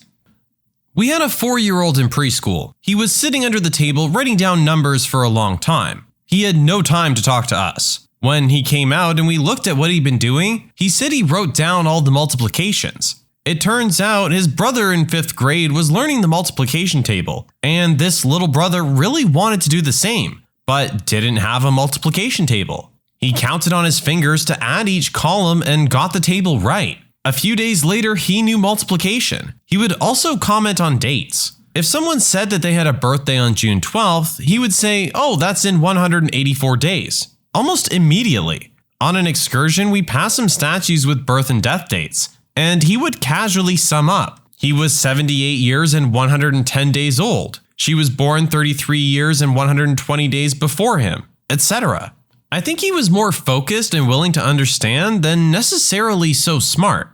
We had a 4-year-old in preschool. He was sitting under the table writing down numbers for a long time. He had no time to talk to us. When he came out and we looked at what he'd been doing, he said he wrote down all the multiplications. It turns out his brother in 5th grade was learning the multiplication table, and this little brother really wanted to do the same, but didn't have a multiplication table. He counted on his fingers to add each column and got the table right. A few days later, he knew multiplication. He would also comment on dates. If someone said that they had a birthday on June 12th, he would say, oh, that's in 184 days, almost immediately. On an excursion, we passed some statues with birth and death dates, and he would casually sum up. He was 78 years and 110 days old. She was born 33 years and 120 days before him, etc. I think he was more focused and willing to understand than necessarily so smart.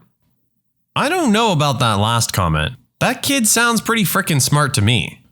I don't know about that last comment. That kid sounds pretty frickin' smart to me.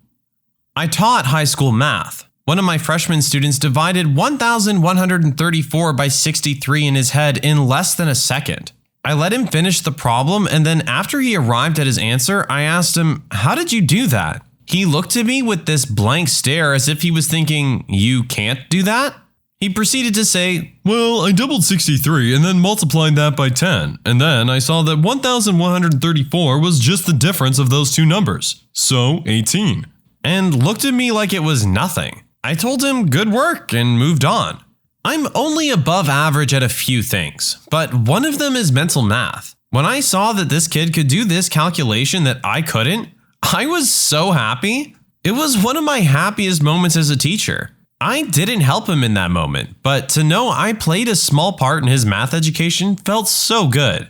I taught high school math. One of my freshman students divided 1,134 by 63 in his head in less than a second. I let him finish the problem, and then after he arrived at his answer, I asked him, how did you do that? He looked at me with this blank stare as if he was thinking, you can't do that? He proceeded to say, well, I doubled 63 and then multiplied that by 10, and then I saw that 1,134 was just the difference of those two numbers, so 18, and looked at me like it was nothing. I told him good work and moved on. I'm only above average at a few things, but one of them is mental math. When I saw that this kid could do this calculation that I couldn't, I was so happy. It was one of my happiest moments as a teacher. I didn't help him in that moment, but to know I played a small part in his math education felt so good.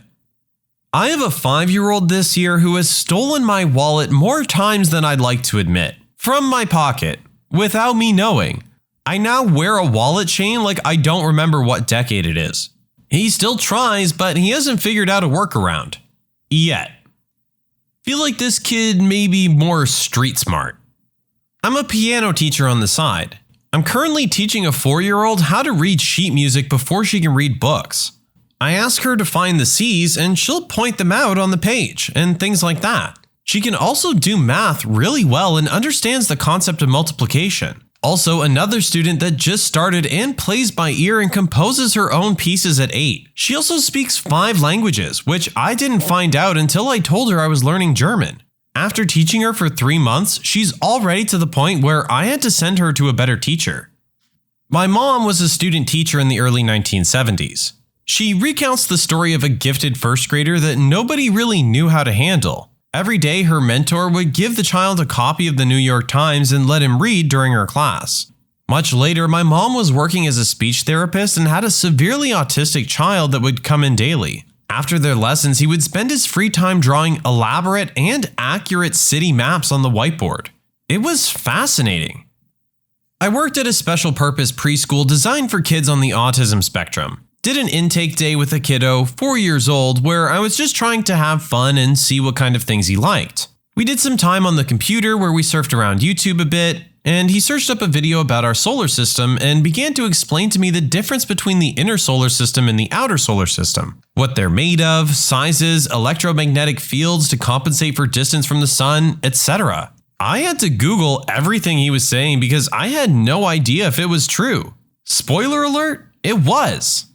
I have a 5-year-old this year who has stolen my wallet more times than I'd like to admit, from my pocket, without me knowing. I now wear a wallet chain like I don't remember what decade it is. He still tries, but he hasn't figured out a workaround. Yet. Feel like this kid may be more street smart. I'm a piano teacher on the side. I'm currently teaching a 4-year-old how to read sheet music before she can read books. I ask her to find the C's and she'll point them out on the page and things like that. She can also do math really well and understands the concept of multiplication. Also, another student that just started and plays by ear and composes her own pieces at 8. She also speaks 5 languages, which I didn't find out until I told her I was learning German. After teaching her for 3 months, she's already to the point where I had to send her to a better teacher. My mom was a student teacher in the early 1970s. She recounts the story of a gifted first grader that nobody really knew how to handle. Every day, her mentor would give the child a copy of the New York Times and let him read during her class. Much later, my mom was working as a speech therapist and had a severely autistic child that would come in daily. After their lessons, he would spend his free time drawing elaborate and accurate city maps on the whiteboard. It was fascinating. I worked at a special purpose preschool designed for kids on the autism spectrum. Did an intake day with a kiddo, 4 years old, where I was just trying to have fun and see what kind of things he liked. We did some time on the computer where we surfed around YouTube a bit, and he searched up a video about our solar system and began to explain to me the difference between the inner solar system and the outer solar system. What they're made of, sizes, electromagnetic fields to compensate for distance from the sun, etc. I had to Google everything he was saying because I had no idea if it was true. Spoiler alert, it was.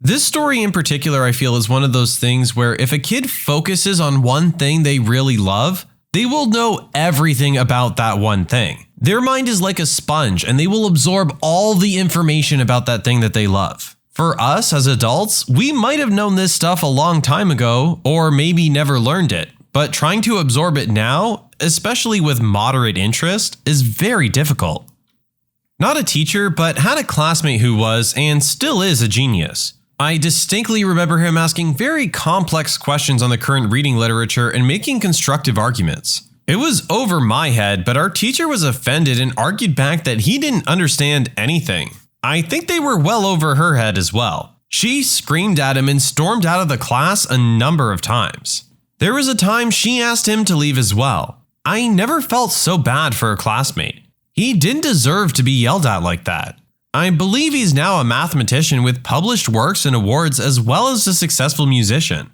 This story in particular I feel is one of those things where if a kid focuses on one thing they really love, they will know everything about that one thing. Their mind is like a sponge and they will absorb all the information about that thing that they love. For us as adults, we might have known this stuff a long time ago or maybe never learned it, but trying to absorb it now, especially with moderate interest, is very difficult. Not a teacher, but had a classmate who was and still is a genius. I distinctly remember him asking very complex questions on the current reading literature and making constructive arguments. It was over my head, but our teacher was offended and argued back that he didn't understand anything. I think they were well over her head as well. She screamed at him and stormed out of the class a number of times. There was a time she asked him to leave as well. I never felt so bad for a classmate. He didn't deserve to be yelled at like that. I believe he's now a mathematician with published works and awards as well as a successful musician.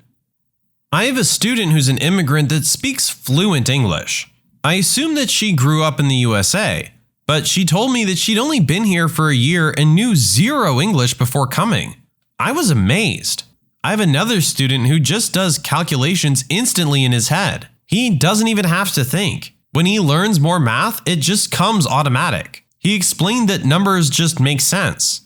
I have a student who's an immigrant that speaks fluent English. I assume that she grew up in the USA, but she told me that she'd only been here for a year and knew zero English before coming. I was amazed. I have another student who just does calculations instantly in his head. He doesn't even have to think. When he learns more math, it just comes automatic. He explained that numbers just make sense.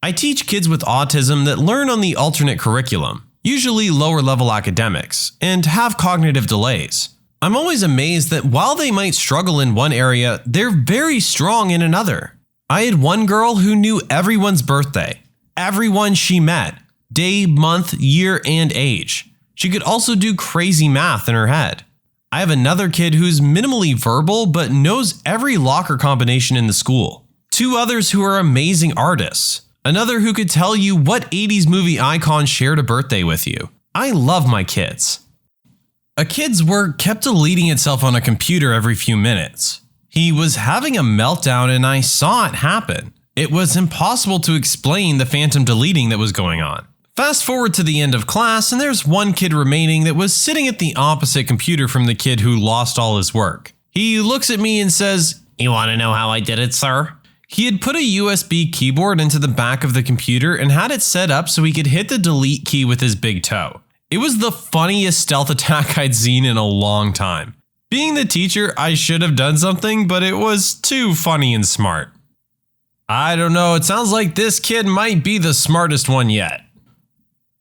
I teach kids with autism that learn on the alternate curriculum, usually lower level academics, and have cognitive delays. I'm always amazed that while they might struggle in one area, they're very strong in another. I had one girl who knew everyone's birthday, everyone she met, day, month, year, and age. She could also do crazy math in her head. I have another kid who's minimally verbal but knows every locker combination in the school. Two others who are amazing artists. Another who could tell you what 80s movie icon shared a birthday with you. I love my kids. A kid's work kept deleting itself on a computer every few minutes. He was having a meltdown and I saw it happen. It was impossible to explain the phantom deleting that was going on. Fast forward to the end of class and there's one kid remaining that was sitting at the opposite computer from the kid who lost all his work. He looks at me and says, "You want to know how I did it, sir?" He had put a USB keyboard into the back of the computer and had it set up so he could hit the delete key with his big toe. It was the funniest stealth attack I'd seen in a long time. Being the teacher, I should have done something, but it was too funny and smart. I don't know, it sounds like this kid might be the smartest one yet.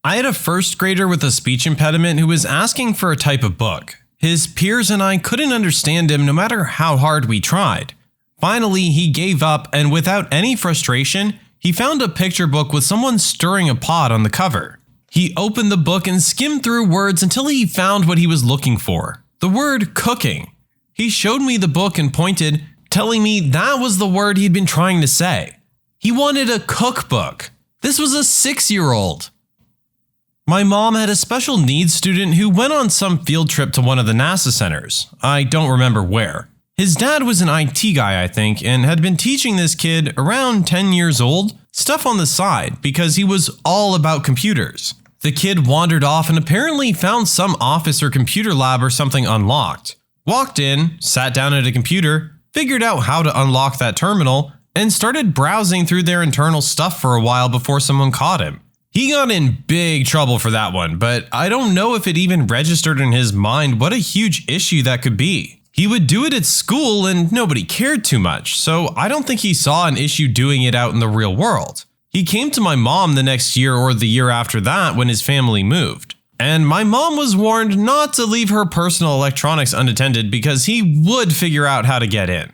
I had a first grader with a speech impediment who was asking for a type of book. His peers and I couldn't understand him no matter how hard we tried. Finally, he gave up and without any frustration, he found a picture book with someone stirring a pot on the cover. He opened the book and skimmed through words until he found what he was looking for, the word cooking. He showed me the book and pointed, telling me that was the word he'd been trying to say. He wanted a cookbook. This was a 6-year-old. My mom had a special needs student who went on some field trip to one of the NASA centers. I don't remember where. His dad was an IT guy, I think, and had been teaching this kid, around 10 years old, stuff on the side because he was all about computers. The kid wandered off and apparently found some office or computer lab or something unlocked. Walked in, sat down at a computer, figured out how to unlock that terminal, and started browsing through their internal stuff for a while before someone caught him. He got in big trouble for that one, but I don't know if it even registered in his mind what a huge issue that could be. He would do it at school and nobody cared too much, so I don't think he saw an issue doing it out in the real world. He came to my mom the next year or the year after that when his family moved. And my mom was warned not to leave her personal electronics unattended because he would figure out how to get in.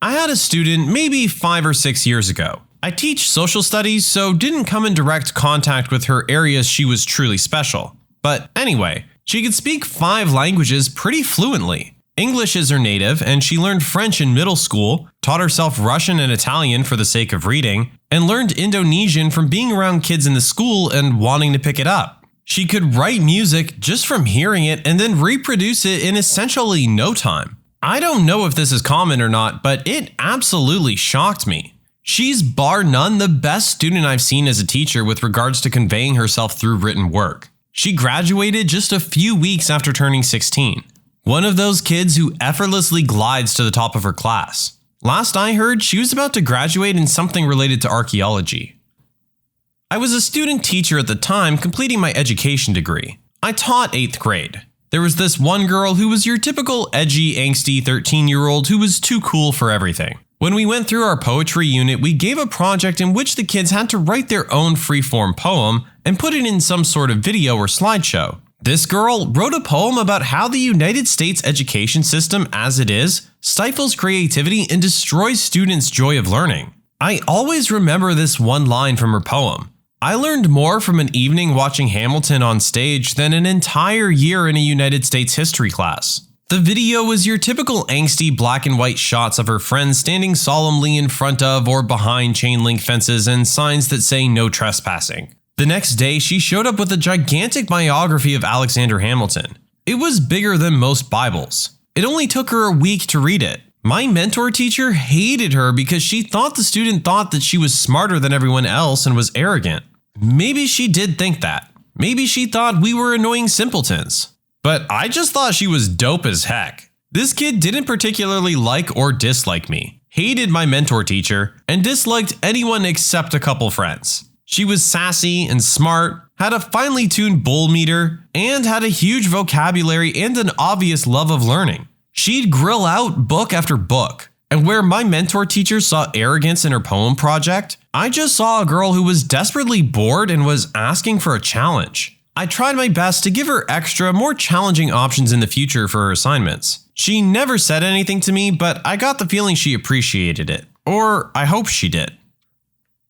I had a student maybe 5 or 6 years ago. I teach social studies, so didn't come in direct contact with her areas she was truly special. But anyway, she could speak 5 languages pretty fluently. English is her native, and she learned French in middle school, taught herself Russian and Italian for the sake of reading, and learned Indonesian from being around kids in the school and wanting to pick it up. She could write music just from hearing it and then reproduce it in essentially no time. I don't know if this is common or not, but it absolutely shocked me. She's bar none the best student I've seen as a teacher with regards to conveying herself through written work. She graduated just a few weeks after turning 16. One of those kids who effortlessly glides to the top of her class. Last I heard, she was about to graduate in something related to archaeology. I was a student teacher at the time completing my education degree. I taught 8th grade. There was this one girl who was your typical edgy, angsty 13-year-old who was too cool for everything. When we went through our poetry unit, we gave a project in which the kids had to write their own free-form poem and put it in some sort of video or slideshow. This girl wrote a poem about how the United States education system as it is stifles creativity and destroys students' joy of learning. I always remember this one line from her poem. I learned more from an evening watching Hamilton on stage than an entire year in a United States history class. The video was your typical angsty black and white shots of her friends standing solemnly in front of or behind chain link fences and signs that say no trespassing. The next day, she showed up with a gigantic biography of Alexander Hamilton. It was bigger than most Bibles. It only took her a week to read it. My mentor teacher hated her because she thought the student thought that she was smarter than everyone else and was arrogant. Maybe she did think that. Maybe she thought we were annoying simpletons. But I just thought she was dope as heck. This kid didn't particularly like or dislike me, hated my mentor teacher, and disliked anyone except a couple friends. She was sassy and smart, had a finely tuned bull meter, and had a huge vocabulary and an obvious love of learning. She'd grill out book after book. And where my mentor teacher saw arrogance in her poem project, I just saw a girl who was desperately bored and was asking for a challenge. I tried my best to give her extra, more challenging options in the future for her assignments. She never said anything to me, but I got the feeling she appreciated it. Or I hope she did.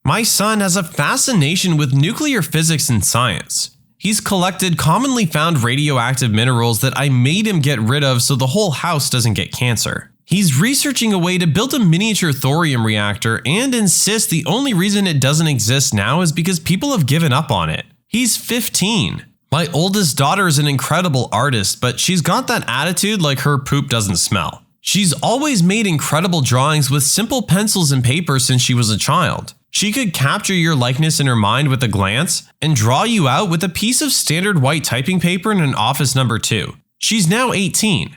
My son has a fascination with nuclear physics and science. He's collected commonly found radioactive minerals that I made him get rid of so the whole house doesn't get cancer. He's researching a way to build a miniature thorium reactor and insists the only reason it doesn't exist now is because people have given up on it. He's 15. My oldest daughter is an incredible artist, but she's got that attitude like her poop doesn't smell. She's always made incredible drawings with simple pencils and paper since she was a child. She could capture your likeness in her mind with a glance and draw you out with a piece of standard white typing paper and an office number 2. She's now 18.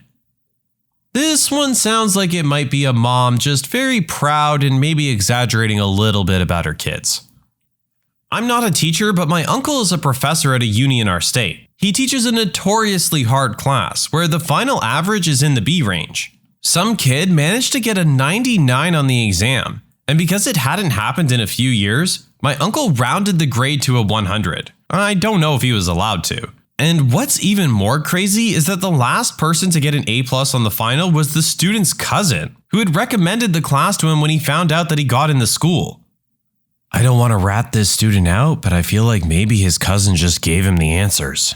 This one sounds like it might be a mom just very proud and maybe exaggerating a little bit about her kids. I'm not a teacher, but my uncle is a professor at a uni in our state. He teaches a notoriously hard class where the final average is in the B range. Some kid managed to get a 99 on the exam, and because it hadn't happened in a few years, my uncle rounded the grade to a 100. I don't know if he was allowed to. And what's even more crazy is that the last person to get an A+ on the final was the student's cousin, who had recommended the class to him when he found out that he got in the school. I don't want to rat this student out, but I feel like maybe his cousin just gave him the answers.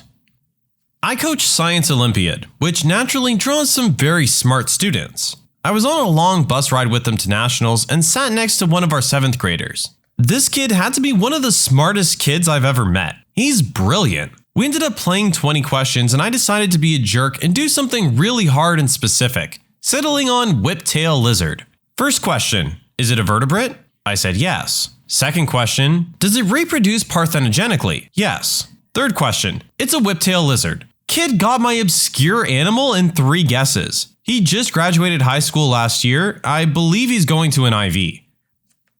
I coach Science Olympiad, which naturally draws some very smart students. I was on a long bus ride with them to nationals and sat next to one of our 7th graders. This kid had to be one of the smartest kids I've ever met. He's brilliant. We ended up playing 20 questions and I decided to be a jerk and do something really hard and specific, settling on whiptail lizard. First question, is it a vertebrate? I said yes. Second question, does it reproduce parthenogenically? Yes. Third question, it's a whiptail lizard. Kid got my obscure animal in 3 guesses. He just graduated high school last year. I believe he's going to an IV.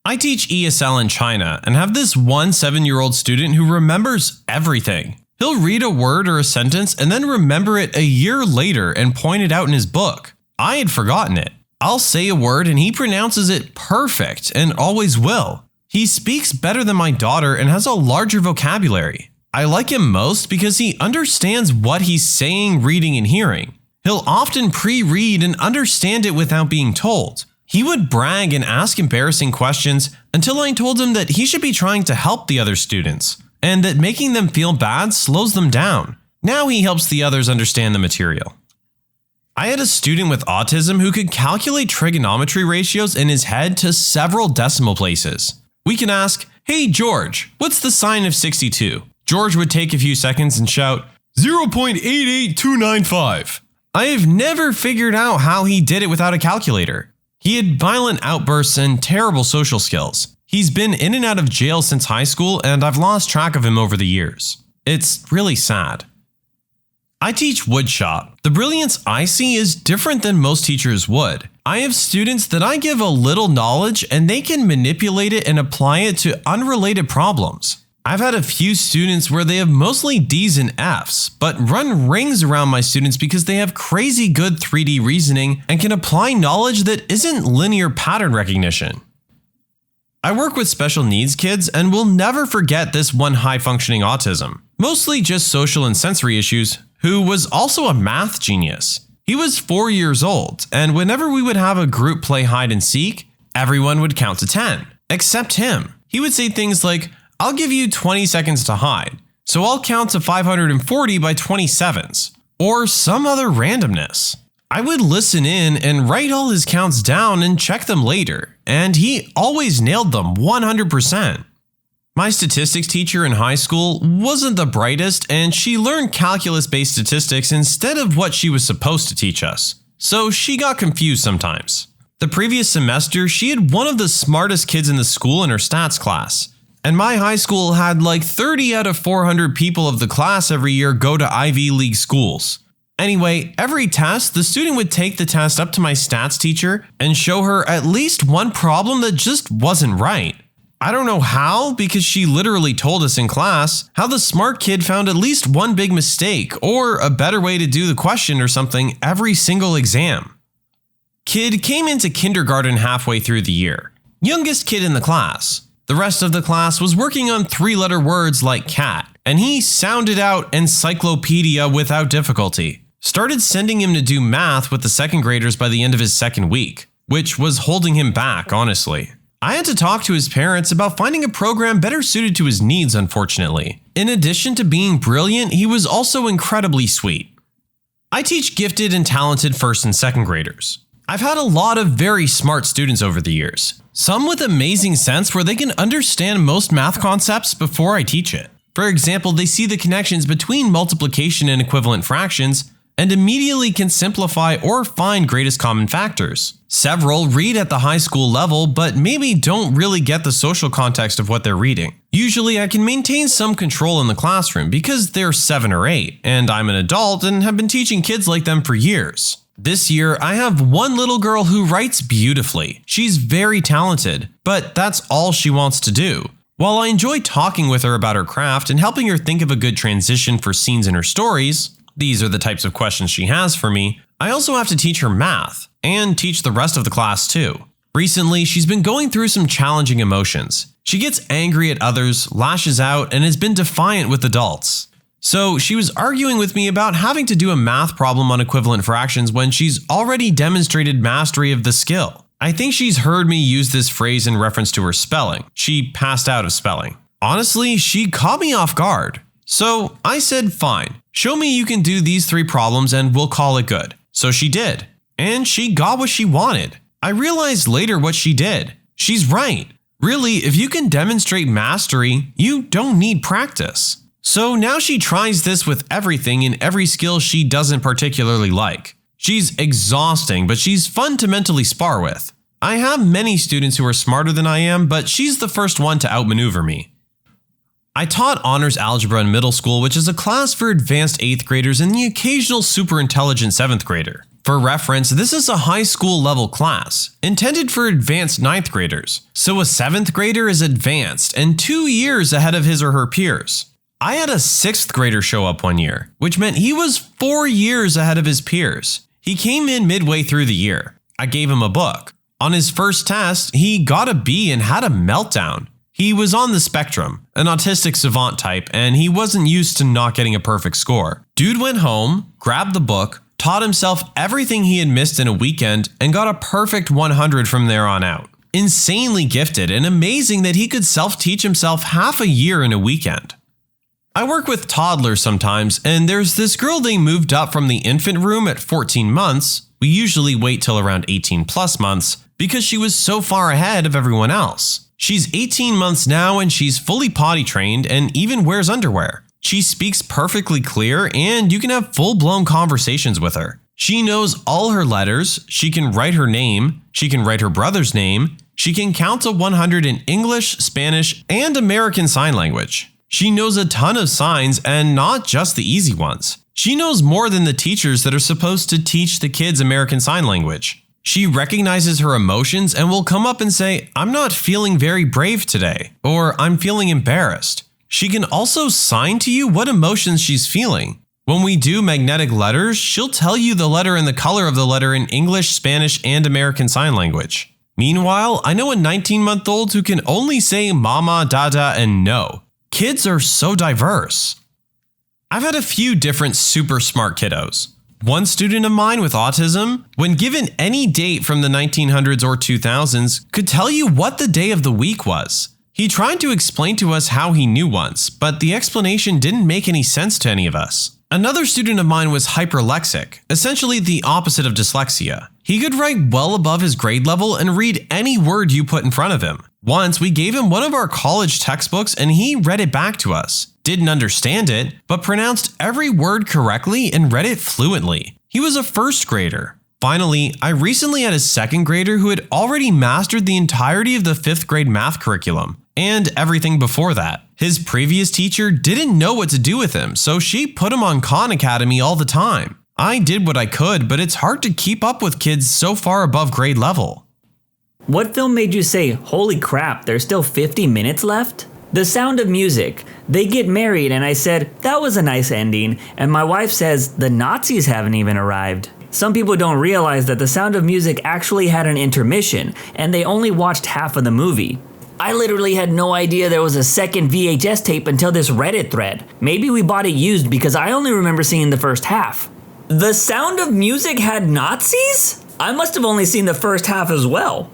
I teach ESL in China and have this one 7-year-old student who remembers everything. He'll read a word or a sentence and then remember it a year later and point it out in his book. I had forgotten it. I'll say a word and he pronounces it perfect and always will. He speaks better than my daughter and has a larger vocabulary. I like him most because he understands what he's saying, reading, and hearing. He'll often pre-read and understand it without being told. He would brag and ask embarrassing questions until I told him that he should be trying to help the other students, and that making them feel bad slows them down. Now he helps the others understand the material. I had a student with autism who could calculate trigonometry ratios in his head to several decimal places. We can ask, "Hey George, what's the sine of 62? George would take a few seconds and shout, 0.88295. I have never figured out how he did it without a calculator. He had violent outbursts and terrible social skills. He's been in and out of jail since high school, and I've lost track of him over the years. It's really sad. I teach woodshop. The brilliance I see is different than most teachers would. I have students that I give a little knowledge and they can manipulate it and apply it to unrelated problems. I've had a few students where they have mostly D's and F's, but run rings around my students because they have crazy good 3D reasoning and can apply knowledge that isn't linear pattern recognition. I work with special needs kids and will never forget this one high-functioning autism, mostly just social and sensory issues, who was also a math genius. He was 4 years old, and whenever we would have a group play hide and seek, everyone would count to 10, except him. He would say things like, "I'll give you 20 seconds to hide, so I'll count to 540 by 27s, or some other randomness. I would listen in and write all his counts down and check them later, and he always nailed them 100%. My statistics teacher in high school wasn't the brightest, and she learned calculus-based statistics instead of what she was supposed to teach us. so she got confused sometimes. The previous semester, she had one of the smartest kids in the school in her stats class. And my high school had like 30 out of 400 people of the class every year go to Ivy League schools. Anyway, every test, the student would take the test up to my stats teacher and show her at least one problem that just wasn't right. I don't know how, because she literally told us in class how the smart kid found at least one big mistake or a better way to do the question or something every single exam. Kid came into kindergarten halfway through the year. Youngest kid in the class. The rest of the class was working on 3-letter words like cat, and he sounded out encyclopedia without difficulty. Started sending him to do math with the second graders by the end of his second week, which was holding him back, honestly. I had to talk to his parents about finding a program better suited to his needs, unfortunately. In addition to being brilliant, he was also incredibly sweet. I teach gifted and talented first and second graders. I've had a lot of very smart students over the years. Some with amazing sense where they can understand most math concepts before I teach it. For example, they see the connections between multiplication and equivalent fractions and immediately can simplify or find greatest common factors. Several read at the high school level, but maybe don't really get the social context of what they're reading. Usually I can maintain some control in the classroom because they're 7 or 8, and I'm an adult and have been teaching kids like them for years. This year, I have one little girl who writes beautifully. She's very talented, but that's all she wants to do. While I enjoy talking with her about her craft and helping her think of a good transition for scenes in her stories, these are the types of questions she has for me, I also have to teach her math, and teach the rest of the class too. Recently, she's been going through some challenging emotions. She gets angry at others, lashes out, and has been defiant with adults. So she was arguing with me about having to do a math problem on equivalent fractions when she's already demonstrated mastery of the skill. I think she's heard me use this phrase in reference to her spelling. She passed out of spelling. Honestly, she caught me off guard. So I said, fine, show me you can do these 3 problems and we'll call it good. So she did. And she got what she wanted. I realized later what she did. She's right. Really, if you can demonstrate mastery, you don't need practice. So now she tries this with everything in every skill she doesn't particularly like. She's exhausting, but she's fun to mentally spar with. I have many students who are smarter than I am, but she's the first one to outmaneuver me. I taught honors algebra in middle school, which is a class for advanced 8th graders and the occasional super intelligent 7th grader. For reference, this is a high school level class, intended for advanced 9th graders. So a 7th grader is advanced and 2 years ahead of his or her peers. I had a 6th grader show up one year, which meant he was 4 years ahead of his peers. He came in midway through the year. I gave him a book. On his first test, he got a B and had a meltdown. He was on the spectrum, an autistic savant type, and he wasn't used to not getting a perfect score. Dude went home, grabbed the book, taught himself everything he had missed in a weekend, and got a perfect 100 from there on out. Insanely gifted and amazing that he could self-teach himself half a year in a weekend. I work with toddlers sometimes, and there's this girl they moved up from the infant room at 14 months. We usually wait till around 18 plus months because she was so far ahead of everyone else. She's 18 months now and she's fully potty trained and even wears underwear. She speaks perfectly clear and you can have full-blown conversations with her. She knows all her letters, she can write her name, she can write her brother's name, she can count to 100 in English, Spanish, and American Sign Language. She knows a ton of signs and not just the easy ones. She knows more than the teachers that are supposed to teach the kids American Sign Language. She recognizes her emotions and will come up and say, "I'm not feeling very brave today," or "I'm feeling embarrassed." She can also sign to you what emotions she's feeling. When we do magnetic letters, she'll tell you the letter and the color of the letter in English, Spanish, and American Sign Language. Meanwhile, I know a 19-month-old who can only say mama, dada, and no. Kids are so diverse. I've had a few different super smart kiddos. One student of mine with autism, when given any date from the 1900s or 2000s, could tell you what the day of the week was. He tried to explain to us how he knew once, but the explanation didn't make any sense to any of us. Another student of mine was hyperlexic, essentially the opposite of dyslexia. He could write well above his grade level and read any word you put in front of him. Once we gave him one of our college textbooks and he read it back to us. Didn't understand it, but pronounced every word correctly and read it fluently. He was a first grader. Finally, I recently had a second grader who had already mastered the entirety of the 5th grade math curriculum, and everything before that. His previous teacher didn't know what to do with him, so she put him on Khan Academy all the time. I did what I could, but it's hard to keep up with kids so far above grade level. What film made you say, holy crap, there's still 50 minutes left? The Sound of Music. They get married and I said, that was a nice ending, and my wife says, the Nazis haven't even arrived. Some people don't realize that The Sound of Music actually had an intermission, and they only watched half of the movie. I literally had no idea there was a second VHS tape until this Reddit thread. Maybe we bought it used because I only remember seeing the first half. The Sound of Music had Nazis? I must have only seen the first half as well.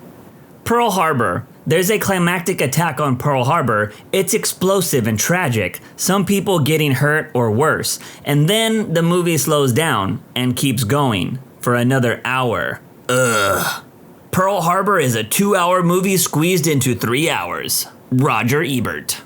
Pearl Harbor. There's a climactic attack on Pearl Harbor. It's explosive and tragic, some people getting hurt or worse. And then the movie slows down and keeps going for another hour. Ugh. Pearl Harbor is a 2-hour movie squeezed into 3 hours. Roger Ebert.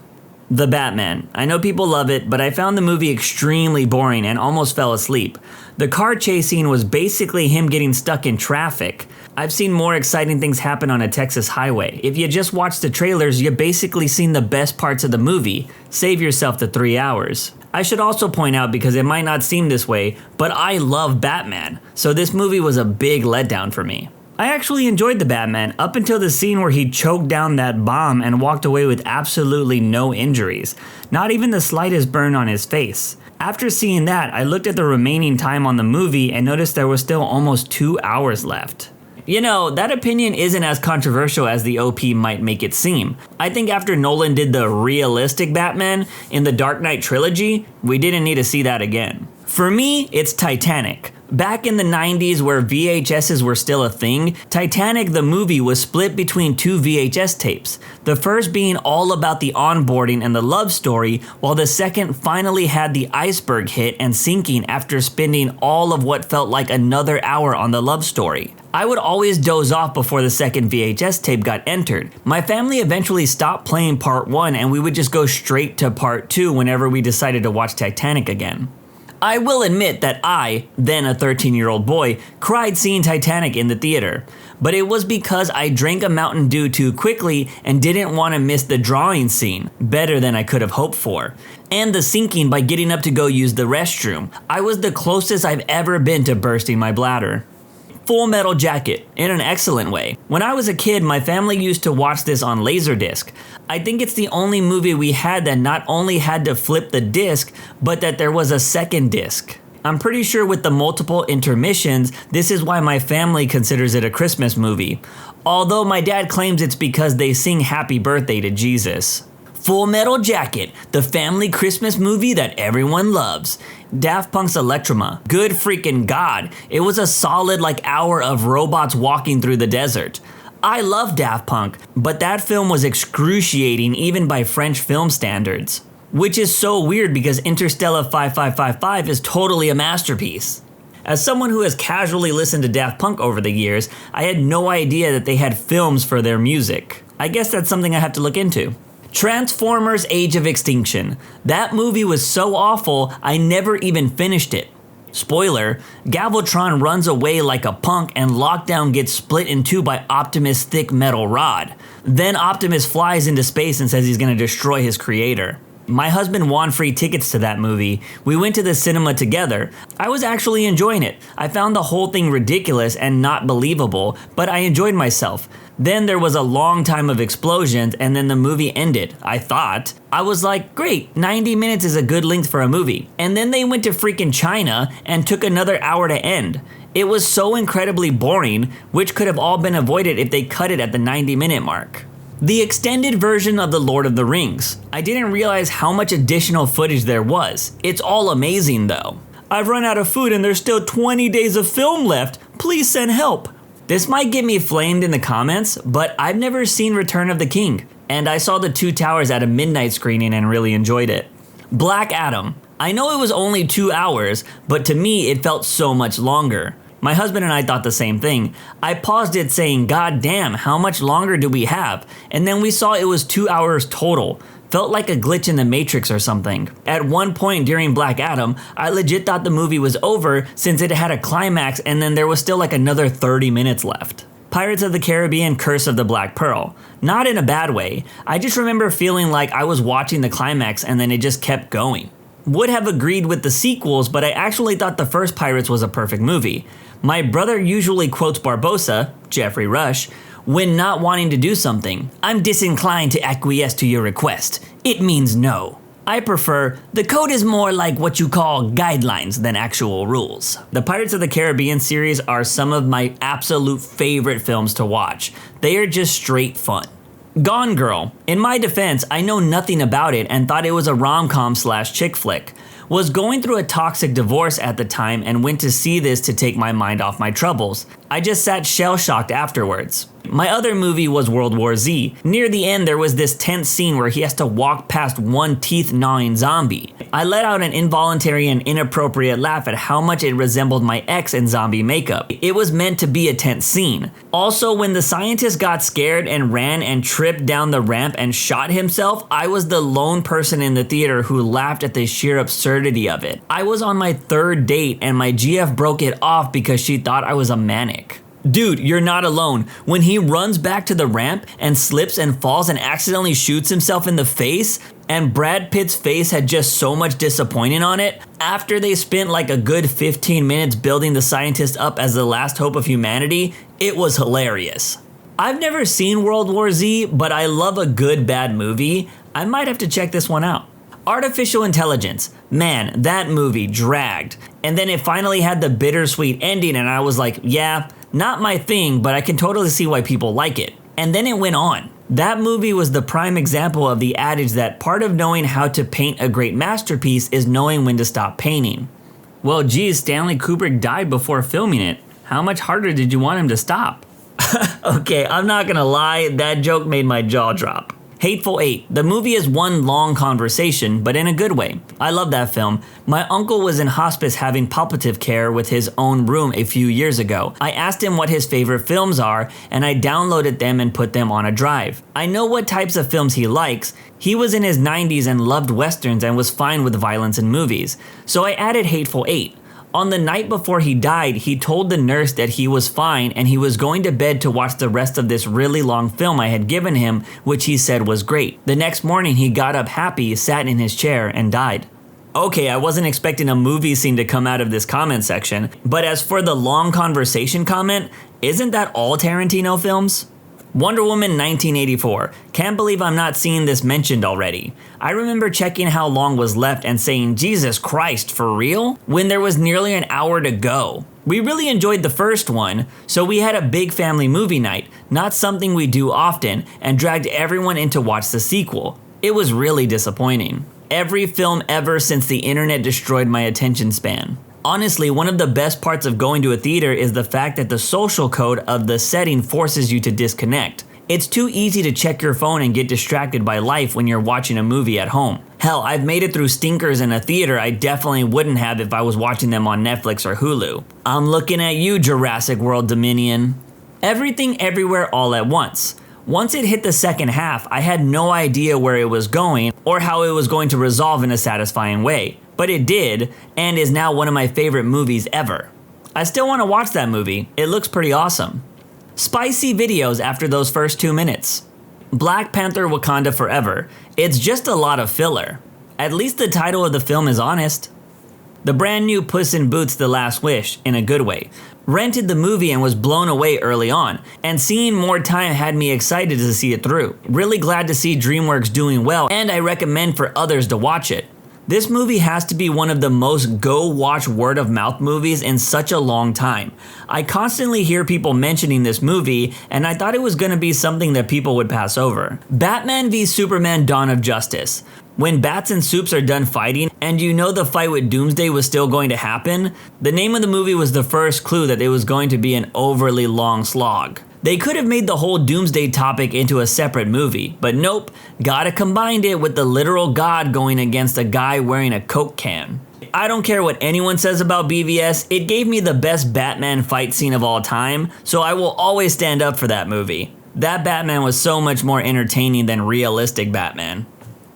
The Batman. I know people love it, but I found the movie extremely boring and almost fell asleep. The car chase scene was basically him getting stuck in traffic. I've seen more exciting things happen on a Texas highway. If you just watch the trailers, you've basically seen the best parts of the movie. Save yourself the 3 hours. I should also point out, because it might not seem this way, but I love Batman, so this movie was a big letdown for me. I actually enjoyed The Batman up until the scene where he choked down that bomb and walked away with absolutely no injuries, not even the slightest burn on his face. After seeing that, I looked at the remaining time on the movie and noticed there was still almost 2 hours left. You know, that opinion isn't as controversial as the OP might make it seem. I think after Nolan did the realistic Batman in the Dark Knight trilogy, we didn't need to see that again. For me, it's Titanic. Back in the 90s where VHSs were still a thing, Titanic the movie was split between 2 VHS tapes. The first being all about the onboarding and the love story, while the second finally had the iceberg hit and sinking after spending all of what felt like another hour on the love story. I would always doze off before the second VHS tape got entered. My family eventually stopped playing part 1 and we would just go straight to part 2 whenever we decided to watch Titanic again. I will admit that I, then a 13-year-old boy, cried seeing Titanic in the theater. But it was because I drank a Mountain Dew too quickly and didn't want to miss the drawing scene, better than I could have hoped for. And the sinking by getting up to go use the restroom. I was the closest I've ever been to bursting my bladder. Full Metal Jacket, in an excellent way. When I was a kid, my family used to watch this on Laserdisc. I think it's the only movie we had that not only had to flip the disc, but that there was a second disc. I'm pretty sure with the multiple intermissions, this is why my family considers it a Christmas movie. Although my dad claims it's because they sing Happy Birthday to Jesus. Full Metal Jacket, the family Christmas movie that everyone loves. Daft Punk's Electroma. Good freaking God. It was a solid hour of robots walking through the desert. I love Daft Punk, but that film was excruciating even by French film standards. Which is so weird because Interstellar 5555 is totally a masterpiece. As someone who has casually listened to Daft Punk over the years, I had no idea that they had films for their music. I guess that's something I have to look into. Transformers Age of Extinction. That movie was so awful, I never even finished it. Spoiler, Galvatron runs away like a punk and Lockdown gets split in two by Optimus' thick metal rod. Then Optimus flies into space and says he's gonna destroy his creator. My husband won free tickets to that movie. We went to the cinema together. I was actually enjoying it. I found the whole thing ridiculous and not believable, but I enjoyed myself. Then there was a long time of explosions and then the movie ended, I thought. I was like, great, 90 minutes is a good length for a movie. And then they went to freaking China and took another hour to end. It was so incredibly boring, which could have all been avoided if they cut it at the 90-minute mark. The extended version of The Lord of the Rings. I didn't realize how much additional footage there was. It's all amazing though. I've run out of food and there's still 20 days of film left. Please send help. This might get me flamed in the comments, but I've never seen Return of the King, and I saw The Two Towers at a midnight screening and really enjoyed it. Black Adam. I know it was only 2 hours, but to me it felt so much longer. My husband and I thought the same thing. I paused it saying, God damn, how much longer do we have? And then we saw it was 2 hours total. Felt like a glitch in the Matrix or something. At one point during Black Adam, I legit thought the movie was over since it had a climax and then there was still like another 30 minutes left. Pirates of the Caribbean: Curse of the Black Pearl. Not in a bad way, I just remember feeling like I was watching the climax and then it just kept going. Would have agreed with the sequels, but I actually thought the first Pirates was a perfect movie. My brother usually quotes Barbossa, Jeffrey Rush, when not wanting to do something. I'm disinclined to acquiesce to your request. It means no. I prefer, the code is more like what you call guidelines than actual rules. The Pirates of the Caribbean series are some of my absolute favorite films to watch. They are just straight fun. Gone Girl. In my defense, I know nothing about it and thought it was a rom-com / chick flick. Was going through a toxic divorce at the time and went to see this to take my mind off my troubles. I just sat shell-shocked afterwards. My other movie was World War Z. Near the end, there was this tense scene where he has to walk past one teeth-gnawing zombie. I let out an involuntary and inappropriate laugh at how much it resembled my ex in zombie makeup. It was meant to be a tense scene. Also, when the scientist got scared and ran and tripped down the ramp and shot himself, I was the lone person in the theater who laughed at the sheer absurdity of it. I was on my third date and my GF broke it off because she thought I was a manic. Dude, you're not alone. When he runs back to the ramp and slips and falls and accidentally shoots himself in the face, and Brad Pitt's face had just so much disappointment on it, after they spent like a good 15 minutes building the scientist up as the last hope of humanity, it was hilarious. I've never seen World War Z, but I love a good bad movie. I might have to check this one out. Artificial Intelligence. Man, that movie dragged. And then it finally had the bittersweet ending and I was like, yeah, not my thing, but I can totally see why people like it. And then it went on. That movie was the prime example of the adage that part of knowing how to paint a great masterpiece is knowing when to stop painting. Well, geez, Stanley Kubrick died before filming it. How much harder did you want him to stop? Okay, I'm not gonna lie, that joke made my jaw drop. Hateful Eight. The movie is one long conversation, but in a good way. I love that film. My uncle was in hospice having palliative care with his own room a few years ago. I asked him what his favorite films are, and I downloaded them and put them on a drive. I know what types of films he likes. He was in his 90s and loved westerns and was fine with violence in movies. So I added Hateful Eight. On the night before he died, he told the nurse that he was fine and he was going to bed to watch the rest of this really long film I had given him, which he said was great. The next morning, he got up happy, sat in his chair, and died. Okay, I wasn't expecting a movie scene to come out of this comment section, but as for the long conversation comment, isn't that all Tarantino films? Wonder Woman 1984. Can't believe I'm not seeing this mentioned already. I remember checking how long was left and saying, Jesus Christ, for real? When there was nearly an hour to go. We really enjoyed the first one, so we had a big family movie night, not something we do often, and dragged everyone in to watch the sequel. It was really disappointing. Every film ever since the internet destroyed my attention span. Honestly, one of the best parts of going to a theater is the fact that the social code of the setting forces you to disconnect. It's too easy to check your phone and get distracted by life when you're watching a movie at home. Hell, I've made it through stinkers in a theater I definitely wouldn't have if I was watching them on Netflix or Hulu. I'm looking at you, Jurassic World Dominion. Everything Everywhere All at Once. Once it hit the second half, I had no idea where it was going or how it was going to resolve in a satisfying way. But it did, and is now one of my favorite movies ever. I still want to watch that movie. It looks pretty awesome. Spicy videos after those first 2 minutes. Black Panther: Wakanda Forever. It's just a lot of filler. At least the title of the film is honest. The brand new Puss in Boots: The Last Wish, in a good way. Rented the movie and was blown away early on, and seeing more time had me excited to see it through. Really glad to see DreamWorks doing well, and I recommend for others to watch it. This movie has to be one of the most go-watch word-of-mouth movies in such a long time. I constantly hear people mentioning this movie, and I thought it was going to be something that people would pass over. Batman v Superman: Dawn of Justice. When Bats and Supes are done fighting, and you know the fight with Doomsday was still going to happen, the name of the movie was the first clue that it was going to be an overly long slog. They could have made the whole Doomsday topic into a separate movie, but nope, gotta combine it with the literal god going against a guy wearing a Coke can. I don't care what anyone says about BVS, it gave me the best Batman fight scene of all time, so I will always stand up for that movie. That Batman was so much more entertaining than realistic Batman.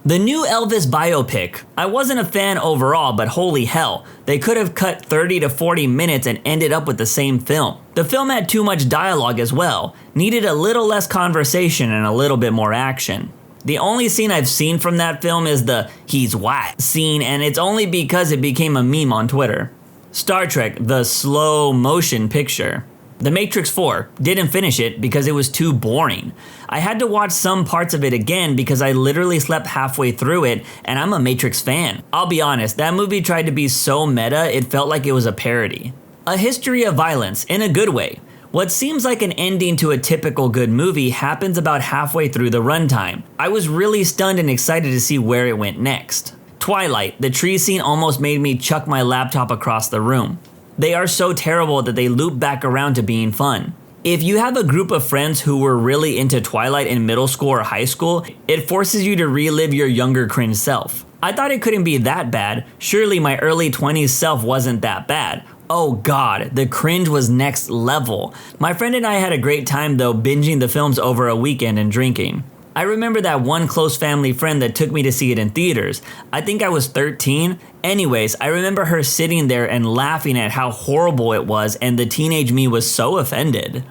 The new Elvis biopic. I wasn't a fan overall, but holy hell, they could have cut 30 to 40 minutes and ended up with the same film. The film had too much dialogue as well, needed a little less conversation and a little bit more action. The only scene I've seen from that film is the "he's white" scene, and it's only because it became a meme on Twitter. Star Trek, the slow motion picture. The Matrix 4, didn't finish it because it was too boring. I had to watch some parts of it again because I literally slept halfway through it, and I'm a Matrix fan. I'll be honest, that movie tried to be so meta, it felt like it was a parody. A history of violence, in a good way. What seems like an ending to a typical good movie happens about halfway through the runtime. I was really stunned and excited to see where it went next. Twilight, the tree scene almost made me chuck my laptop across the room. They are so terrible that they loop back around to being fun. If you have a group of friends who were really into Twilight in middle school or high school, it forces you to relive your younger cringe self. I thought it couldn't be that bad. Surely my early 20s self wasn't that bad. Oh god, the cringe was next level. My friend and I had a great time though, binging the films over a weekend and drinking. I remember that one close family friend that took me to see it in theaters. I think I was 13. Anyways, I remember her sitting there and laughing at how horrible it was, and the teenage me was so offended.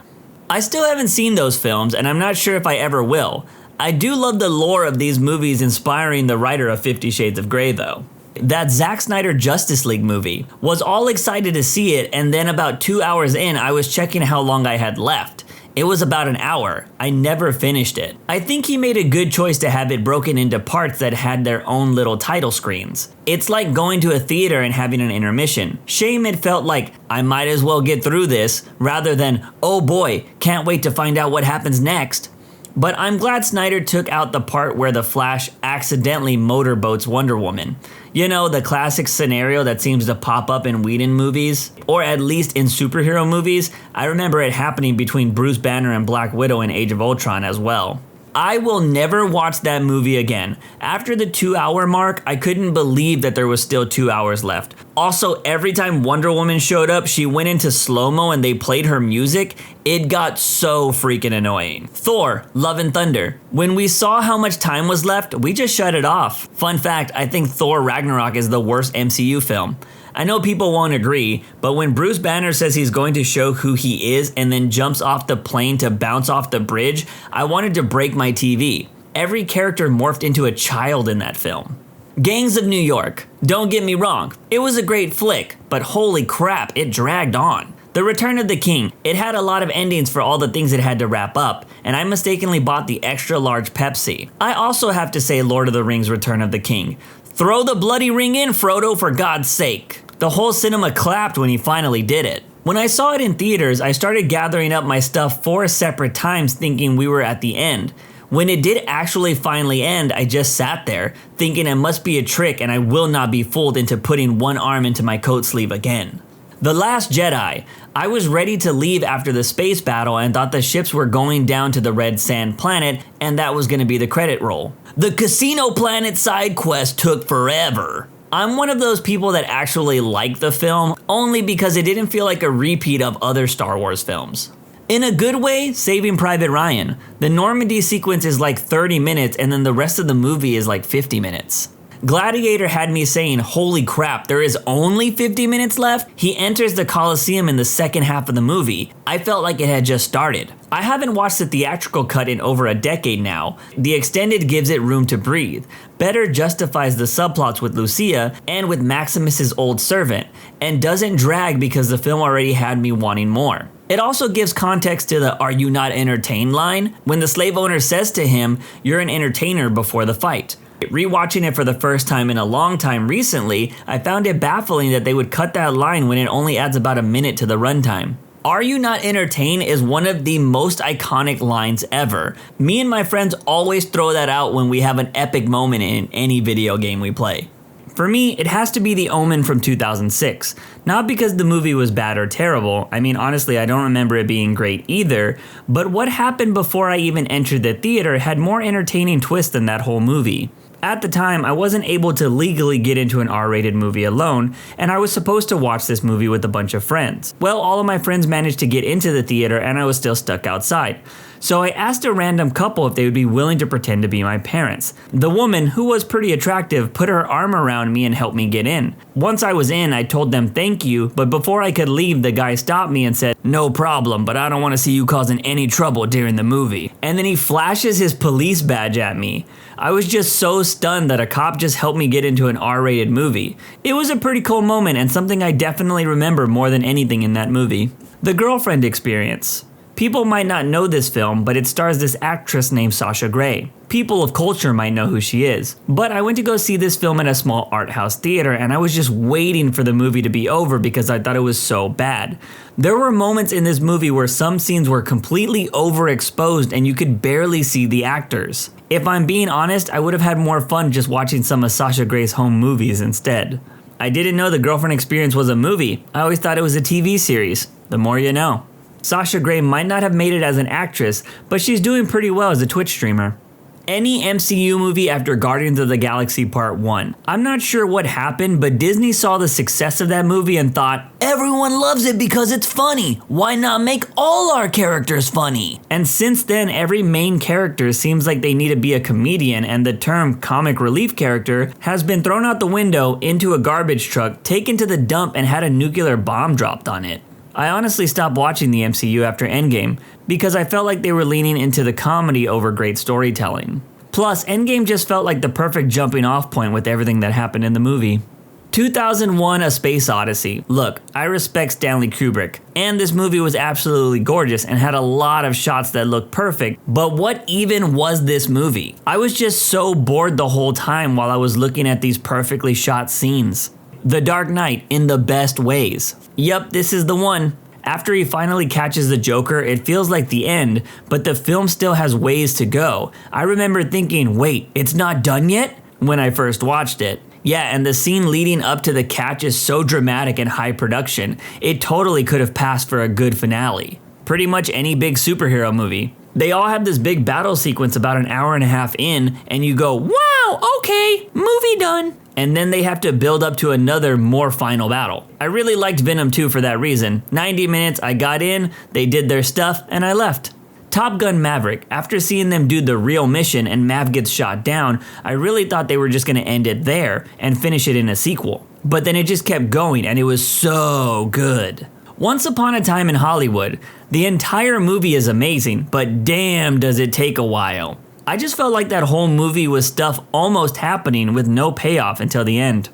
I still haven't seen those films, and I'm not sure if I ever will. I do love the lore of these movies inspiring the writer of 50 Shades of Grey though. That Zack Snyder Justice League movie. Was all excited to see it, and then about 2 hours in, I was checking how long I had left. It was about an hour. I never finished it. I think he made a good choice to have it broken into parts that had their own little title screens. It's like going to a theater and having an intermission. Shame it felt like, I might as well get through this, rather than, oh boy, can't wait to find out what happens next. But I'm glad Snyder took out the part where the Flash accidentally motorboats Wonder Woman. You know, the classic scenario that seems to pop up in Whedon movies, or at least in superhero movies. I remember it happening between Bruce Banner and Black Widow in Age of Ultron as well. I will never watch that movie again. After the 2-hour mark, I couldn't believe that there was still 2 hours left. Also, every time Wonder Woman showed up, she went into slow-mo and they played her music. It got so freaking annoying. Thor, Love and Thunder. When we saw how much time was left, we just shut it off. Fun fact, I think Thor Ragnarok is the worst MCU film. I know people won't agree, but when Bruce Banner says he's going to show who he is and then jumps off the plane to bounce off the bridge, I wanted to break my TV. Every character morphed into a child in that film. Gangs of New York. Don't get me wrong, it was a great flick, but holy crap, it dragged on. The Return of the King. It had a lot of endings for all the things it had to wrap up, and I mistakenly bought the extra large Pepsi. I also have to say Lord of the Rings Return of the King. Throw the bloody ring in, Frodo, for God's sake. The whole cinema clapped when he finally did it. When I saw it in theaters, I started gathering up my stuff 4 separate times thinking we were at the end. When it did actually finally end, I just sat there, thinking it must be a trick and I will not be fooled into putting one arm into my coat sleeve again. The Last Jedi. I was ready to leave after the space battle and thought the ships were going down to the Red Sand planet and that was going to be the credit roll. The Casino Planet side quest took forever. I'm one of those people that actually like the film, only because it didn't feel like a repeat of other Star Wars films. In a good way, Saving Private Ryan. The Normandy sequence is like 30 minutes and then the rest of the movie is like 50 minutes. Gladiator had me saying, holy crap, there is only 50 minutes left? He enters the Coliseum in the second half of the movie. I felt like it had just started. I haven't watched the theatrical cut in over a decade now. The extended gives it room to breathe, better justifies the subplots with Lucia and with Maximus's old servant, and doesn't drag because the film already had me wanting more. It also gives context to the "are you not entertained" line, when the slave owner says to him, "you're an entertainer" before the fight. Rewatching it for the first time in a long time recently, I found it baffling that they would cut that line when it only adds about a minute to the runtime. "Are you not entertained" is one of the most iconic lines ever. Me and my friends always throw that out when we have an epic moment in any video game we play. For me, it has to be The Omen from 2006. Not because the movie was bad or terrible, I mean honestly I don't remember it being great either, but what happened before I even entered the theater had more entertaining twists than that whole movie. At the time, I wasn't able to legally get into an R-rated movie alone, and I was supposed to watch this movie with a bunch of friends. Well, all of my friends managed to get into the theater and I was still stuck outside. So I asked a random couple if they would be willing to pretend to be my parents. The woman, who was pretty attractive, put her arm around me and helped me get in. Once I was in, I told them thank you, but before I could leave, the guy stopped me and said, "No problem, but I don't want to see you causing any trouble during the movie." And then he flashes his police badge at me. I was just so stunned that a cop just helped me get into an R-rated movie. It was a pretty cool moment and something I definitely remember more than anything in that movie. The Girlfriend Experience. People might not know this film, but it stars this actress named Sasha Grey. People of culture might know who she is. But I went to go see this film at a small art house theater and I was just waiting for the movie to be over because I thought it was so bad. There were moments in this movie where some scenes were completely overexposed and you could barely see the actors. If I'm being honest, I would have had more fun just watching some of Sasha Grey's home movies instead. I didn't know The Girlfriend Experience was a movie. I always thought it was a TV series. The more you know. Sasha Grey might not have made it as an actress, but she's doing pretty well as a Twitch streamer. Any MCU movie after Guardians of the Galaxy Part 1. I'm not sure what happened, but Disney saw the success of that movie and thought, everyone loves it because it's funny. Why not make all our characters funny? And since then, every main character seems like they need to be a comedian, and the term comic relief character has been thrown out the window into a garbage truck, taken to the dump, and had a nuclear bomb dropped on it. I honestly stopped watching the MCU after Endgame because I felt like they were leaning into the comedy over great storytelling. Plus, Endgame just felt like the perfect jumping off point with everything that happened in the movie. 2001: A Space Odyssey. Look, I respect Stanley Kubrick, and this movie was absolutely gorgeous and had a lot of shots that looked perfect, but what even was this movie? I was just so bored the whole time while I was looking at these perfectly shot scenes. The Dark Knight in the best ways. Yup, this is the one. After he finally catches the Joker, it feels like the end, but the film still has ways to go. I remember thinking, wait, it's not done yet? When I first watched it. Yeah, and the scene leading up to the catch is so dramatic and high production, it totally could have passed for a good finale. Pretty much any big superhero movie. They all have this big battle sequence about an hour and a half in, and you go, wow, okay, movie done. And then they have to build up to another, more final battle. I really liked Venom 2 for that reason. 90 minutes, I got in, they did their stuff, and I left. Top Gun Maverick. After seeing them do the real mission and Mav gets shot down, I really thought they were just gonna end it there and finish it in a sequel. But then it just kept going and it was so good. Once Upon a Time in Hollywood. The entire movie is amazing, but damn does it take a while. I just felt like that whole movie was stuff almost happening with no payoff until the end.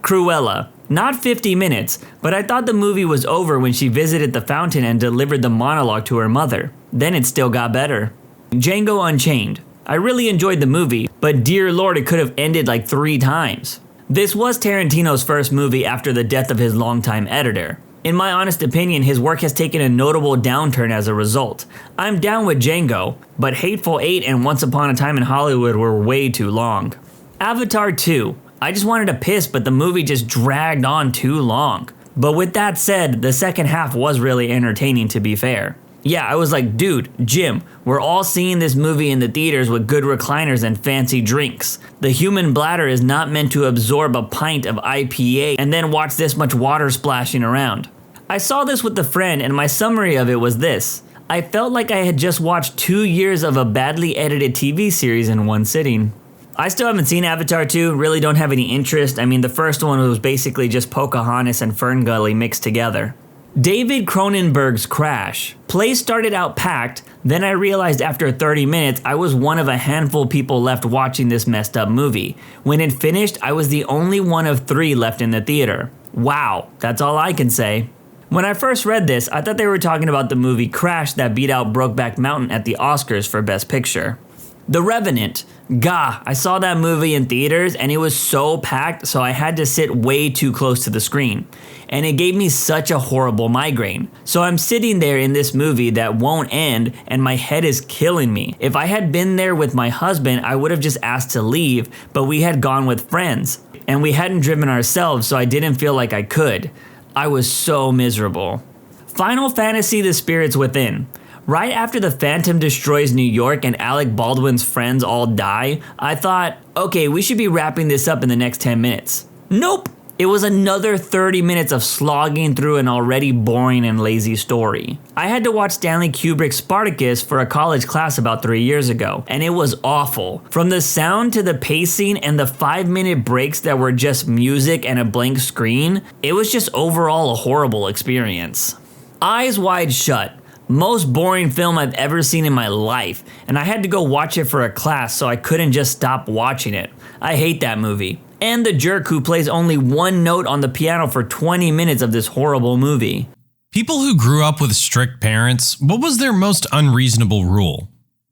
Cruella. Not 50 minutes, but I thought the movie was over when she visited the fountain and delivered the monologue to her mother. Then it still got better. Django Unchained. I really enjoyed the movie, but dear lord, it could have ended like 3 times. This was Tarantino's first movie after the death of his longtime editor. In my honest opinion, his work has taken a notable downturn as a result. I'm down with Django, but Hateful Eight and Once Upon a Time in Hollywood were way too long. Avatar 2. I just wanted to piss, but the movie just dragged on too long. But with that said, the second half was really entertaining, to be fair. Yeah, I was like, dude, Jim, we're all seeing this movie in the theaters with good recliners and fancy drinks. The human bladder is not meant to absorb a pint of IPA and then watch this much water splashing around. I saw this with a friend and my summary of it was this. I felt like I had just watched 2 years of a badly edited TV series in one sitting. I still haven't seen Avatar 2, really don't have any interest. I mean, the first one was basically just Pocahontas and Fern Gully mixed together. David Cronenberg's Crash. Play started out packed, then I realized after 30 minutes I was one of a handful of people left watching this messed up movie. When it finished, I was the only one of 3 left in the theater. Wow, that's all I can say. When I first read this, I thought they were talking about the movie Crash that beat out Brokeback Mountain at the Oscars for Best Picture. The Revenant. Gah, I saw that movie in theaters and it was so packed, so I had to sit way too close to the screen. And it gave me such a horrible migraine. So I'm sitting there in this movie that won't end and my head is killing me. If I had been there with my husband, I would have just asked to leave, but we had gone with friends. And we hadn't driven ourselves, so I didn't feel like I could. I was so miserable. Final Fantasy: The Spirits Within. Right after the Phantom destroys New York and Alec Baldwin's friends all die, I thought, okay, we should be wrapping this up in the next 10 minutes. Nope! It was another 30 minutes of slogging through an already boring and lazy story. I had to watch Stanley Kubrick's Spartacus for a college class about 3 years ago, and it was awful. From the sound to the pacing and the 5-minute breaks that were just music and a blank screen, it was just overall a horrible experience. Eyes Wide Shut. Most boring film I've ever seen in my life, and I had to go watch it for a class so I couldn't just stop watching it. I hate that movie. And the jerk who plays only one note on the piano for 20 minutes of this horrible movie. People who grew up with strict parents, what was their most unreasonable rule?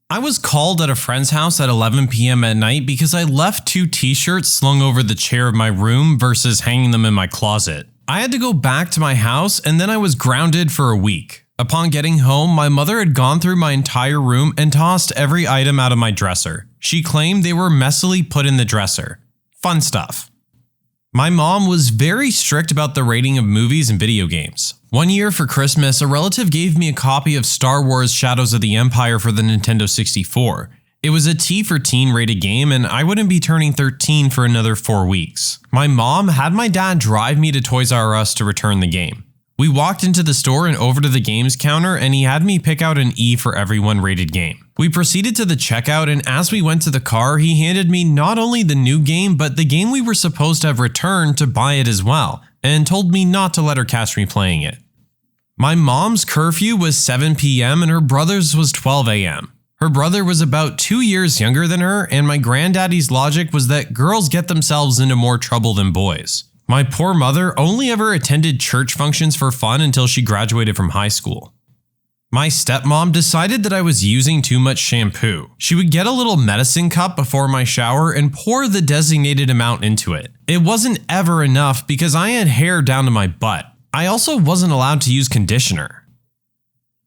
I was called at a friend's house at 11 p.m. at night because I left 2 t-shirts slung over the chair of my room versus hanging them in my closet. I had to go back to my house and then I was grounded for a week. Upon getting home, my mother had gone through my entire room and tossed every item out of my dresser. She claimed they were messily put in the dresser. Fun stuff. My mom was very strict about the rating of movies and video games. One year for Christmas, a relative gave me a copy of Star Wars Shadows of the Empire for the Nintendo 64. It was a T for teen rated game and I wouldn't be turning 13 for another 4 weeks. My mom had my dad drive me to Toys R Us to return the game. We walked into the store and over to the games counter and he had me pick out an E for every one rated game. We proceeded to the checkout and as we went to the car, he handed me not only the new game but the game we were supposed to have returned to buy it as well, and told me not to let her catch me playing it. My mom's curfew was 7 p.m. and her brother's was 12 a.m. Her brother was about 2 years younger than her and my granddaddy's logic was that girls get themselves into more trouble than boys. My poor mother only ever attended church functions for fun until she graduated from high school. My stepmom decided that I was using too much shampoo. She would get a little medicine cup before my shower and pour the designated amount into it. It wasn't ever enough because I had hair down to my butt. I also wasn't allowed to use conditioner.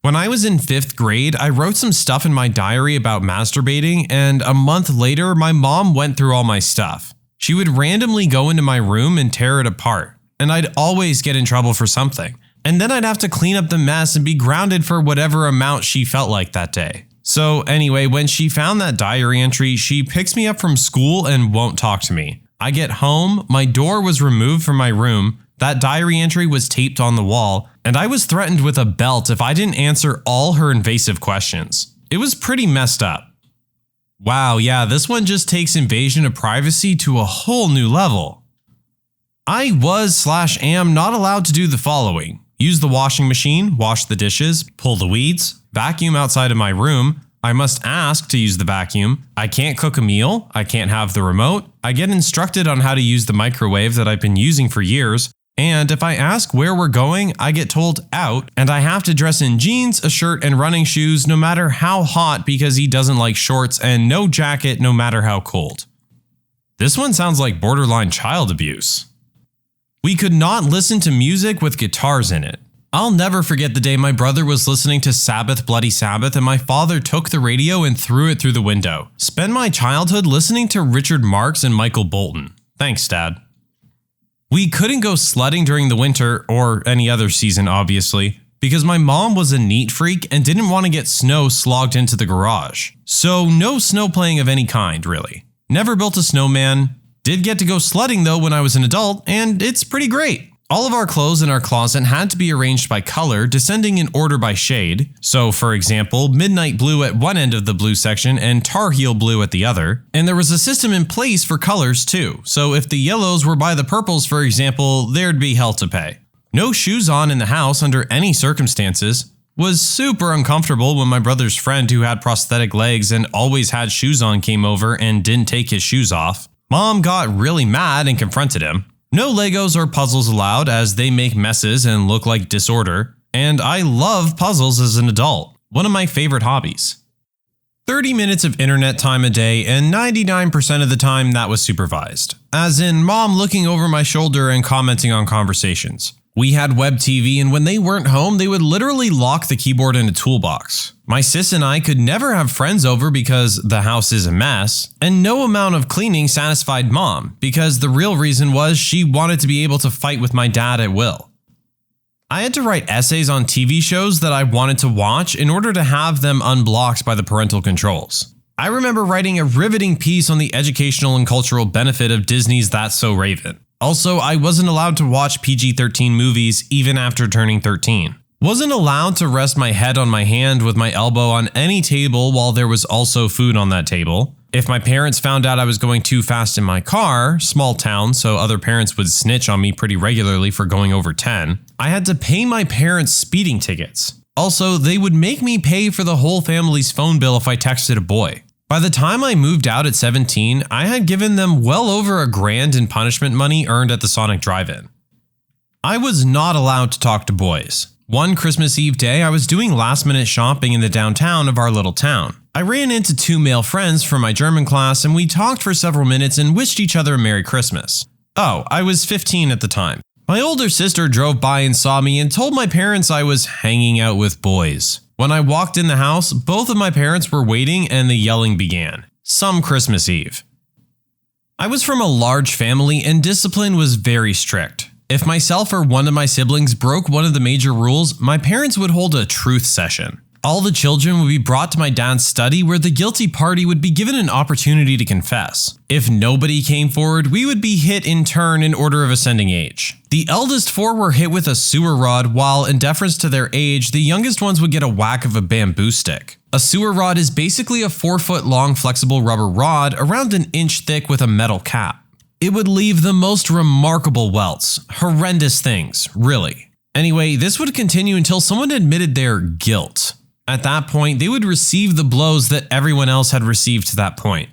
When I was in 5th grade, I wrote some stuff in my diary about masturbating, and a month later, my mom went through all my stuff. She would randomly go into my room and tear it apart, and I'd always get in trouble for something. And then I'd have to clean up the mess and be grounded for whatever amount she felt like that day. So anyway, when she found that diary entry, she picks me up from school and won't talk to me. I get home, my door was removed from my room, that diary entry was taped on the wall, and I was threatened with a belt if I didn't answer all her invasive questions. It was pretty messed up. Wow, yeah, this one just takes invasion of privacy to a whole new level. I was/am not allowed to do the following: use the washing machine, wash the dishes, pull the weeds, vacuum outside of my room. I must ask to use the vacuum. I can't cook a meal. I can't have the remote. I get instructed on how to use the microwave that I've been using for years. And if I ask where we're going, I get told out, and I have to dress in jeans, a shirt, and running shoes no matter how hot because he doesn't like shorts, and no jacket no matter how cold. This one sounds like borderline child abuse. We could not listen to music with guitars in it. I'll never forget the day my brother was listening to Sabbath Bloody Sabbath and my father took the radio and threw it through the window. Spent my childhood listening to Richard Marx and Michael Bolton. Thanks, Dad. We couldn't go sledding during the winter, or any other season obviously, because my mom was a neat freak and didn't want to get snow slogged into the garage. So no snow playing of any kind, really. Never built a snowman. Did get to go sledding though when I was an adult, and it's pretty great. All of our clothes in our closet had to be arranged by color, descending in order by shade. So for example, midnight blue at one end of the blue section and tar heel blue at the other. And there was a system in place for colors too. So if the yellows were by the purples, for example, there'd be hell to pay. No shoes on in the house under any circumstances. Was super uncomfortable when my brother's friend who had prosthetic legs and always had shoes on came over and didn't take his shoes off. Mom got really mad and confronted him. No Legos or puzzles allowed as they make messes and look like disorder, and I love puzzles as an adult, one of my favorite hobbies. 30 minutes of internet time a day, and 99% of the time that was supervised, as in mom looking over my shoulder and commenting on conversations. We had web TV, and when they weren't home, they would literally lock the keyboard in a toolbox. My sis and I could never have friends over because the house is a mess, and no amount of cleaning satisfied mom because the real reason was she wanted to be able to fight with my dad at will. I had to write essays on TV shows that I wanted to watch in order to have them unblocked by the parental controls. I remember writing a riveting piece on the educational and cultural benefit of Disney's That's So Raven. Also, I wasn't allowed to watch PG-13 movies even after turning 13. Wasn't allowed to rest my head on my hand with my elbow on any table while there was also food on that table. If my parents found out I was going too fast in my car, small town, so other parents would snitch on me pretty regularly for going over 10, I had to pay my parents speeding tickets. Also, they would make me pay for the whole family's phone bill if I texted a boy. By the time I moved out at 17, I had given them well over $1,000 in punishment money earned at the Sonic Drive-In. I was not allowed to talk to boys. One Christmas Eve day, I was doing last-minute shopping in the downtown of our little town. I ran into 2 male friends from my German class and we talked for several minutes and wished each other a Merry Christmas. Oh, I was 15 at the time. My older sister drove by and saw me and told my parents I was hanging out with boys. When I walked in the house, both of my parents were waiting and the yelling began. Some Christmas Eve. I was from a large family and discipline was very strict. If myself or one of my siblings broke one of the major rules, my parents would hold a truth session. All the children would be brought to my dad's study where the guilty party would be given an opportunity to confess. If nobody came forward, we would be hit in turn in order of ascending age. The eldest 4 were hit with a sewer rod, while in deference to their age, the youngest ones would get a whack of a bamboo stick. A sewer rod is basically a 4-foot long flexible rubber rod around an inch thick with a metal cap. It would leave the most remarkable welts. Horrendous things, really. Anyway, this would continue until someone admitted their guilt. At that point, they would receive the blows that everyone else had received to that point.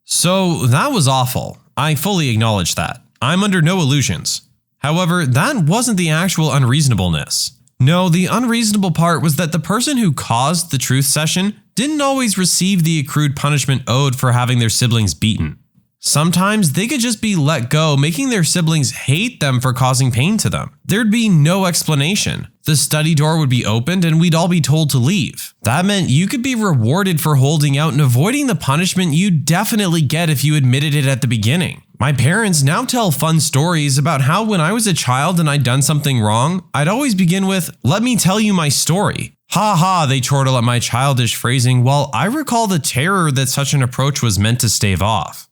So that was awful. I fully acknowledge that. I'm under no illusions. However, that wasn't the actual unreasonableness. No, the unreasonable part was that the person who caused the truth session didn't always receive the accrued punishment owed for having their siblings beaten. Sometimes they could just be let go, making their siblings hate them for causing pain to them. There'd be no explanation. The study door would be opened and we'd all be told to leave. That meant you could be rewarded for holding out and avoiding the punishment you'd definitely get if you admitted it at the beginning. My parents now tell fun stories about how when I was a child and I'd done something wrong, I'd always begin with, "Let me tell you my story." Ha ha, they chortle at my childish phrasing, while I recall the terror that such an approach was meant to stave off.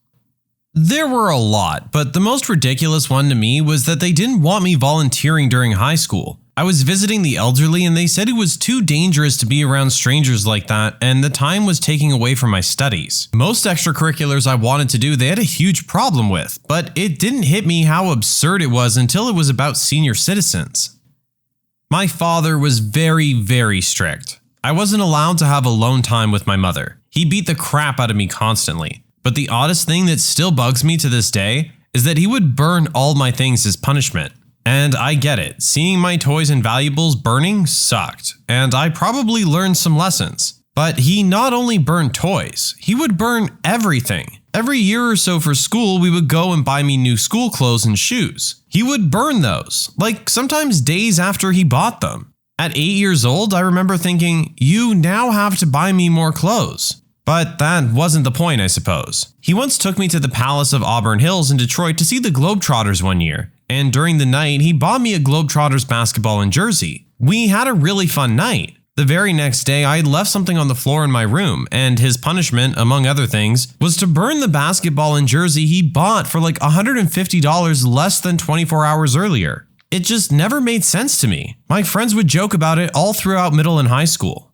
There were a lot, but the most ridiculous one to me was that they didn't want me volunteering during high school. I was visiting the elderly and they said it was too dangerous to be around strangers like that, and the time was taking away from my studies. Most extracurriculars I wanted to do they had a huge problem with, but it didn't hit me how absurd it was until it was about senior citizens. My father was very, very strict. I wasn't allowed to have alone time with my mother. He beat the crap out of me constantly. But the oddest thing that still bugs me to this day is that he would burn all my things as punishment. And I get it, seeing my toys and valuables burning sucked, and I probably learned some lessons. But he not only burned toys, he would burn everything. Every year or so for school, we would go and buy me new school clothes and shoes. He would burn those, like sometimes days after he bought them. At 8 years old, I remember thinking, you now have to buy me more clothes. But that wasn't the point, I suppose. He once took me to the Palace of Auburn Hills in Detroit to see the Globetrotters one year, and during the night, he bought me a Globetrotters basketball and jersey. We had a really fun night. The very next day, I had left something on the floor in my room, and his punishment, among other things, was to burn the basketball and jersey he bought for like $150 less than 24 hours earlier. It just never made sense to me. My friends would joke about it all throughout middle and high school.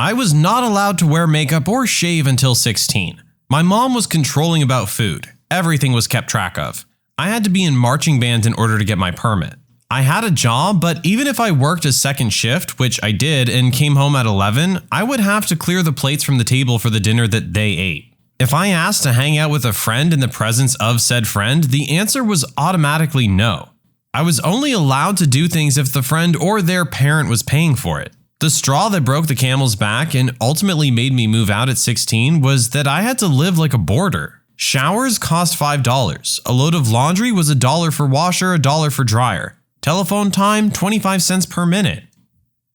I was not allowed to wear makeup or shave until 16. My mom was controlling about food. Everything was kept track of. I had to be in marching band in order to get my permit. I had a job, but even if I worked a second shift, which I did, and came home at 11, I would have to clear the plates from the table for the dinner that they ate. If I asked to hang out with a friend in the presence of said friend, the answer was automatically no. I was only allowed to do things if the friend or their parent was paying for it. The straw that broke the camel's back and ultimately made me move out at 16 was that I had to live like a boarder. Showers cost $5. A load of laundry was $1 for washer, $1 for dryer. Telephone time, 25 cents per minute.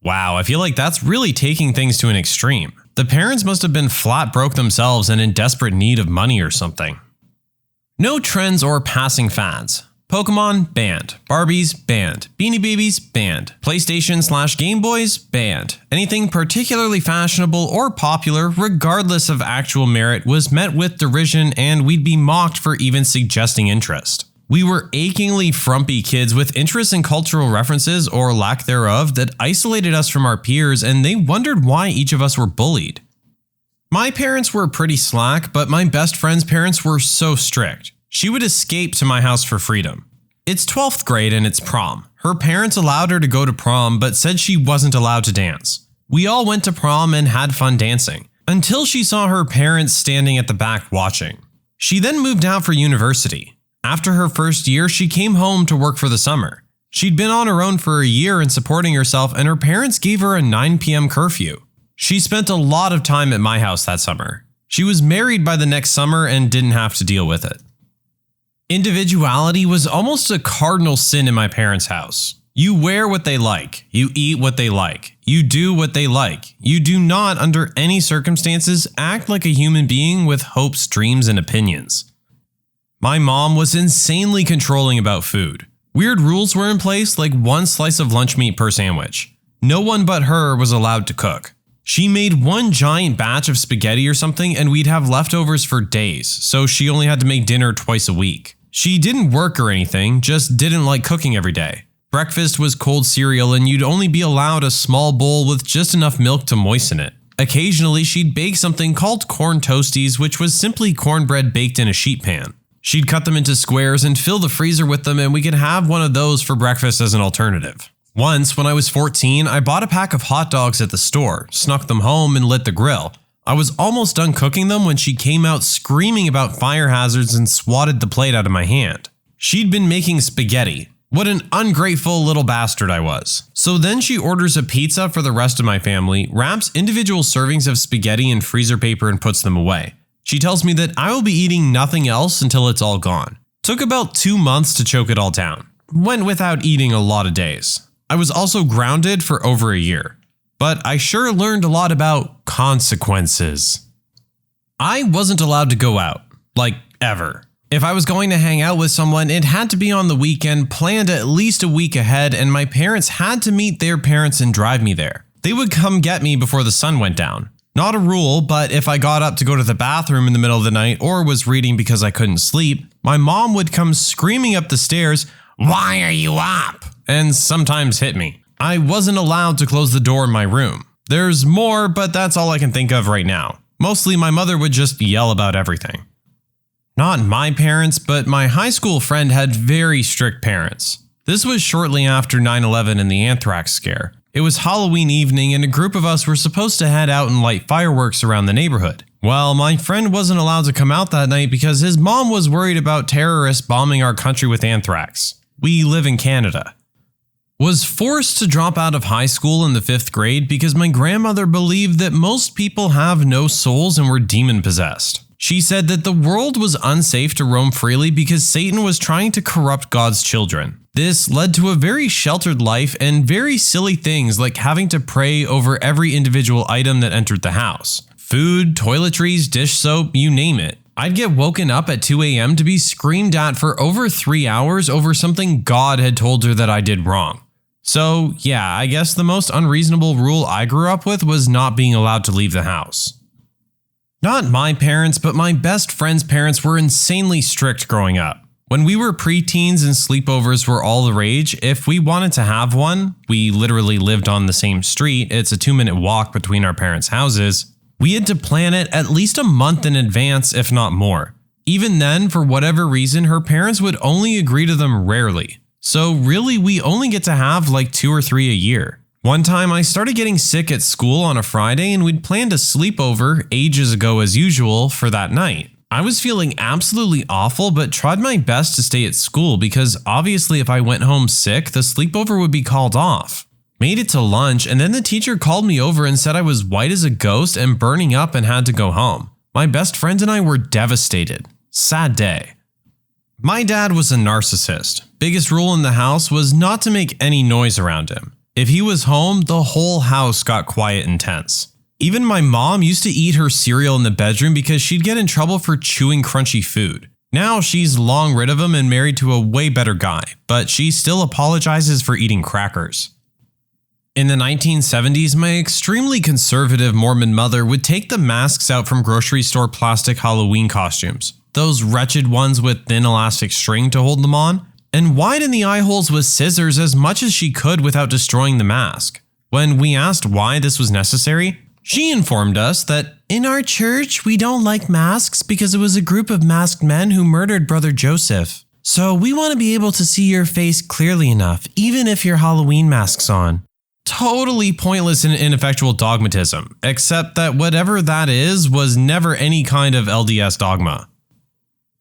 Wow, I feel like that's really taking things to an extreme. The parents must have been flat broke themselves and in desperate need of money or something. No trends or passing fads. Pokemon, banned. Barbies, banned. Beanie Babies, banned. PlayStation/Game Boys, banned. Anything particularly fashionable or popular, regardless of actual merit, was met with derision and we'd be mocked for even suggesting interest. We were achingly frumpy kids with interests in cultural references or lack thereof that isolated us from our peers, and they wondered why each of us were bullied. My parents were pretty slack, but my best friend's parents were so strict. She would escape to my house for freedom. It's 12th grade and it's prom. Her parents allowed her to go to prom, but said she wasn't allowed to dance. We all went to prom and had fun dancing, until she saw her parents standing at the back watching. She then moved out for university. After her first year, she came home to work for the summer. She'd been on her own for a year and supporting herself, and her parents gave her a 9 p.m. curfew. She spent a lot of time at my house that summer. She was married by the next summer and didn't have to deal with it. Individuality was almost a cardinal sin in my parents' house. You wear what they like. You eat what they like. You do what they like. You do not, under any circumstances, act like a human being with hopes, dreams, and opinions. My mom was insanely controlling about food. Weird rules were in place, like 1 slice of lunch meat per sandwich. No one but her was allowed to cook. She made 1 giant batch of spaghetti or something and we'd have leftovers for days, so she only had to make dinner twice a week. She didn't work or anything, just didn't like cooking every day. Breakfast was cold cereal and you'd only be allowed a small bowl with just enough milk to moisten it. Occasionally she'd bake something called corn toasties, which was simply cornbread baked in a sheet pan. She'd cut them into squares and fill the freezer with them, and we could have one of those for breakfast as an alternative. Once, when I was 14, I bought a pack of hot dogs at the store, snuck them home, and lit the grill. I was almost done cooking them when she came out screaming about fire hazards and swatted the plate out of my hand. She'd been making spaghetti. What an ungrateful little bastard I was. So then she orders a pizza for the rest of my family, wraps individual servings of spaghetti in freezer paper and puts them away. She tells me that I will be eating nothing else until it's all gone. Took about 2 months to choke it all down. Went without eating a lot of days. I was also grounded for over a year. But I sure learned a lot about consequences. I wasn't allowed to go out. Like, ever. If I was going to hang out with someone, it had to be on the weekend, planned at least a week ahead, and my parents had to meet their parents and drive me there. They would come get me before the sun went down. Not a rule, but if I got up to go to the bathroom in the middle of the night or was reading because I couldn't sleep, my mom would come screaming up the stairs, "Why are you up?" and sometimes hit me. I wasn't allowed to close the door in my room. There's more, but that's all I can think of right now. Mostly my mother would just yell about everything. Not my parents, but my high school friend had very strict parents. This was shortly after 9/11 and the anthrax scare. It was Halloween evening and a group of us were supposed to head out and light fireworks around the neighborhood. Well, my friend wasn't allowed to come out that night because his mom was worried about terrorists bombing our country with anthrax. We live in Canada. Was forced to drop out of high school in the 5th grade because my grandmother believed that most people have no souls and were demon-possessed. She said that the world was unsafe to roam freely because Satan was trying to corrupt God's children. This led to a very sheltered life and very silly things like having to pray over every individual item that entered the house. Food, toiletries, dish soap, you name it. I'd get woken up at 2 a.m. to be screamed at for over 3 hours over something God had told her that I did wrong. So yeah, I guess the most unreasonable rule I grew up with was not being allowed to leave the house. Not my parents, but my best friend's parents were insanely strict growing up. When we were preteens and sleepovers were all the rage, if we wanted to have one, we literally lived on the same street, it's a 2-minute walk between our parents' houses, we had to plan it at least a month in advance, if not more. Even then, for whatever reason, her parents would only agree to them rarely. So really, we only get to have like 2 or 3 a year. One time I started getting sick at school on a Friday and we'd planned a sleepover ages ago as usual for that night. I was feeling absolutely awful but tried my best to stay at school because obviously if I went home sick, the sleepover would be called off. Made it to lunch and then the teacher called me over and said I was white as a ghost and burning up and had to go home. My best friend and I were devastated. Sad day. My dad was a narcissist. Biggest rule in the house was not to make any noise around him. If he was home, the whole house got quiet and tense. Even my mom used to eat her cereal in the bedroom because she'd get in trouble for chewing crunchy food. Now she's long rid of him and married to a way better guy, but she still apologizes for eating crackers. In the 1970s, my extremely conservative Mormon mother would take the masks out from grocery store plastic Halloween costumes, those wretched ones with thin elastic string to hold them on, and widen the eye holes with scissors as much as she could without destroying the mask. When we asked why this was necessary, she informed us that in our church, we don't like masks because it was a group of masked men who murdered Brother Joseph. So we want to be able to see your face clearly enough, even if your Halloween mask's on. Totally pointless and ineffectual dogmatism, except that whatever that is was never any kind of LDS dogma.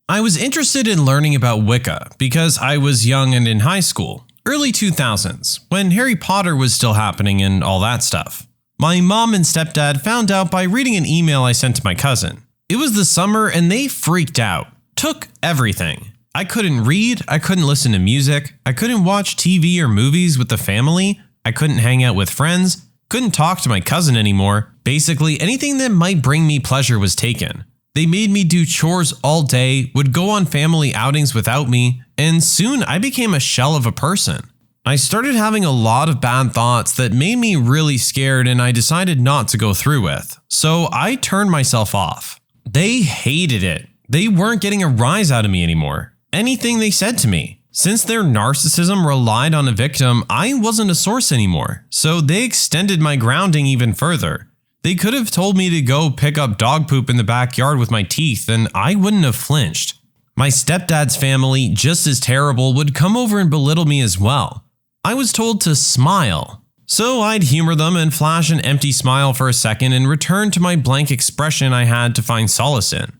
I was interested in learning about Wicca because I was young and in high school, early 2000s, when Harry Potter was still happening and all that stuff. My mom and stepdad found out by reading an email I sent to my cousin. It was the summer and they freaked out, took everything. I couldn't read, I couldn't listen to music, I couldn't watch TV or movies with the family, I couldn't hang out with friends, couldn't talk to my cousin anymore. Basically, anything that might bring me pleasure was taken. They made me do chores all day, would go on family outings without me, and soon I became a shell of a person. I started having a lot of bad thoughts that made me really scared and I decided not to go through with. So I turned myself off. They hated it. They weren't getting a rise out of me anymore. Anything they said to me. Since their narcissism relied on a victim, I wasn't a source anymore, so they extended my grounding even further. They could have told me to go pick up dog poop in the backyard with my teeth and I wouldn't have flinched. My stepdad's family, just as terrible, would come over and belittle me as well. I was told to smile. So I'd humor them and flash an empty smile for a second and return to my blank expression I had to find solace in.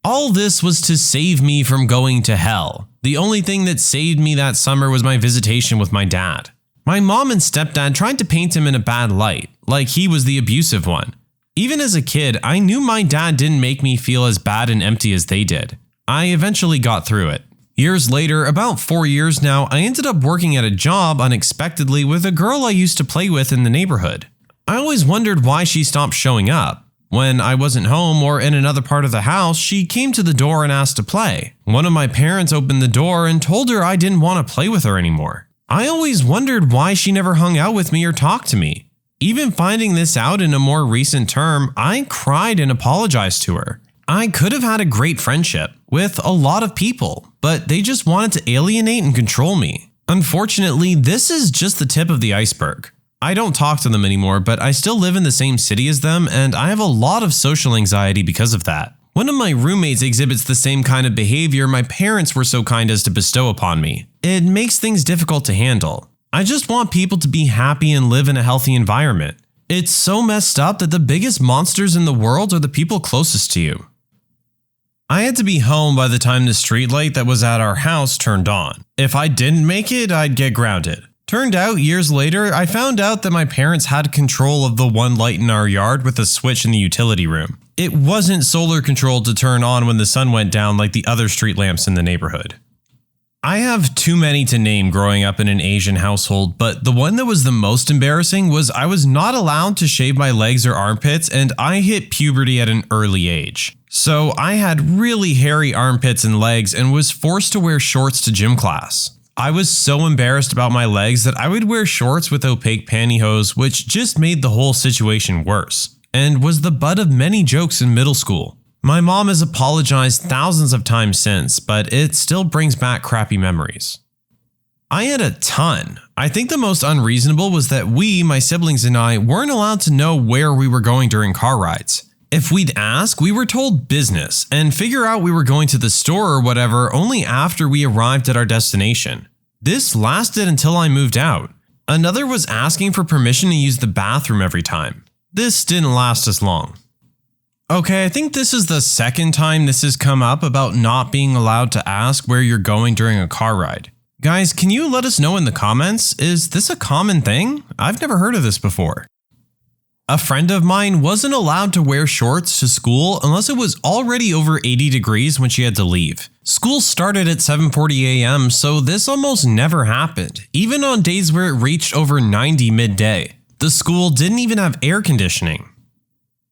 All this was to save me from going to hell. The only thing that saved me that summer was my visitation with my dad. My mom and stepdad tried to paint him in a bad light, like he was the abusive one. Even as a kid, I knew my dad didn't make me feel as bad and empty as they did. I eventually got through it. Years later, about 4 years now, I ended up working at a job unexpectedly with a girl I used to play with in the neighborhood. I always wondered why she stopped showing up. When I wasn't home or in another part of the house, she came to the door and asked to play. One of my parents opened the door and told her I didn't want to play with her anymore. I always wondered why she never hung out with me or talked to me. Even finding this out in a more recent term, I cried and apologized to her. I could have had a great friendship with a lot of people, but they just wanted to alienate and control me. Unfortunately, this is just the tip of the iceberg. I don't talk to them anymore, but I still live in the same city as them, and I have a lot of social anxiety because of that. One of my roommates exhibits the same kind of behavior my parents were so kind as to bestow upon me. It makes things difficult to handle. I just want people to be happy and live in a healthy environment. It's so messed up that the biggest monsters in the world are the people closest to you. I had to be home by the time the streetlight that was at our house turned on. If I didn't make it, I'd get grounded. Turned out, years later, I found out that my parents had control of the one light in our yard with a switch in the utility room. It wasn't solar controlled to turn on when the sun went down like the other street lamps in the neighborhood. I have too many to name growing up in an Asian household, but the one that was the most embarrassing was I was not allowed to shave my legs or armpits, and I hit puberty at an early age. So I had really hairy armpits and legs and was forced to wear shorts to gym class. I was so embarrassed about my legs that I would wear shorts with opaque pantyhose, which just made the whole situation worse, and was the butt of many jokes in middle school. My mom has apologized thousands of times since, but it still brings back crappy memories. I had a ton. I think the most unreasonable was that we, my siblings and I, weren't allowed to know where we were going during car rides. If we'd ask, we were told business and figure out we were going to the store or whatever only after we arrived at our destination. This lasted until I moved out. Another was asking for permission to use the bathroom every time. This didn't last as long. Okay, I think this is the second time this has come up about not being allowed to ask where you're going during a car ride. Guys, can you let us know in the comments? Is this a common thing? I've never heard of this before. A friend of mine wasn't allowed to wear shorts to school unless it was already over 80 degrees when she had to leave. School started at 7:40 a.m., so this almost never happened, even on days where it reached over 90 midday. The school didn't even have air conditioning.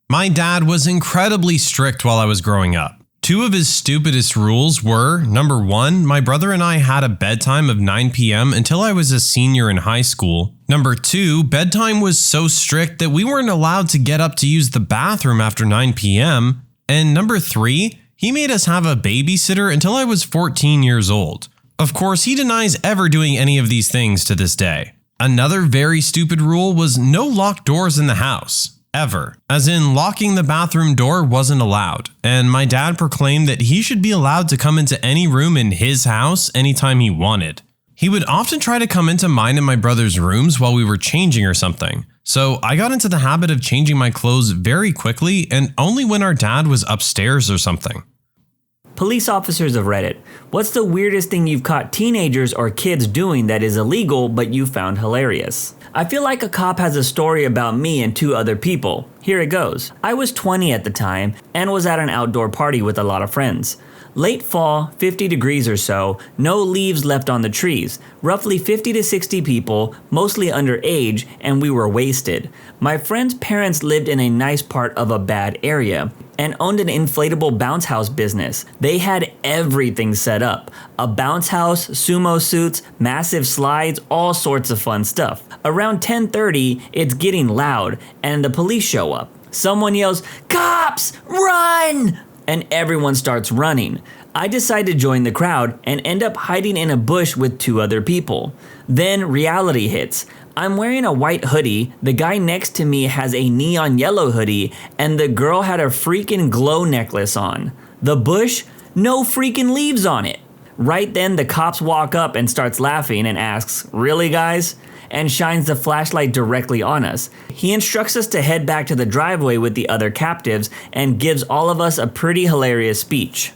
My dad was incredibly strict while I was growing up. Two of his stupidest rules were, number 1, my brother and I had a bedtime of 9 p.m. until I was a senior in high school. Number 2, bedtime was so strict that we weren't allowed to get up to use the bathroom after 9 p.m. And number 3, he made us have a babysitter until I was 14 years old. Of course, he denies ever doing any of these things to this day. Another very stupid rule was no locked doors in the house. Ever. As in, locking the bathroom door wasn't allowed, and my dad proclaimed that he should be allowed to come into any room in his house anytime he wanted. He would often try to come into mine and my brother's rooms while we were changing or something, so I got into the habit of changing my clothes very quickly and only when our dad was upstairs or something. Police officers of Reddit, what's the weirdest thing you've caught teenagers or kids doing that is illegal but you found hilarious? I feel like a cop has a story about me and 2 other people. Here it goes. I was 20 at the time and was at an outdoor party with a lot of friends. Late fall, 50 degrees or so, no leaves left on the trees, roughly 50 to 60 people, mostly underage, and we were wasted. My friend's parents lived in a nice part of a bad area and owned an inflatable bounce house business. They had everything set up. A bounce house, sumo suits, massive slides, all sorts of fun stuff. Around 10:30, it's getting loud and the police show up. Someone yells, "Cops, run!" and everyone starts running. I decide to join the crowd and end up hiding in a bush with 2 other people. Then reality hits. I'm wearing a white hoodie, the guy next to me has a neon yellow hoodie, and the girl had a freaking glow necklace on. The bush? No freaking leaves on it. Right then the cops walk up and starts laughing and asks, "Really guys?" and shines the flashlight directly on us. He instructs us to head back to the driveway with the other captives and gives all of us a pretty hilarious speech.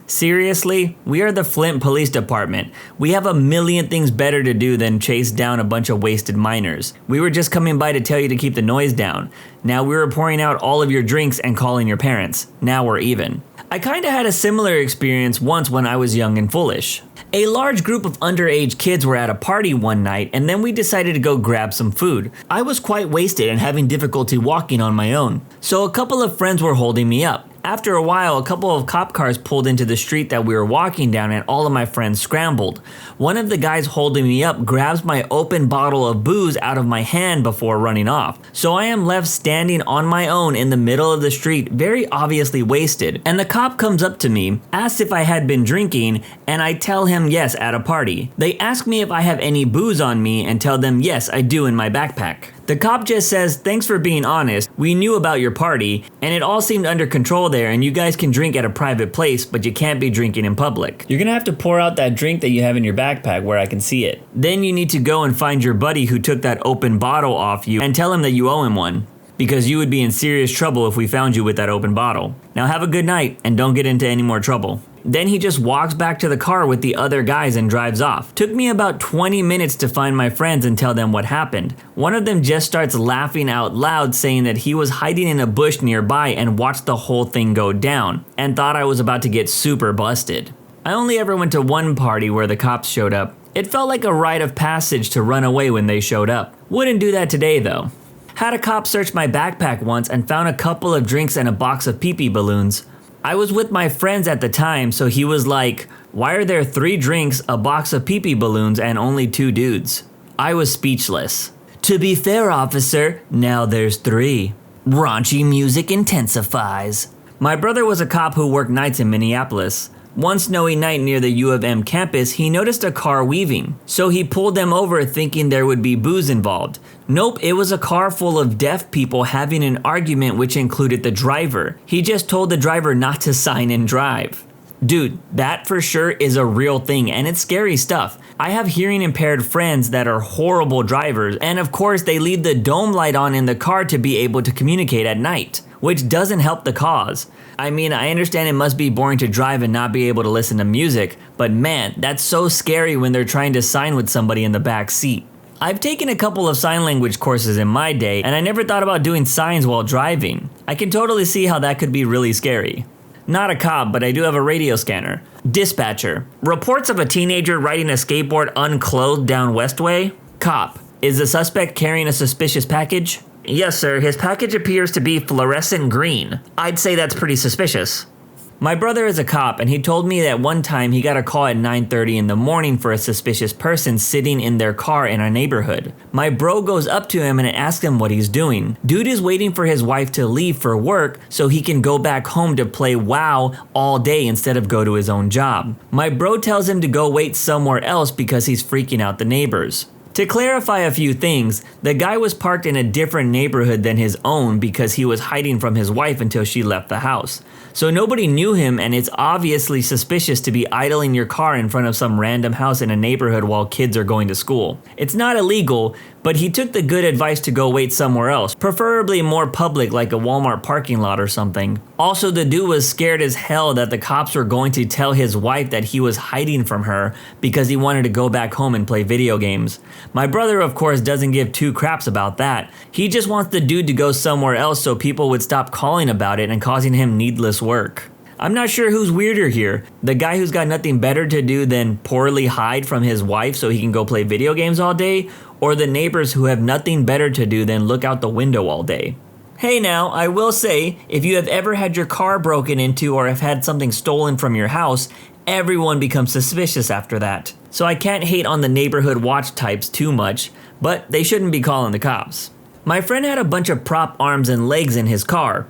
Seriously, we are the Flint Police Department. We have a million things better to do than chase down a bunch of wasted minors. We were just coming by to tell you to keep the noise down. Now we were pouring out all of your drinks and calling your parents. Now we're even. I kinda had a similar experience once when I was young and foolish. A large group of underage kids were at a party one night and then we decided to go grab some food. I was quite wasted and having difficulty walking on my own, so a couple of friends were holding me up. After a while, a couple of cop cars pulled into the street that we were walking down and all of my friends scrambled. One of the guys holding me up grabs my open bottle of booze out of my hand before running off. So I am left standing on my own in the middle of the street, very obviously wasted. And the cop comes up to me, asks if I had been drinking, and I tell him yes at a party. They ask me if I have any booze on me and tell them yes, I do in my backpack. The cop just says, "Thanks for being honest. We knew about your party, and it all seemed under control there, and you guys can drink at a private place, but you can't be drinking in public. You're gonna have to pour out that drink that you have in your backpack where I can see it. Then you need to go and find your buddy who took that open bottle off you and tell him that you owe him one, because you would be in serious trouble if we found you with that open bottle. Now have a good night, and don't get into any more trouble." Then he just walks back to the car with the other guys and drives off. Took me about 20 minutes to find my friends and tell them what happened. One of them just starts laughing out loud, saying that he was hiding in a bush nearby and watched the whole thing go down and thought I was about to get super busted. I only ever went to one party where the cops showed up. It felt like a rite of passage to run away when they showed up. Wouldn't do that today though. Had a cop search my backpack once and found a couple of drinks and a box of pee-pee balloons. I was with my friends at the time, so he was like, "Why are there 3 drinks, a box of pee-pee balloons, and only 2 dudes?" I was speechless. "To be fair, officer, now there's 3. Raunchy music intensifies." My brother was a cop who worked nights in Minneapolis. One snowy night near the U of M campus, he noticed a car weaving, so he pulled them over thinking there would be booze involved. Nope, it was a car full of deaf people having an argument which included the driver. He just told the driver not to sign and drive. Dude, that for sure is a real thing and it's scary stuff. I have hearing impaired friends that are horrible drivers, and of course they leave the dome light on in the car to be able to communicate at night, which doesn't help the cause. I mean, I understand it must be boring to drive and not be able to listen to music, but man, that's so scary when they're trying to sign with somebody in the back seat. I've taken a couple of sign language courses in my day, and I never thought about doing signs while driving. I can totally see how that could be really scary. Not a cop, but I do have a radio scanner. Dispatcher. Reports of a teenager riding a skateboard unclothed down Westway. Cop. Is the suspect carrying a suspicious package? Yes, sir. His package appears to be fluorescent green. I'd say that's pretty suspicious. My brother is a cop, and he told me that one time he got a call at 9:30 in the morning for a suspicious person sitting in their car in our neighborhood. My bro goes up to him and asks him what he's doing. Dude is waiting for his wife to leave for work so he can go back home to play WoW all day instead of go to his own job. My bro tells him to go wait somewhere else because he's freaking out the neighbors. To clarify a few things, the guy was parked in a different neighborhood than his own because he was hiding from his wife until she left the house. So nobody knew him, and it's obviously suspicious to be idling your car in front of some random house in a neighborhood while kids are going to school. It's not illegal, but he took the good advice to go wait somewhere else, preferably more public like a Walmart parking lot or something. Also, the dude was scared as hell that the cops were going to tell his wife that he was hiding from her because he wanted to go back home and play video games. My brother, of course, doesn't give two craps about that. He just wants the dude to go somewhere else so people would stop calling about it and causing him needless work. I'm not sure who's weirder here, the guy who's got nothing better to do than poorly hide from his wife so he can go play video games all day, or the neighbors who have nothing better to do than look out the window all day. Hey now, I will say, if you have ever had your car broken into or have had something stolen from your house, everyone becomes suspicious after that. So I can't hate on the neighborhood watch types too much, but they shouldn't be calling the cops. My friend had a bunch of prop arms and legs in his car,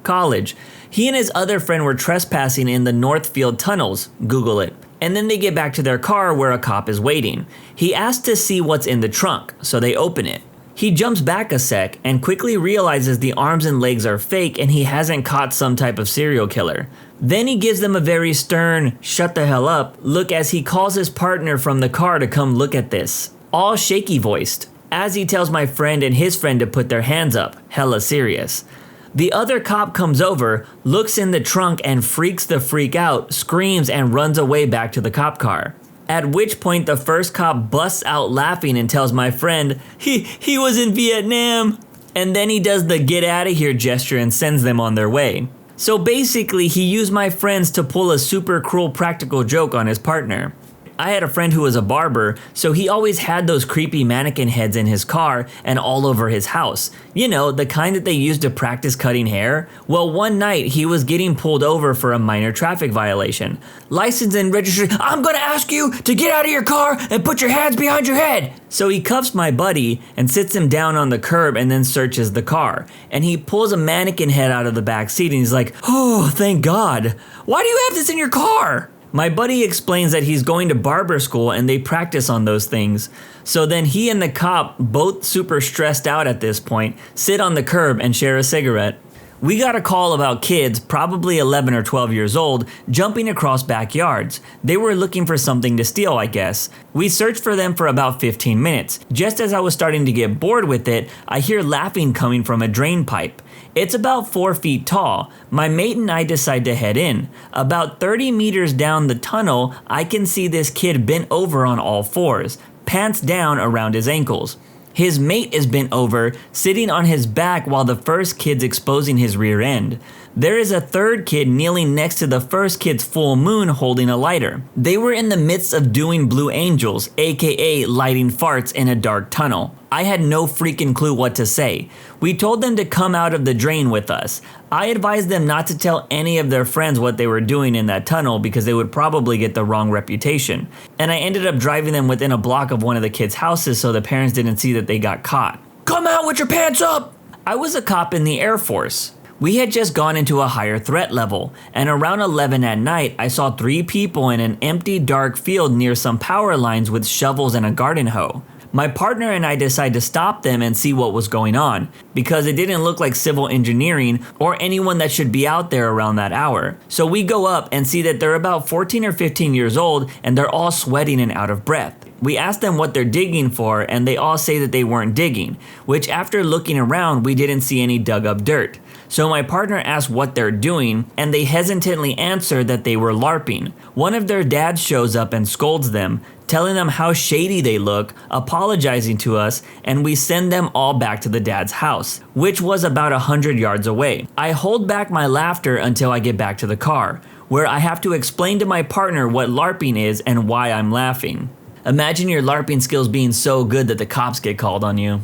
college. He and his other friend were trespassing in the Northfield tunnels, Google it, and then they get back to their car where a cop is waiting. He asks to see what's in the trunk, so they open it. He jumps back a sec and quickly realizes the arms and legs are fake and he hasn't caught some type of serial killer. Then he gives them a very stern, shut the hell up, look as he calls his partner from the car to come look at this, all shaky voiced, as he tells my friend and his friend to put their hands up, hella serious. The other cop comes over, looks in the trunk and freaks the freak out, screams and runs away back to the cop car. At which point the first cop busts out laughing and tells my friend, he was in Vietnam. And then he does the get out of here gesture and sends them on their way. So basically he used my friends to pull a super cruel practical joke on his partner. I had a friend who was a barber, so he always had those creepy mannequin heads in his car and all over his house. The kind that they use to practice cutting hair. Well, one night he was getting pulled over for a minor traffic violation. License and registration, I'm gonna ask you to get out of your car and put your hands behind your head. So he cuffs my buddy and sits him down on the curb and then searches the car. And he pulls a mannequin head out of the back seat and he's like, oh, thank God. Why do you have this in your car? My buddy explains that he's going to barber school and they practice on those things. So then he and the cop, both super stressed out at this point, sit on the curb and share a cigarette. We got a call about kids, probably 11 or 12 years old, jumping across backyards. They were looking for something to steal, I guess. We searched for them for about 15 minutes. Just as I was starting to get bored with it, I hear laughing coming from a drain pipe. It's about 4 feet tall. My mate and I decide to head in. About 30 meters down the tunnel, I can see this kid bent over on all fours, pants down around his ankles. His mate is bent over, sitting on his back while the first kid's exposing his rear end. There is a third kid kneeling next to the first kid's full moon holding a lighter. They were in the midst of doing Blue Angels, aka lighting farts in a dark tunnel. I had no freaking clue what to say. We told them to come out of the drain with us. I advised them not to tell any of their friends what they were doing in that tunnel because they would probably get the wrong reputation. And I ended up driving them within a block of one of the kids' houses so the parents didn't see that they got caught. Come out with your pants up! I was a cop in the Air Force. We had just gone into a higher threat level, and around 11 at night, I saw 3 people in an empty dark field near some power lines with shovels and a garden hoe. My partner and I decided to stop them and see what was going on, because it didn't look like civil engineering or anyone that should be out there around that hour. So we go up and see that they're about 14 or 15 years old and they're all sweating and out of breath. We ask them what they're digging for and they all say that they weren't digging, which after looking around we didn't see any dug up dirt. So my partner asked what they're doing, and they hesitantly answer that they were LARPing. One of their dads shows up and scolds them, telling them how shady they look, apologizing to us, and we send them all back to the dad's house, which was about 100 yards away. I hold back my laughter until I get back to the car, where I have to explain to my partner what LARPing is and why I'm laughing. Imagine your LARPing skills being so good that the cops get called on you.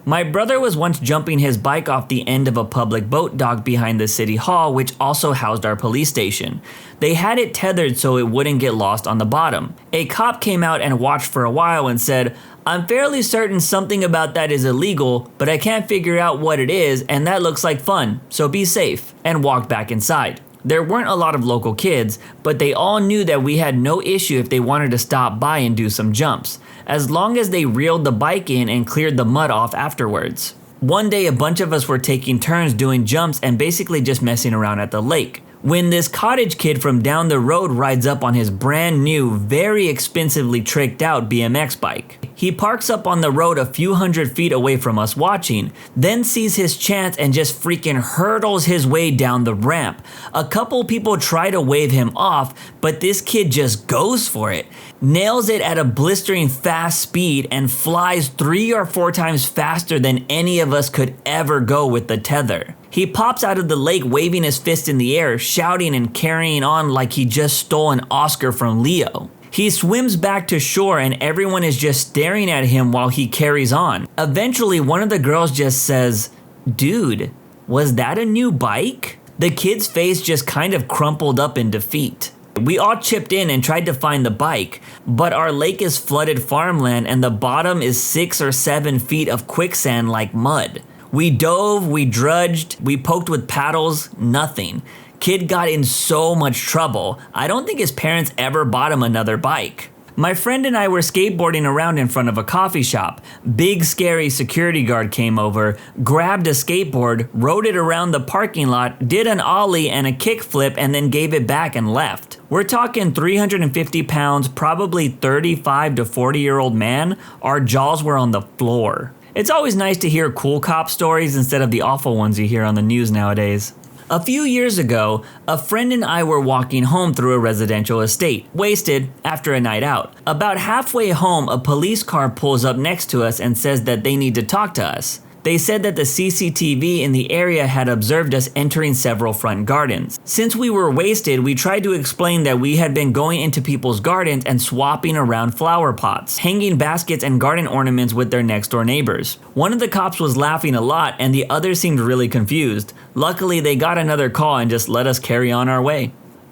My brother was once jumping his bike off the end of a public boat dock behind the city hall, which also housed our police station. They had it tethered so it wouldn't get lost on the bottom. A cop came out and watched for a while and said, "I'm fairly certain something about that is illegal, but I can't figure out what it is, and that looks like fun, so be safe," and walked back inside. There weren't a lot of local kids, but they all knew that we had no issue if they wanted to stop by and do some jumps, as long as they reeled the bike in and cleared the mud off afterwards. One day a bunch of us were taking turns doing jumps and basically just messing around at the lake, when this cottage kid from down the road rides up on his brand new, very expensively tricked out BMX bike. He parks up on the road a few hundred feet away from us watching, then sees his chance and just freaking hurdles his way down the ramp. A couple people try to wave him off, but this kid just goes for it, nails it at a blistering fast speed and flies 3 or 4 times faster than any of us could ever go with the tether. He pops out of the lake waving his fist in the air, shouting and carrying on like he just stole an Oscar from Leo. He swims back to shore and everyone is just staring at him while he carries on. Eventually, one of the girls just says, "Dude, was that a new bike?" The kid's face just kind of crumpled up in defeat. We all chipped in and tried to find the bike, but our lake is flooded farmland and the bottom is 6 or 7 feet of quicksand like mud. We dove, we drudged, we poked with paddles, nothing. Kid got in so much trouble. I don't think his parents ever bought him another bike. My friend and I were skateboarding around in front of a coffee shop. Big scary security guard came over, grabbed a skateboard, rode it around the parking lot, did an ollie and a kickflip and then gave it back and left. We're talking 350 pounds, probably 35 to 40-year-old man. Our jaws were on the floor. It's always nice to hear cool cop stories instead of the awful ones you hear on the news nowadays. A few years ago, a friend and I were walking home through a residential estate, wasted after a night out. About halfway home, a police car pulls up next to us and says that they need to talk to us. They said that the CCTV in the area had observed us entering several front gardens. Since we were wasted, we tried to explain that we had been going into people's gardens and swapping around flower pots, hanging baskets and garden ornaments with their next door neighbors. One of the cops was laughing a lot and the other seemed really confused. Luckily, they got another call and just let us carry on our way.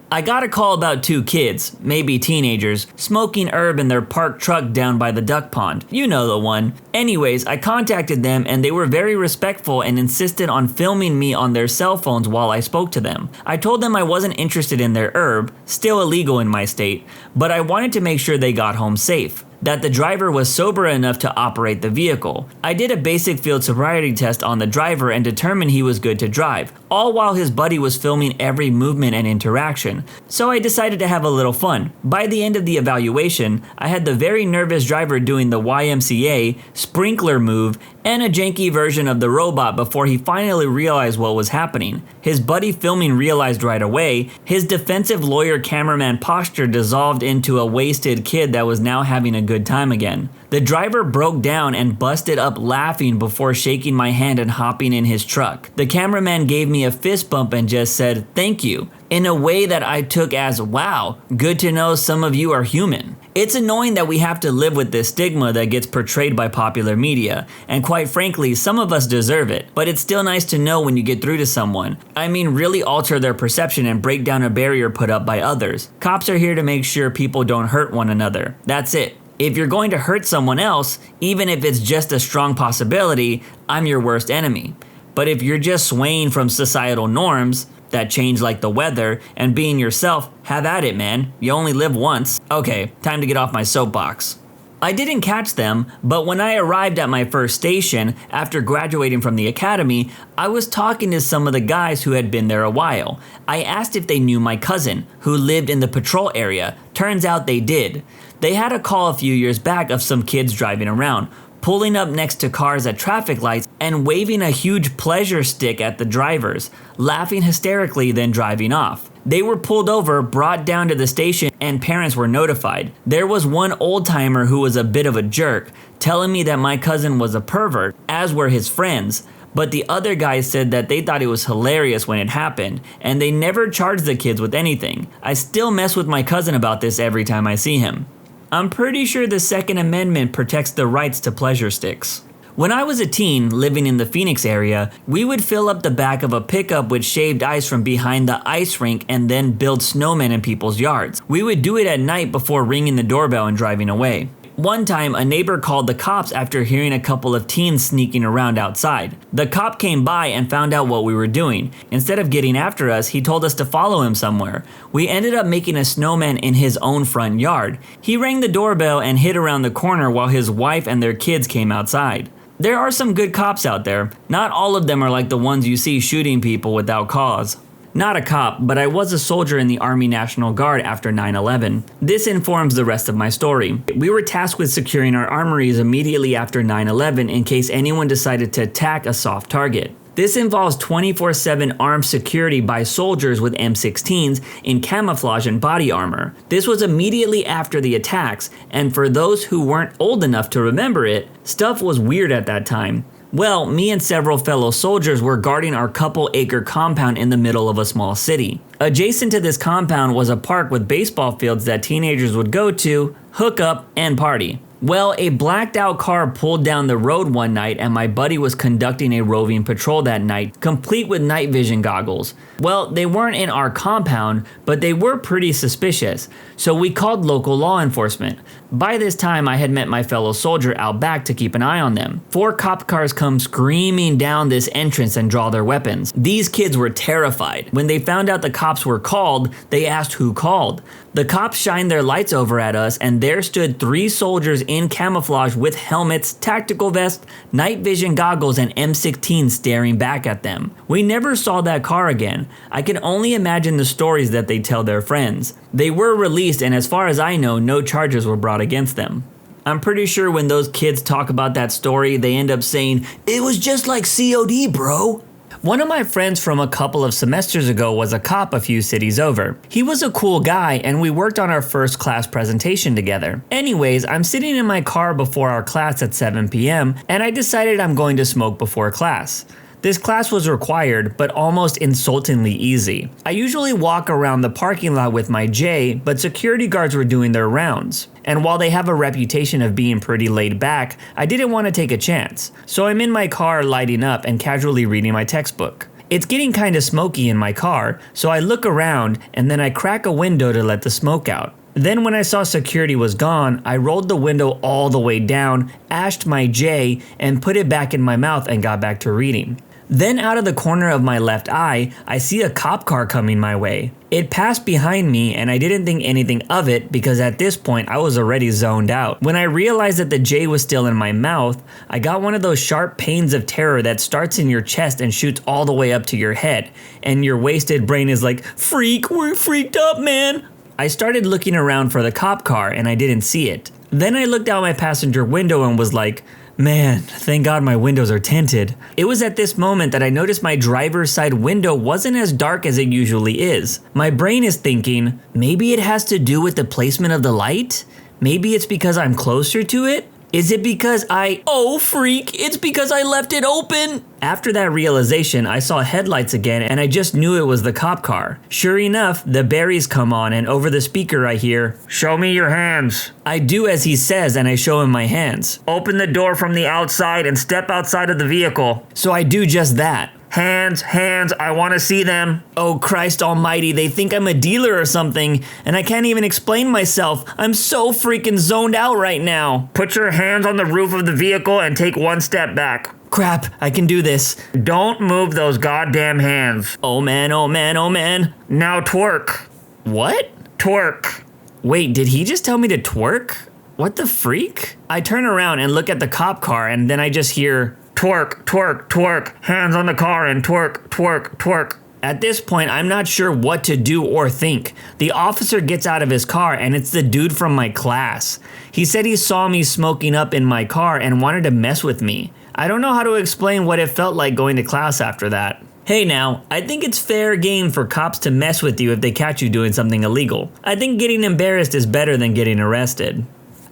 I got a call about 2 kids, maybe teenagers, smoking herb in their parked truck down by the duck pond. You know the one. Anyways, I contacted them and they were very respectful and insisted on filming me on their cell phones while I spoke to them. I told them I wasn't interested in their herb, still illegal in my state, but I wanted to make sure they got home safe, that the driver was sober enough to operate the vehicle. I did a basic field sobriety test on the driver and determined he was good to drive, all while his buddy was filming every movement and interaction. So I decided to have a little fun. By the end of the evaluation, I had the very nervous driver doing the YMCA, sprinkler move, and a janky version of the robot before he finally realized what was happening. His buddy filming realized right away. His defensive lawyer cameraman posture dissolved into a wasted kid that was now having a good time again. The driver broke down and busted up laughing before shaking my hand and hopping in his truck. The cameraman gave me a fist bump and just said, "Thank you," in a way that I took as, wow, good to know some of you are human. It's annoying that we have to live with this stigma that gets portrayed by popular media, and quite frankly, some of us deserve it, but it's still nice to know when you get through to someone. I mean, really alter their perception and break down a barrier put up by others. Cops are here to make sure people don't hurt one another. That's it. If you're going to hurt someone else, even if it's just a strong possibility, I'm your worst enemy. But if you're just swaying from societal norms that change like the weather and being yourself, have at it, man. You only live once. Okay, time to get off my soapbox. I didn't catch them, but when I arrived at my first station after graduating from the academy, I was talking to some of the guys who had been there a while. I asked if they knew my cousin, who lived in the patrol area. Turns out they did. They had a call a few years back of some kids driving around, pulling up next to cars at traffic lights and waving a huge pleasure stick at the drivers, laughing hysterically then driving off. They were pulled over, brought down to the station, and parents were notified. There was one old-timer who was a bit of a jerk, telling me that my cousin was a pervert, as were his friends. But the other guys said that they thought it was hilarious when it happened, and they never charged the kids with anything. I still mess with my cousin about this every time I see him. I'm pretty sure the Second Amendment protects the rights to pleasure sticks. When I was a teen living in the Phoenix area, we would fill up the back of a pickup with shaved ice from behind the ice rink and then build snowmen in people's yards. We would do it at night before ringing the doorbell and driving away. One time, a neighbor called the cops after hearing a couple of teens sneaking around outside. The cop came by and found out what we were doing. Instead of getting after us, he told us to follow him somewhere. We ended up making a snowman in his own front yard. He rang the doorbell and hid around the corner while his wife and their kids came outside. There are some good cops out there. Not all of them are like the ones you see shooting people without cause. Not a cop, but I was a soldier in the Army National Guard after 9/11. This informs the rest of my story. We were tasked with securing our armories immediately after 9/11 in case anyone decided to attack a soft target. This involves 24/7 armed security by soldiers with M16s in camouflage and body armor. This was immediately after the attacks, and for those who weren't old enough to remember it, stuff was weird at that time. Well, me and several fellow soldiers were guarding our couple-acre compound in the middle of a small city. Adjacent to this compound was a park with baseball fields that teenagers would go to, hook up, and party. Well, a blacked-out car pulled down the road one night and my buddy was conducting a roving patrol that night, complete with night vision goggles. Well, they weren't in our compound, but they were pretty suspicious, so we called local law enforcement. By this time, I had met my fellow soldier out back to keep an eye on them. 4 cop cars come screaming down this entrance and draw their weapons. These kids were terrified. When they found out the cops were called, they asked who called. The cops shined their lights over at us, and there stood 3 soldiers in camouflage with helmets, tactical vests, night vision goggles, and M16 staring back at them. We never saw that car again. I can only imagine the stories that they tell their friends. They were released, and as far as I know, no charges were brought against them. I'm pretty sure when those kids talk about that story, they end up saying, "It was just like COD, bro." One of my friends from a couple of semesters ago was a cop a few cities over. He was a cool guy and we worked on our first class presentation together. Anyways, I'm sitting in my car before our class at 7 p.m. and I decided I'm going to smoke before class. This class was required, but almost insultingly easy. I usually walk around the parking lot with my J, but security guards were doing their rounds. And while they have a reputation of being pretty laid back, I didn't want to take a chance. So I'm in my car lighting up and casually reading my textbook. It's getting kinda smoky in my car, so I look around and then I crack a window to let the smoke out. Then when I saw security was gone, I rolled the window all the way down, ashed my J, and put it back in my mouth and got back to reading. Then out of the corner of my left eye, I see a cop car coming my way. It passed behind me and I didn't think anything of it because at this point I was already zoned out. When I realized that the J was still in my mouth, I got one of those sharp pains of terror that starts in your chest and shoots all the way up to your head. And your wasted brain is like, "Freak, we're freaked up, man." I started looking around for the cop car and I didn't see it. Then I looked out my passenger window and was like, "Man, thank God my windows are tinted." It was at this moment that I noticed my driver's side window wasn't as dark as it usually is. My brain is thinking, maybe it has to do with the placement of the light? Maybe it's because I'm closer to it? Is it because oh freak, it's because I left it open? After that realization, I saw headlights again and I just knew it was the cop car. Sure enough, the berries come on and over the speaker I hear, "Show me your hands." I do as he says and I show him my hands. "Open the door from the outside and step outside of the vehicle." So I do just that. "Hands, hands, I want to see them." Oh Christ almighty, they think I'm a dealer or something, and I can't even explain myself. I'm so freaking zoned out right now. "Put your hands on the roof of the vehicle and take 1 step back." Crap, I can do this. "Don't move those goddamn hands." Oh man, oh man, oh man. "Now twerk." What? "Twerk." Wait, did he just tell me to twerk? What the freak? I turn around and look at the cop car and then I just hear, "Twerk, twerk, twerk, hands on the car and twerk, twerk, twerk." At this point, I'm not sure what to do or think. The officer gets out of his car and it's the dude from my class. He said he saw me smoking up in my car and wanted to mess with me. I don't know how to explain what it felt like going to class after that. Hey now, I think it's fair game for cops to mess with you if they catch you doing something illegal. I think getting embarrassed is better than getting arrested.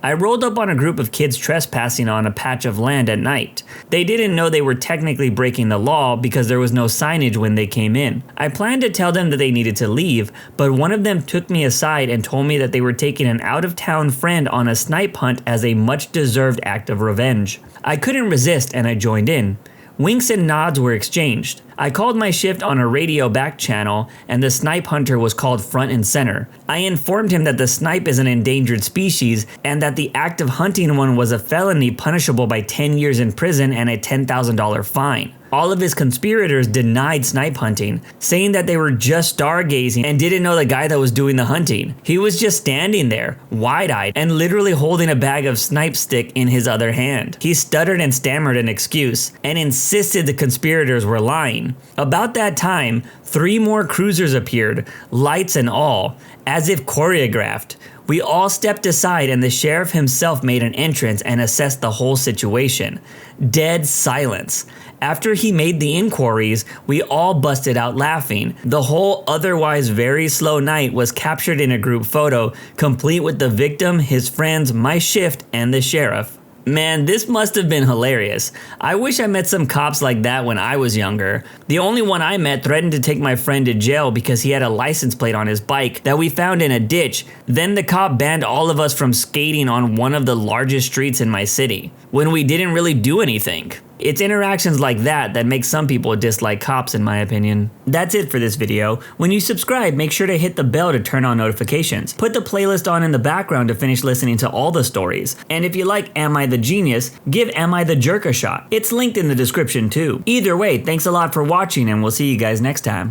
I rolled up on a group of kids trespassing on a patch of land at night. They didn't know they were technically breaking the law because there was no signage when they came in. I planned to tell them that they needed to leave, but one of them took me aside and told me that they were taking an out-of-town friend on a snipe hunt as a much-deserved act of revenge. I couldn't resist and I joined in. Winks and nods were exchanged. I called my shift on a radio back channel, and the snipe hunter was called front and center. I informed him that the snipe is an endangered species, and that the act of hunting one was a felony punishable by 10 years in prison and a $10,000 fine. All of his conspirators denied snipe hunting, saying that they were just stargazing and didn't know the guy that was doing the hunting. He was just standing there, wide-eyed, and literally holding a bag of snipe stick in his other hand. He stuttered and stammered an excuse, and insisted the conspirators were lying. About that time, 3 more cruisers appeared, lights and all, as if choreographed. We all stepped aside and the sheriff himself made an entrance and assessed the whole situation. Dead silence. After he made the inquiries, we all busted out laughing. The whole otherwise very slow night was captured in a group photo, complete with the victim, his friends, my shift, and the sheriff. Man, this must have been hilarious. I wish I met some cops like that when I was younger. The only one I met threatened to take my friend to jail because he had a license plate on his bike that we found in a ditch. Then the cop banned all of us from skating on one of the largest streets in my city, when we didn't really do anything. It's interactions like that make some people dislike cops, in my opinion. That's it for this video. When you subscribe, make sure to hit the bell to turn on notifications. Put the playlist on in the background to finish listening to all the stories. And if you like Am I the Genius, give Am I the Jerk a shot. It's linked in the description too. Either way, thanks a lot for watching and we'll see you guys next time.